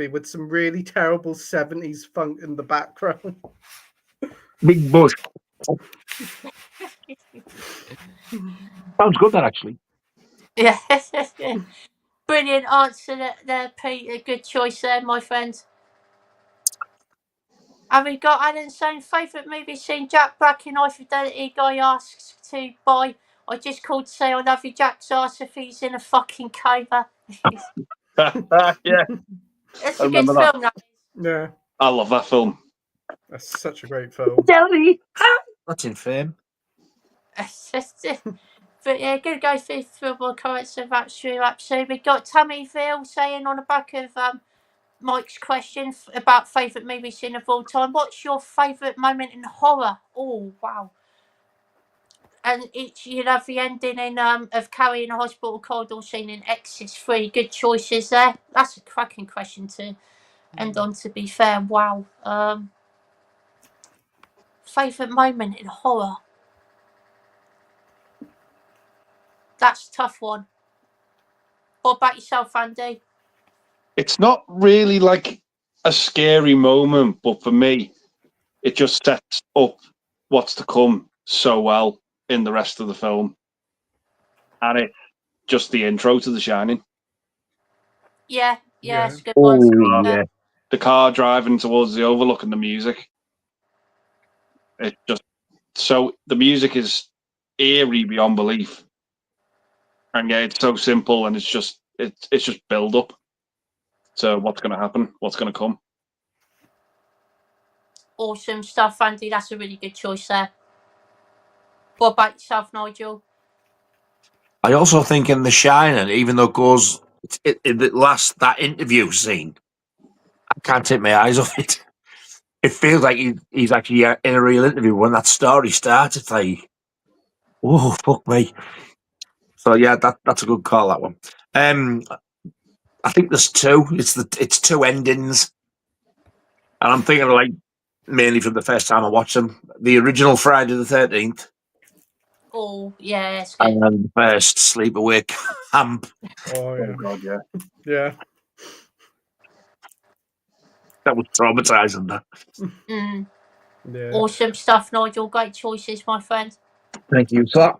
B: with some really terrible 70s funk in the background.
D: Big bush. Sounds good, that actually.
A: Yeah. Brilliant answer there, Pete. A good choice there, my friend. And we got Alan saying favourite movie scene. Jack Black in High Fidelity. Guy asks to buy. I just called to say I love you, Jack's ass if he's in a fucking coma.
C: Yeah,
A: It's
C: I
A: a good
C: remember that.
A: film. That
B: Yeah,
C: I love that film.
B: that's such a great film.
D: That's in Fame.
A: is. But yeah, gonna go through more comments of that true episode. We got Tammyville saying on the back of Mike's question about favourite movie scene of all time. What's your favourite moment in horror? Oh wow! And you'll have the ending in of Carrie in a hospital corridor scene in Ep.3. Good choices there. That's a cracking question to end on. To be fair, wow. Favourite moment in horror. That's a tough one. What about yourself, Andy?
C: It's not really like a scary moment, but for me, it just sets up what's to come so well in the rest of the film. And it's just the intro to The Shining.
A: Yeah,
B: Yeah.
A: it's a good one.
D: Oh, yeah.
C: The car driving towards the overlook and the music. It's just so the music is eerie beyond belief. And yeah, it's so simple and it's just build up to what's gonna happen, what's gonna come.
A: Awesome stuff, Andy. That's a really good choice there. What about yourself, Nigel?
D: I also think in The Shining, even though it goes in the last that interview scene, I can't take my eyes off it. It feels like he's actually in a real interview when that story starts. It's like, oh fuck me. So yeah, that's a good call, that one. I think there's two. It's two endings, and I'm thinking like mainly from the first time I watched them. The original Friday the 13th,
A: Oh, yeah, it's good.
D: And the first sleepaway camp.
B: Oh yeah,
C: God, yeah.
B: yeah.
D: That was traumatizing. That.
A: Mm.
B: Yeah.
A: Awesome stuff, Nigel. Great choices, my friend.
D: Thank you for that.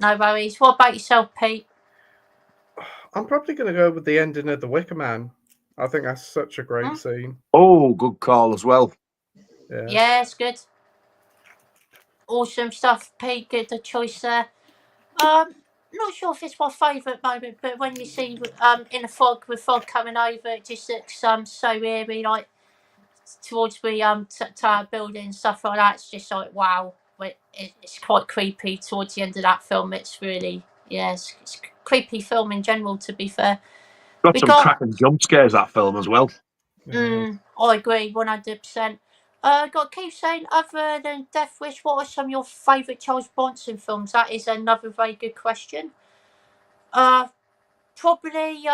A: No worries. What about yourself, Pete?
B: I'm probably going to go with the ending of The Wicker Man. I think that's such a great scene.
D: Oh, good call as well.
B: Yeah.
A: Yeah, it's good. Awesome stuff, Pete. Good choice there. Not sure if it's my favourite moment, but when you see in a fog with fog coming over, it just looks so eerie, like towards the tower building and stuff like that. It's just like wow. It's quite creepy towards the end of that film. It's really it's creepy film in general. To be fair,
D: Got
A: we
D: some
A: got.
D: cracking jump scares, that film as well.
A: I agree 100%. Got to keep saying, other than Death Wish, what are some of your favourite Charles Bronson films? That is another very good question. Probably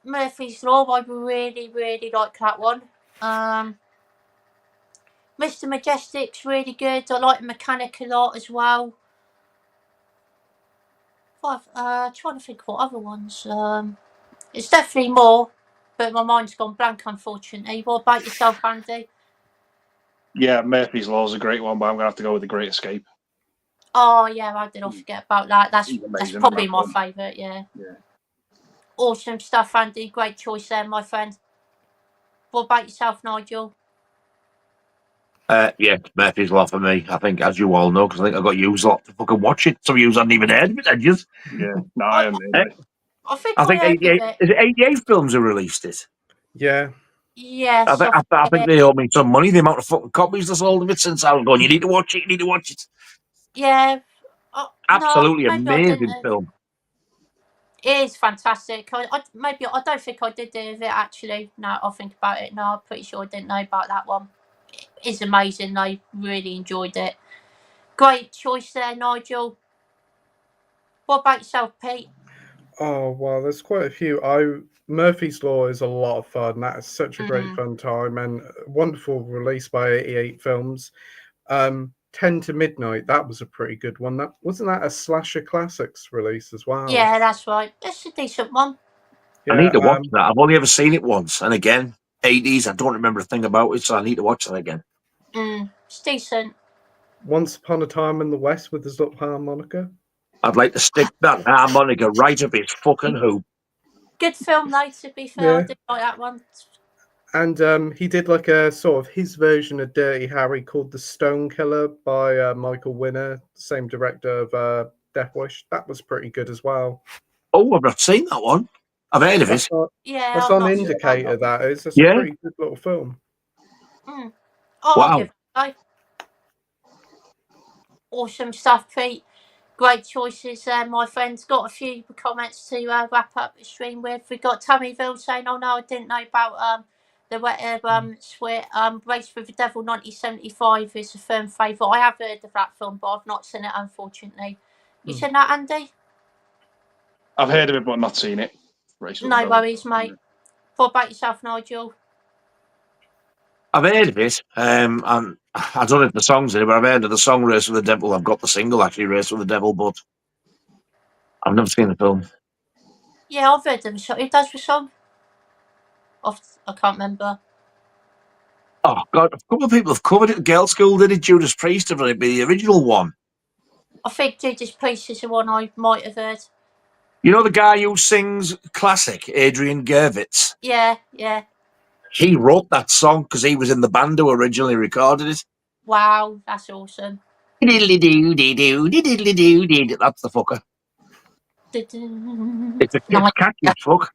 A: Murphy's Law. I really, really like that one. Mr. Majestic's really good. I like Mechanic a lot as well. Trying to think what other ones. It's definitely more, but my mind's gone blank, unfortunately. What about yourself, Andy?
C: Yeah, Murphy's Law is a great one, but I'm going to have to go with The Great Escape.
A: Oh yeah, I did not forget about that. That's
C: He's amazing in
A: probably
C: that
A: my
C: film.
A: favourite. Yeah.
C: Yeah.
A: Awesome stuff, Andy. Great choice there, my friend. What about yourself, Nigel?
D: Yeah, Murphy's Law for me. I think, as you all know, because I think I got used a lot to fucking watch it. Some of you hadn't even heard of it, had you?
C: Yeah. No, I am in it.
A: I think
D: I
A: I
D: think
A: heard of
D: 88.
A: it.
D: Is it 88 films who released it?
B: Yeah.
A: Yes.
D: I think they owe me some money. The amount of fucking copies they sold of it since I was going. You need to watch it. You need to watch it.
A: Yeah. No,
D: Absolutely
A: maybe I didn't.
D: amazing film.
A: It is fantastic. Maybe I don't think I did do it actually. Now I think about it. No, I'm pretty sure I didn't know about that one. It's amazing. I really enjoyed it. Great choice there, Nigel. What about yourself, Pete?
B: Oh wow, there's quite a few. Murphy's Law is a lot of fun. That is such a great fun time and a wonderful release by 88 Films. 10 to Midnight, that was a pretty good one. That wasn't that a Slasher Classics release as well.
A: Yeah, that's right. It's a decent one.
B: Yeah,
D: I need to watch that. I've only ever seen it once. And again, 80s, I don't remember a thing about it, so I need to watch that again.
A: It's decent.
B: Once Upon a Time in the West with his little harmonica.
D: I'd like to stick that harmonica right up his fucking hoop.
A: Good film, though, to be fair. I did like that one.
B: And he did like a sort of his version of Dirty Harry called The Stone Killer by Michael Winner, same director of Death Wish. That was pretty good as well.
D: Oh, I've not seen that one. I've heard of it.
A: Yeah,
B: That's
A: I've
B: on
A: not seen
B: Indicator, that is. That's
D: Yeah.
B: a pretty good little film.
A: Oh,
D: Wow.
A: I'll give it a go. Awesome stuff, Pete. Great choices there, my friends. Got a few comments to wrap up the stream with. We got Tammyville saying, "Oh no, I didn't know about the Race with the Devil 1975 is a firm favourite." I have heard of that film, but I've not seen it, unfortunately. You seen that, Andy?
C: I've heard of it, but not seen it.
A: No worries, mate. What about yourself, Nigel?
D: I've heard of it. And I don't know if the song's in it, but I've heard of the song Race with the Devil. I've got the single, actually, Race with the Devil, but I've never seen the film.
A: Yeah, I've heard of the song. Who does the song? I can't remember.
D: Oh, God, a couple of people have covered it. Girls' School did it. Judas Priest did it, be the original one.
A: I think Judas Priest is the one I might have heard.
D: You know the guy who sings classic, Adrian Gervitz?
A: Yeah.
D: He wrote that song because he was in the band who originally recorded it.
A: Wow, that's awesome.
D: That's the fucker. It's catchy as fuck.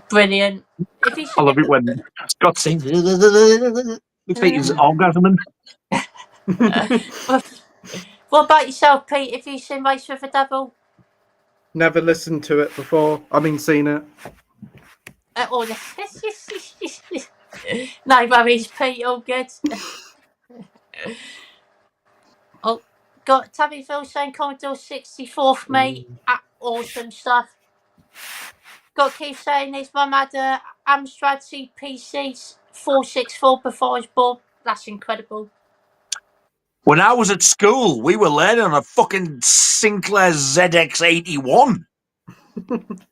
A: Brilliant.
D: I love it when Scott sings. Looks like he's orgasming.
A: What about yourself, Pete? Have you seen Race with the Devil?
B: Never listened to it before. Seen it.
A: No worries, Pete. All good. Got Tammyville saying Commodore 64 for me. Awesome stuff. Got Keith saying his mum had a Amstrad CPC 464 before I was born. That's incredible.
D: When I was at school, we were learning on a fucking Sinclair ZX81.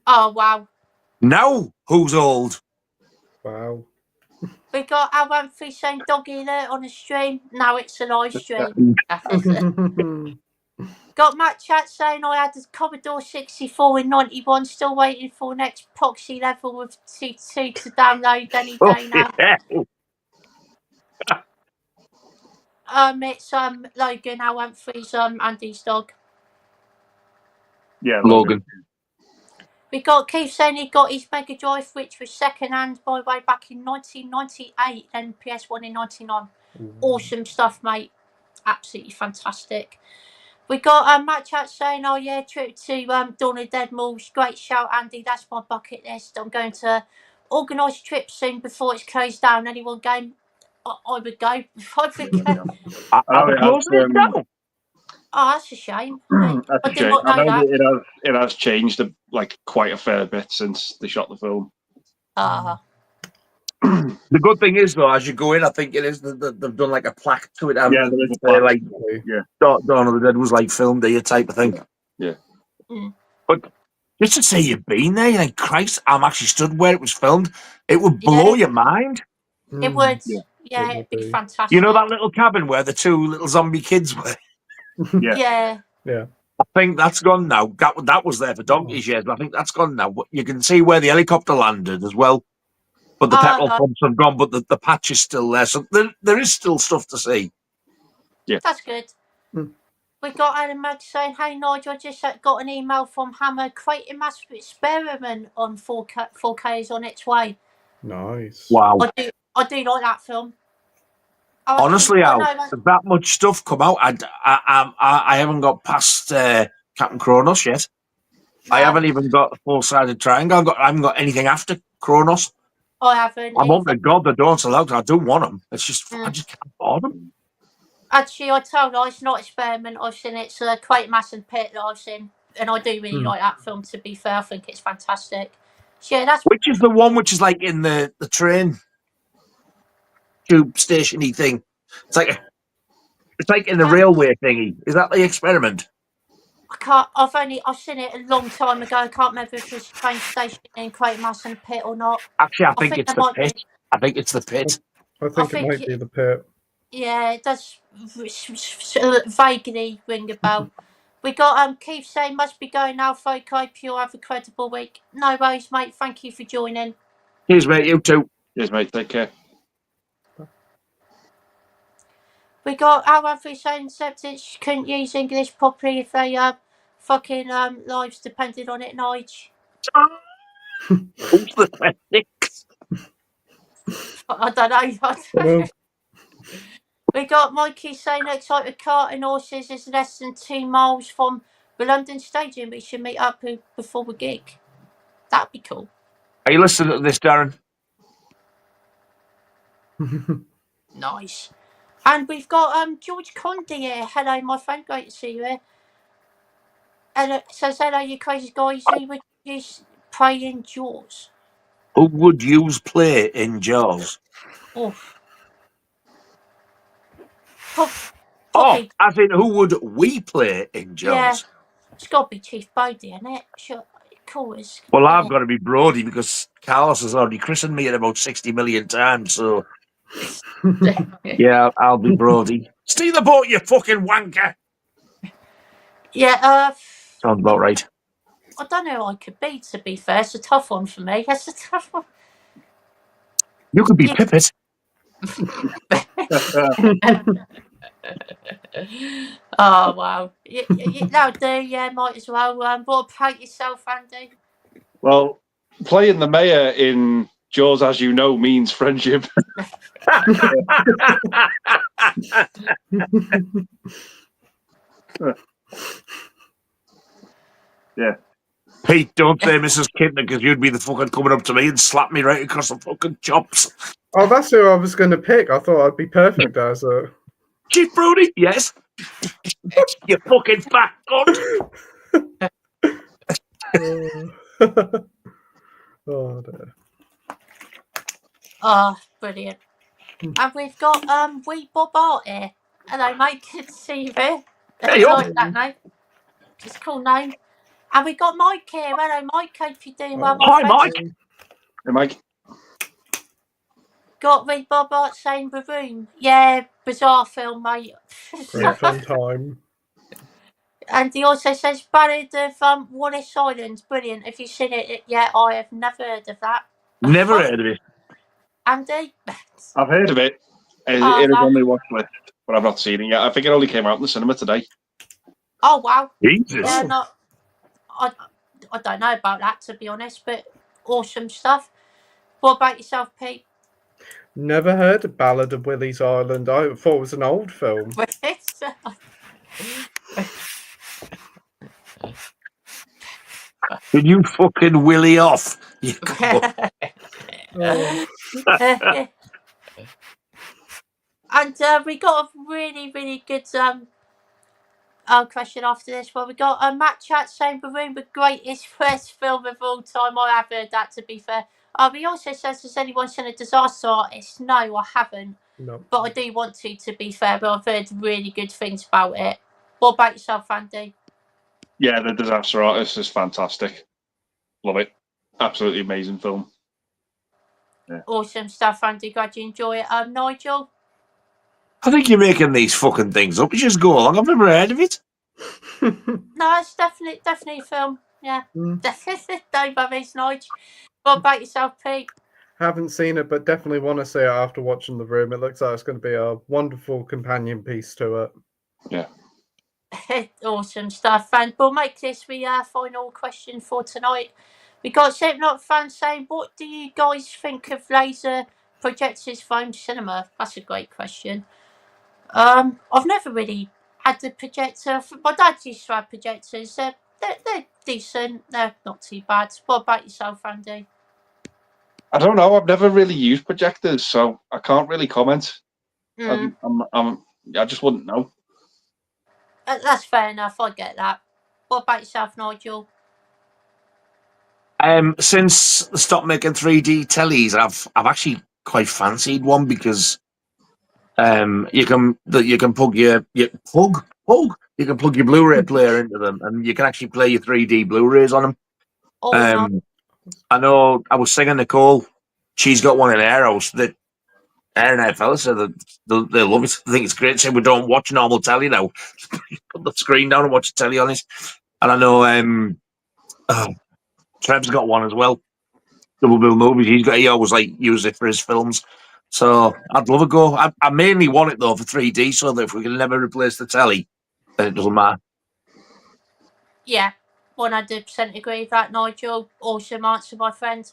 A: Oh, wow.
D: Now, who's old?
B: Wow.
A: We got our 1 3 saying doggy alert on the stream. Now it's a live stream. Got Matt Chat saying I had a Commodore 64 in 91, still waiting for next proxy level of T2 to download any day now.
D: Yeah.
A: It's Logan, our 1 3's Andy's dog.
C: Yeah,
D: Logan.
A: We got Keith saying he got his Mega Drive, which was second hand by way back in 1998 and PS1 in 99. Awesome stuff, mate. Absolutely fantastic. We got Matt Chat saying, oh yeah, trip to Dawn of the Dead Malls. Great shout, Andy. That's my bucket list. I'm going to organise a trip soon before it's closed down. Anyone game? I would go. I would go.
D: Are they closing it down?
A: Oh, that's a shame.
C: That's
A: I
C: a
A: did
C: shame.
A: not
C: I
A: know
C: know
A: that.
C: that it has changed like quite a fair bit since they shot the film.
D: The good thing is, though, as you go in, I think it is that they've done like a plaque to it.
C: Yeah, there is a plaque.
D: Like,
C: Yeah.
D: Dawn of the Dead was like filmed here type of thing.
C: Yeah.
D: But just to say you've been there, you're like, Christ, I'm actually stood where it was filmed. It would blow your mind.
A: It would.
C: Yeah.
A: Yeah,
B: It
A: it'd
B: would
A: be
B: be.
A: fantastic.
D: You know that little cabin where the two little zombie kids were?
A: Yeah.
D: I think that's gone now. That was there for donkey's years, but I think that's gone now. You can see where the helicopter landed as well. But the petrol pumps have gone, but the patch is still there. So there is still stuff to see.
C: Yeah.
A: That's good. We got Alan Mug saying, hey Nigel, I just got an email from Hammer creating mass experiment on 4K is on its way.
B: Nice.
D: Wow.
A: I do like that film.
D: Honestly, Al, that much stuff come out. I haven't got past Captain Kronos yet. No. I haven't even got the four-sided triangle. I haven't got anything after Kronos.
A: I haven't.
D: I'm hoping to God they don't allow because I do want them. It's just I just can't afford them.
A: Actually, I told you it's not experiment. I've seen it's Quake Mass and Pit that I've seen, and I do really like that film. To be fair, I think it's fantastic. So, yeah, that's
D: which is the one which is like in the train tube stationy thing. It's like in the railway thingy. Is that the experiment?
A: I can't. I've seen it a long time ago. I can't remember if it's train station in Quake Mass and Pit or not.
D: Actually, I think it's the Pit. I think it's the Pit.
B: I think it might be the Pit.
A: Yeah, it does vaguely ring a bell. We got Keith saying must be going now, folk. I hope you'll have a credible week. No worries, mate. Thank you for joining.
D: Cheers, mate. You too.
C: Cheers, mate. Take care.
A: We got our one saying Septic couldn't use English properly if they fucking lives depended on it, Nige.
D: Who's the Septics?
A: I don't know. We got Mikey saying excited cart and horses is less than 2 miles from the London Stadium. We should meet up before the gig. That'd be cool.
D: Are you listening to this, Darren?
A: Nice. And we've got George Condi here. Hello, my friend. Great to see you here. And it says, hello, you crazy guys. Who would use play in Jaws?
D: Who would use play in Jaws?
A: Probably.
D: As in, who would we play in Jaws?
A: Yeah. It's got to be Chief Bodie, isn't it? Sure. Cool.
D: Well, I've got to be Brody because Carlos has already christened me about 60 million times, so... yeah, I'll be Brody. Steal the boat, you fucking wanker!
A: Yeah,
D: sounds about right.
A: I don't know who I could be, to be fair. It's a tough one for me. That's a tough one.
D: You could be Pippet.
A: Oh, wow. That'll do, yeah, might as well. What about yourself, Andy?
C: Well, playing the mayor in Jaws, as you know, means friendship. Yeah.
D: Pete, don't say Mrs. Kintner because you'd be the fucking coming up to me and slap me right across the fucking chops.
B: Oh, that's who I was going to pick. I thought I'd be perfect as a...
D: Chief Brody? Yes. You fucking fat cunt.
B: Oh, dear.
A: Oh, brilliant. And we've got Wee Bob Art here. Hello, mate. Good to see you there.
D: Hey,
A: I like that name. It's a cool name. And we got Mike here. Hello, Mike. Hope you're doing well, my
D: Hi,
A: friend.
D: Mike.
C: Hey, Mike.
A: Got Reed Bobbart saying the room. Yeah, bizarre film, mate.
B: Great fun time.
A: And he also says Ballad of Wallace Island. Brilliant. Have you seen it? Yeah, I have never heard of that.
D: Never heard of it.
A: Andy?
C: I've heard of it. It is on my watch list, but I've not seen it yet. I think it only came out in the cinema today.
A: Oh, wow.
D: Jesus.
A: Yeah, no, I don't know about that, to be honest, but awesome stuff. What about yourself, Pete?
B: Never heard of Ballad of Willie's Island. I thought it was an old film.
D: Did you fucking willy off? You
B: Oh,
A: And we got a really, really good question after this. Well, we got a Matt Chat saying the room the greatest first film of all time. I have heard that, to be fair. He also says, has anyone seen a disaster artist? No, I haven't.
B: no.
A: But I do want to be fair, but I've heard really good things about it. What about yourself, Andy?
C: Yeah, The Disaster Artist is fantastic. Love it. Absolutely amazing film. Yeah.
A: Awesome stuff, Andy. Glad you enjoy it. Nigel?
D: I think you're making these fucking things up. You just go along. I've never heard of it.
A: No, it's definitely a film. Yeah. Definitely. Don't worry, Nigel. What about yourself, Pete?
B: Haven't seen it, but definitely want to see it after watching The Room. It looks like it's going to be a wonderful companion piece to it.
C: Yeah.
A: Awesome stuff. And we'll make this the final question for tonight. We got Seven Up fans saying, what do you guys think of laser projectors for home cinema? That's a great question. I've never really had the projector. My dad used to have projectors. They're decent. They're not too bad. What about yourself, Andy?
C: I don't know. I've never really used projectors, so I can't really comment.
A: Mm.
C: I just wouldn't know.
A: That's fair enough. I get that. What about yourself, Nigel?
D: Since they stopped making 3D tellies, I've actually quite fancied one because you can plug your Blu-ray player into them, and you can actually play your 3D Blu-rays on them.
A: Oh, no.
D: I know. I was singing Nicole. She's got one in her house that her and her fella said that they love it. I think it's great. Say we don't watch normal telly now. Put the screen down and watch the telly on it. And I know Trev's got one as well. Double Bill Movies. He always use it for his films. So I'd love a go. I mainly want it though for 3D, so that if we can never replace the telly, then it doesn't matter.
A: Yeah, 100% agree with that, Nigel. Awesome answer, my friend.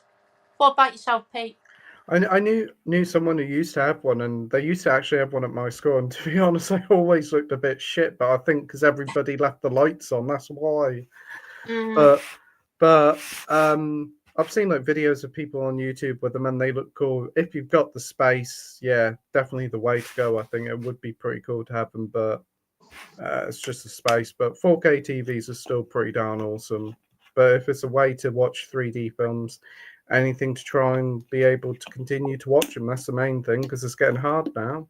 A: What about yourself, Pete?
B: I knew someone who used to have one, and they used to actually have one at my school. And to be honest, I always looked a bit shit, but I think because everybody left the lights on, that's why. But I've seen like videos of people on YouTube with them, and they look cool. If you've got the space, yeah, definitely the way to go. I think it would be pretty cool to have them, but it's just a space. But 4K TVs are still pretty darn awesome. But if it's a way to watch 3D films, anything to try and be able to continue to watch them, that's the main thing, because it's getting hard now.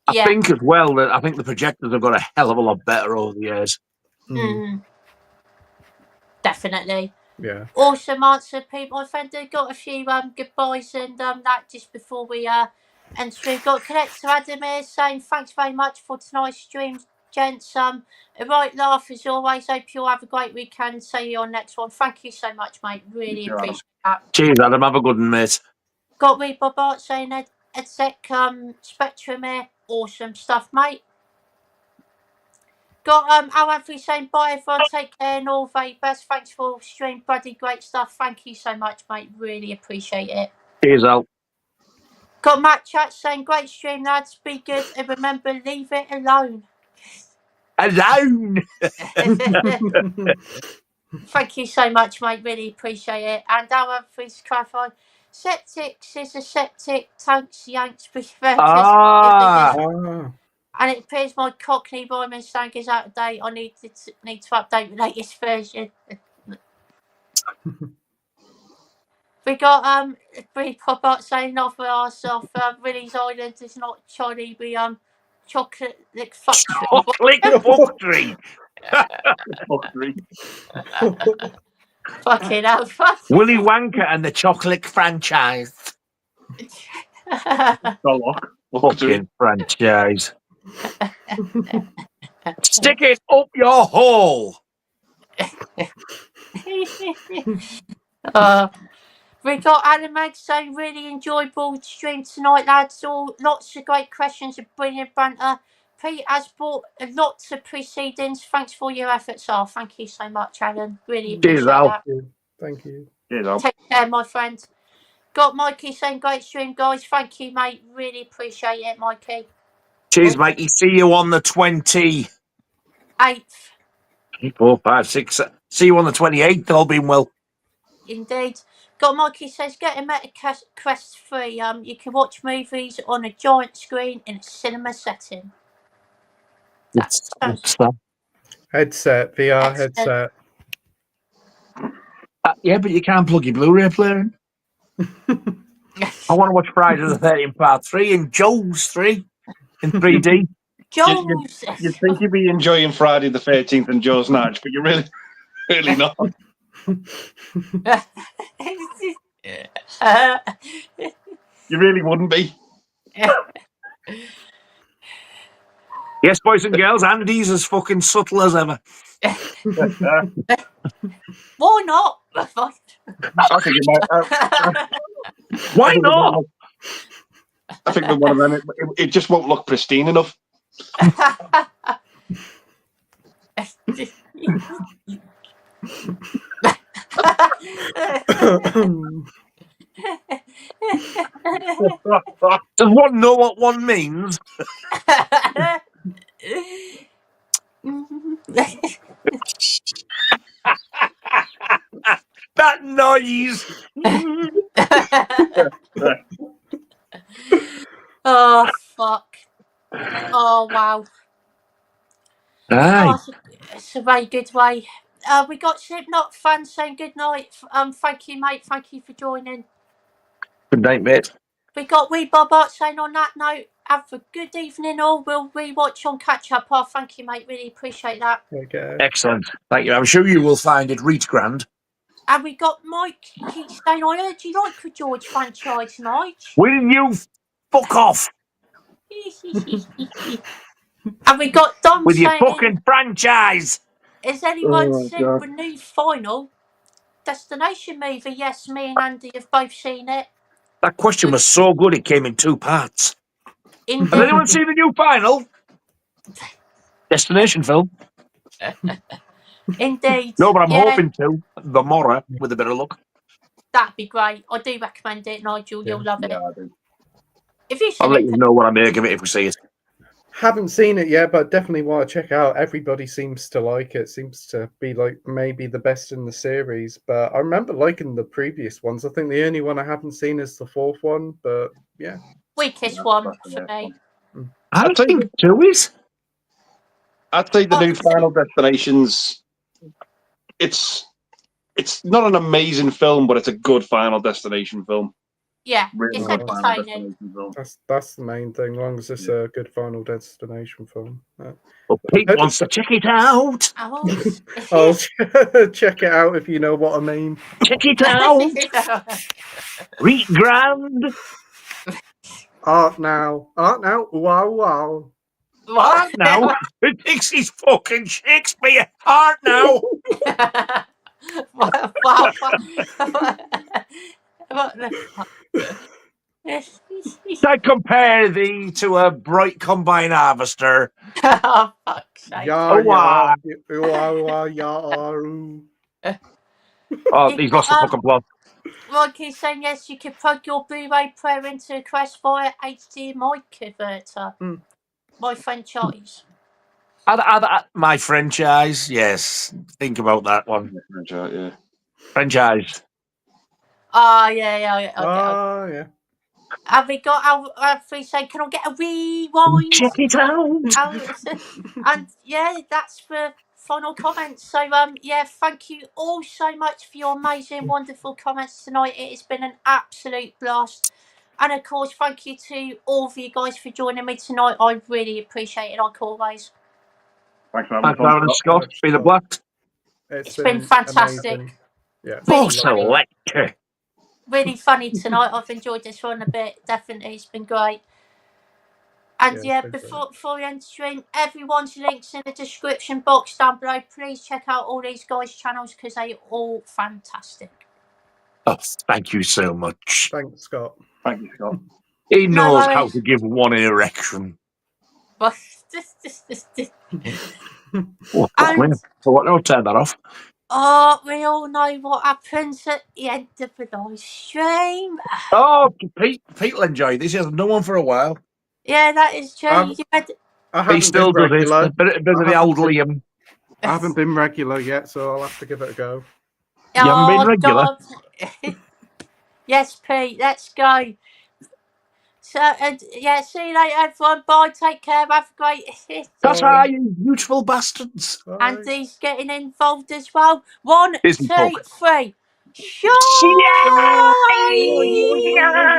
D: I think as well that I think the projectors have got a hell of a lot better over the years.
A: Definitely.
B: Yeah.
A: Awesome answer, Pete. My friend, they got a few goodbyes and that just before we end stream. Got connect to Adam here saying thanks very much for tonight's stream, gents. A right laugh as always. Hope you'll have a great weekend. See you on next one. Thank you so much, mate. Really appreciate that.
D: Cheers, Adam. Have a good one, mate.
A: Got Reed Bobbart saying Exec Spectrum here. Awesome stuff, mate. Got Al Anthony saying bye everyone, take care and all very best. Thanks for stream, buddy. Great stuff. Thank you so much, mate. Really appreciate it.
D: Cheers, Al.
A: Got Matt Chat saying great stream, lads. Be good and remember, leave it alone.
D: Alone.
A: Thank you so much, mate. Really appreciate it. And Al Anthony's clarifying, septics is a septic tanks yanks and it appears my Cockney rhyming slang is out of date. I need to update the latest version. We got Reed Bobbart saying off Willie's Island is not Charlie. We Chocolate Factory.
D: Chocolate Factory.
A: Fucking hell.
D: Willy Wonka and the Chocolate Franchise. Fucking franchise. Stick it up your hole.
A: We got Animag saying really enjoyable stream tonight, lads. All lots of great questions and brilliant banter. Pete has brought lots of proceedings. Thanks for your efforts. Oh, thank you so much, Alan. Really appreciate that.
B: Thank you.
A: Take care, my friend. Got Mikey saying great stream, guys. Thank you, mate. Really appreciate it, Mikey.
D: Cheers, Mikey. See you on the 28th. 4, 5, 6. See you on the 28th. All being well.
A: Indeed. Got Mikey says get a Meta Quest 3. You can watch movies on a giant screen in a cinema setting.
B: Headset, VR headset.
D: Yeah, but you can't plug your Blu-ray player in. I want to watch Friday the 13th Part 3 and Joel's 3 in 3D.
A: Joel's.
C: You'd think you'd be enjoying Friday the 13th and Joe's Nudge, but you're really not. You really wouldn't be.
D: Yes, boys and girls, Andy's as fucking subtle as ever.
A: Why not?
C: I think it might.
D: Why not?
C: I think with one of them, it just won't look pristine enough.
D: Does one know what one means? That noise.
A: Oh, fuck. Oh, wow.
D: Aye.
A: Oh, it's a very good way. We got Slipknot fans saying good night. Thank you, mate. Thank you for joining.
D: Good night, mate.
A: We got Wee Bobbart saying on that note, have a good evening all. We'll rewatch on catch up. Oh, thank you, mate. Really appreciate that.
B: Okay.
D: Excellent. Thank you. I'm sure you will find it reach grand.
A: And we got Mike. He's saying, I heard you like the George franchise, Nige.
D: Will you fuck off
A: And we got Dom
D: with your
A: saying,
D: fucking franchise?
A: has anyone seen the new Final Destination movie? Yes, me and Andy have both seen it.
D: That question was so good it came in 2 parts.
A: Indeed.
D: Has anyone seen the new Final Destination film?
A: Indeed.
D: No, but I'm hoping to. The Morra, with a bit of luck.
A: That'd be great. I do recommend it, Nigel. You'll love it.
C: Yeah, I do.
A: If you
D: I'll
A: seen
D: let
A: it,
D: you know what I make of it if we see it.
B: Haven't seen it yet, but definitely want to check out. Everybody seems to like it. Seems to be like maybe the best in the series. But I remember liking the previous ones. I think the only one I haven't seen is the 4th one. But yeah,
A: weakest one for me.
D: I don't think 2 is.
C: I'd say the new Final Destinations. It's not an amazing film, but it's a good Final Destination film.
A: Yeah,
C: Really
A: it's
C: good Final
A: entertaining.
C: Destination film.
B: that's the main thing. As long as it's a good Final Destination film.
D: Well, Pete wants to check it out.
A: Oh,
B: I'll check it out if you know what I mean.
D: Check it out. Reach grand.
B: Art now. Wow, wow.
D: Art now. It thinks he's fucking Shakespeare. Art now.
A: Wow. What the fuck?
D: I compare thee to a bright combine harvester.
A: Oh, fuck's sake.
B: Yeah.
D: Oh, he's lost the fucking plot.
A: Rockgod saying yes, you can plug your Blu-ray player into a Quest via HDMI converter. My franchise.
D: My franchise, yes. Think about that one.
C: Yeah.
D: Franchise.
A: Oh, yeah.
B: Yeah.
A: Have we got our free saying, can I get a rewind?
D: Check it out.
A: And yeah, that's the final comments. So yeah, thank you all so much for your amazing, wonderful comments tonight. It has been an absolute blast. And of course, thank you to all of you guys for joining me tonight. I really appreciate it, like always.
C: Thanks for
D: Thanks,
C: having
D: Aaron and
C: me.
D: Scott. Been a blast.
A: It's been fantastic.
B: Amazing. Yeah.
A: Really
D: Boss
A: funny.
D: Selector.
A: Really funny tonight. I've enjoyed this one a bit. Definitely, it's been great. And
B: Yeah,
A: yeah,
B: it's been
A: before we end the stream, everyone's links in the description box down below. Please check out all these guys' channels because they're all fantastic.
D: Oh, thank you so much.
B: Thanks, Scott.
C: Thank you, Scott.
D: He
A: No
D: knows how
A: worries.
D: to give one erection.
A: But
D: Oh,
A: and
D: I'll turn that off.
A: we all know what happens at the end of the live stream.
D: Oh, Pete will enjoy this. He hasn't done one for a while.
A: Yeah, that is true.
B: I
D: He
B: haven't
D: still
B: been
D: does it.
B: regular.
D: A bit of the old Liam.
B: I haven't been regular yet, so I'll have to give it a go.
D: You haven't been regular?
A: God. Yes, Pete, let's go. So, yeah, see you later, everyone. Bye, take care, have a great
D: Ta-ta, you beautiful bastards.
B: Bye.
A: Andy's getting involved as well. 1,
D: Isn't
A: 2,
D: folk.
A: 3. Shy!
D: Yeah!